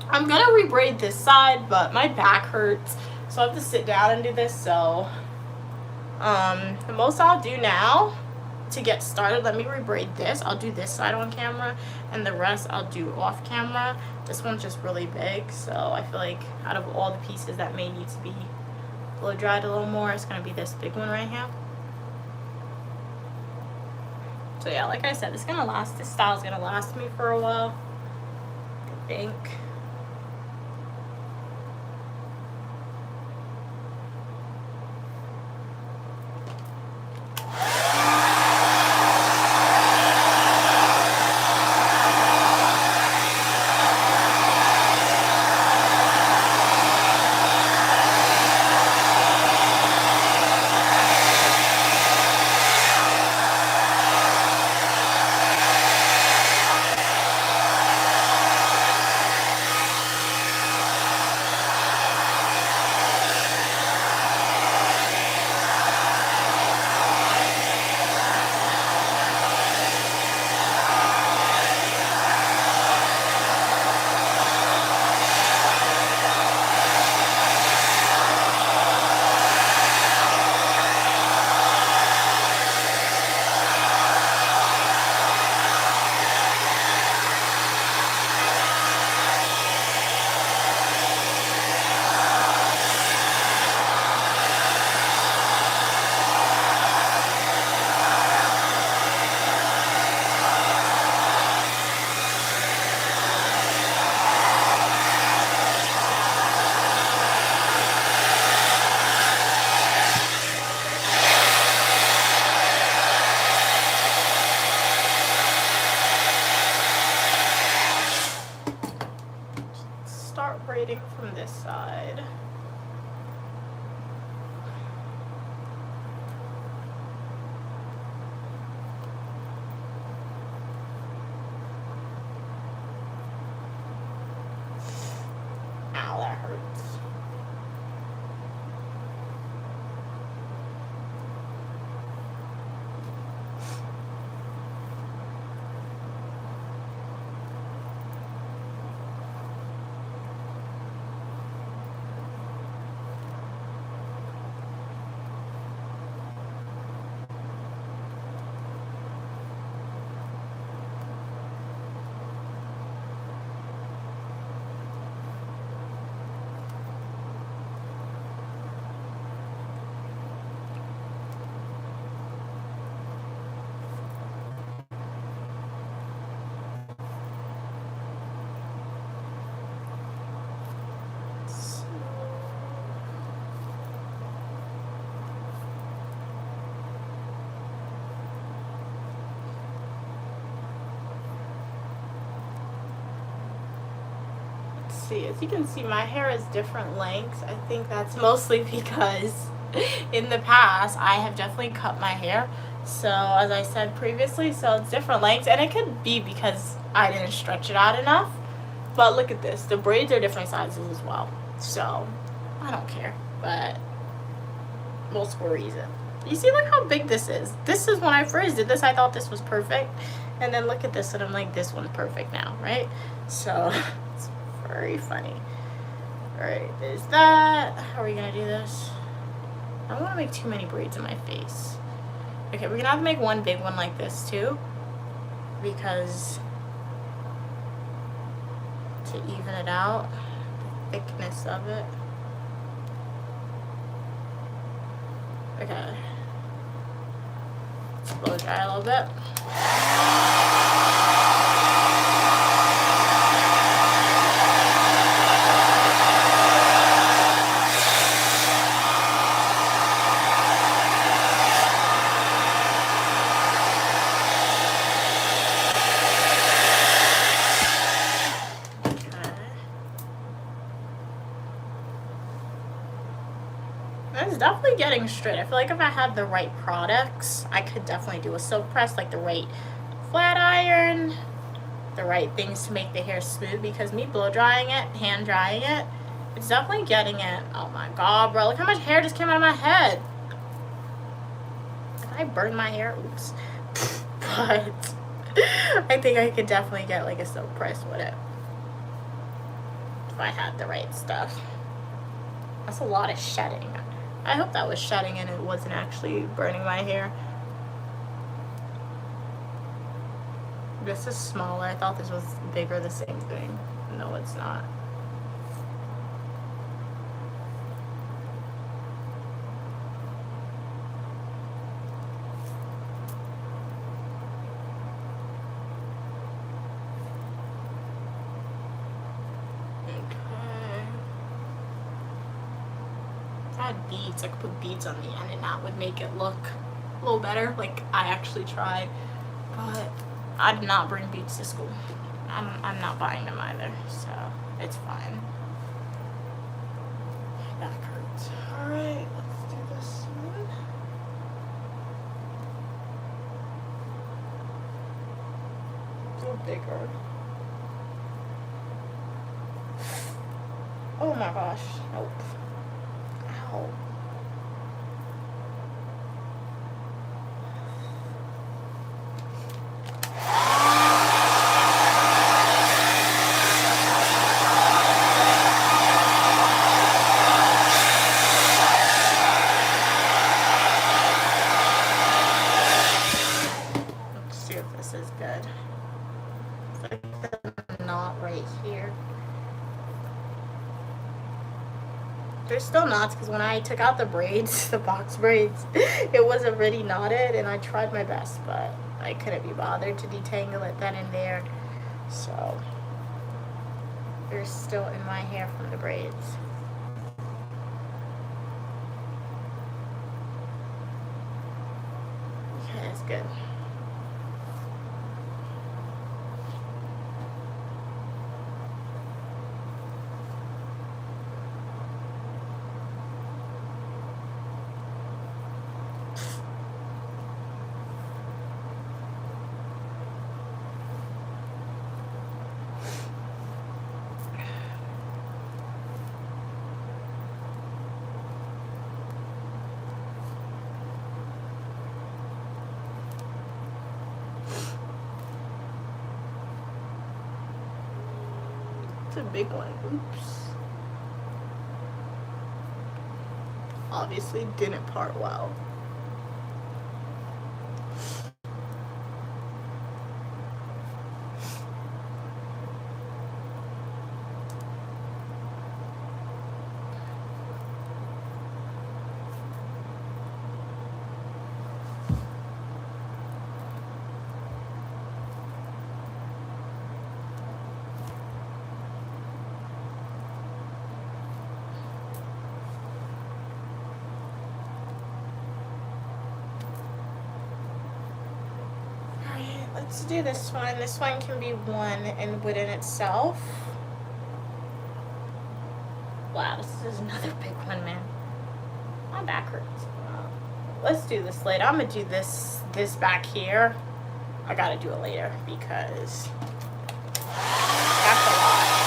A: I'm gonna rebraid this side, but my back hurts, so I have to sit down and do this. So the most I'll do now to get started, let me rebraid this. I'll do this side on camera, and the rest I'll do off camera. This one's just really big, so I feel like out of all the pieces that may need to be blow dried a little more, it's gonna be this big one right here. So yeah, like I said, it's gonna last. This style's gonna last me for a while, I think. Start braiding from this side. Ow, that hurts. As you can see, my hair is different lengths. I think that's mostly because in the past I have definitely cut my hair, so as I said previously, so it's different lengths, and it could be because I didn't stretch it out enough. But look at this, the braids are different sizes as well, so I don't care, but multiple reasons. You see, look how big this is. This is when I first did this, I thought this was perfect, and then look at this and I'm like, this one's perfect now, right? So it's very funny. All right, there's that. How are we gonna do this? I don't want to make too many braids in my face. Okay, we're gonna have to make one big one like this too, because to even it out, the thickness of it. Okay. Let's blow dry a little bit. It's definitely getting straight. I feel like if I had the right products, I could definitely do a silk press, like the right flat iron, the right things to make the hair smooth, because me blow drying it, hand drying it, it's definitely getting it. Oh my god, bro, look how much hair just came out of my head. If I burn my hair, oops. But I think I could definitely get like a silk press with it if I had the right stuff. That's a lot of shedding. I hope that was shedding and it wasn't actually burning my hair. This is smaller. I thought this was bigger, the same thing. No, it's not. Beads, I could put beads on the end and that would make it look a little better. Like, I actually tried, but I did not bring beads to school. I'm not buying them either, so it's fine. My back hurts. Alright, let's do this one. A little bigger. Oh my gosh, nope. Ow. Let's see if this is good. It's like the knot right here. There's still knots because when I took out the braids, the box braids, it was already knotted, and I tried my best, but I couldn't be bothered to detangle it then and there. So they're still in my hair from the braids. Okay, that's good. It's a big one. Oops. Obviously didn't part well. Let's do this one. This one can be one and within itself. Wow, this is another big one, man. My back hurts. Let's do this later. I'm gonna do this back here. I gotta do it later because that's a lot.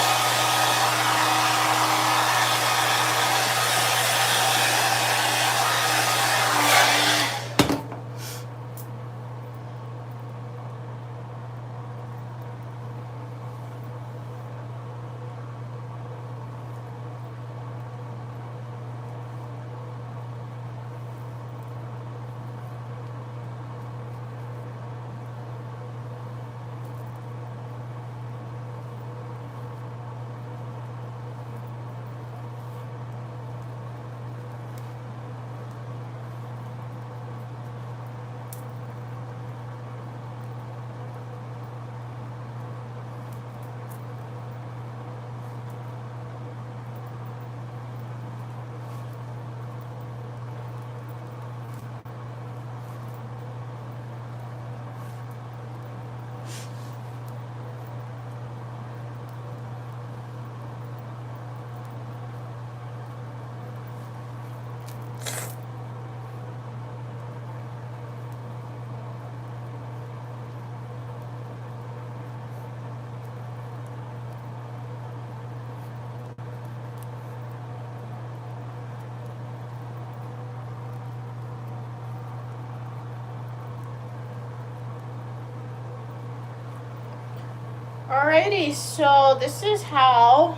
A: Alrighty, so this is how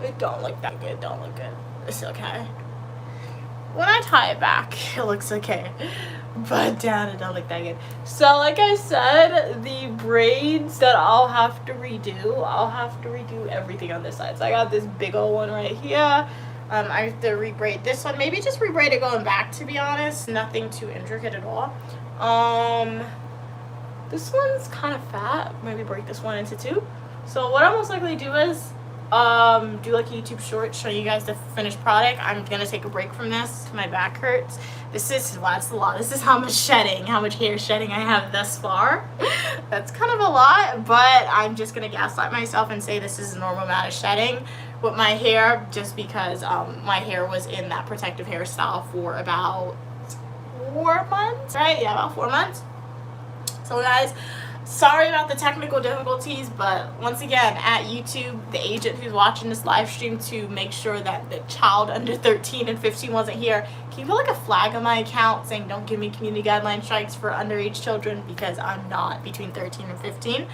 A: it don't look that good. Don't look good. It's okay. When I tie it back, it looks okay. But down, it don't look that good. So like I said, the braids that I'll have to redo everything on this side. So I got this big old one right here. I have to rebraid this one. Maybe just rebraid it going back, to be honest. Nothing too intricate at all. This one's kind of fat. Maybe break this one into two. So what I'll most likely do is do like a YouTube short showing you guys the finished product. I'm gonna take a break from this. My back hurts. This is a lot. This is how much hair shedding I have thus far. That's kind of a lot, but I'm just gonna gaslight myself and say this is a normal amount of shedding with my hair, just because my hair was in that protective hairstyle for about 4 months, right? Yeah, about 4 months. So guys, sorry about the technical difficulties, but once again, at YouTube, the agent who's watching this live stream, to make sure that the child under 13 and 15 wasn't here, can you put like a flag on my account saying don't give me community guideline strikes for underage children, because I'm not between 13 and 15.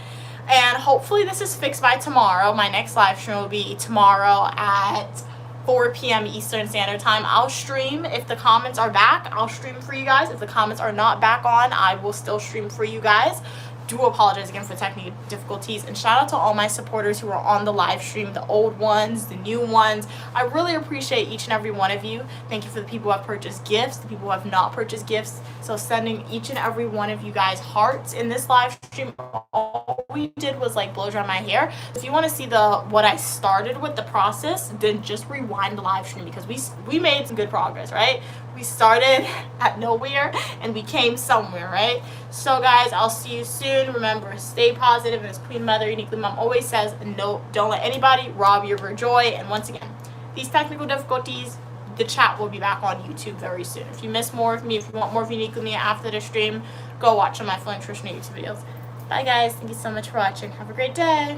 A: And hopefully this is fixed by tomorrow. My next live stream will be tomorrow at 4 p.m. Eastern Standard Time. I'll stream. If the comments are back, I'll stream for you guys. If the comments are not back on, I will still stream for you guys. Do apologize again for technical difficulties, and shout out to all my supporters who are on the live stream, the old ones, the new ones. I really appreciate each and every one of you. Thank you for the people who have purchased gifts, the people who have not purchased gifts. So sending each and every one of you guys hearts in this live stream. All we did was like blow dry my hair. If you want to see what I started with the process, then just rewind the live stream, because we made some good progress, right? We started at nowhere and we came somewhere, right? So guys, I'll see you soon. Remember, stay positive. And as Queen Mother Uniquely Mom always says, no, don't let anybody rob you of your joy. And once again, these technical difficulties, the chat will be back on YouTube very soon. If you miss more of me, if you want more of Uniquely Me after the stream, go watch on my Full Nutrition YouTube videos. Bye guys, thank you so much for watching. Have a great day.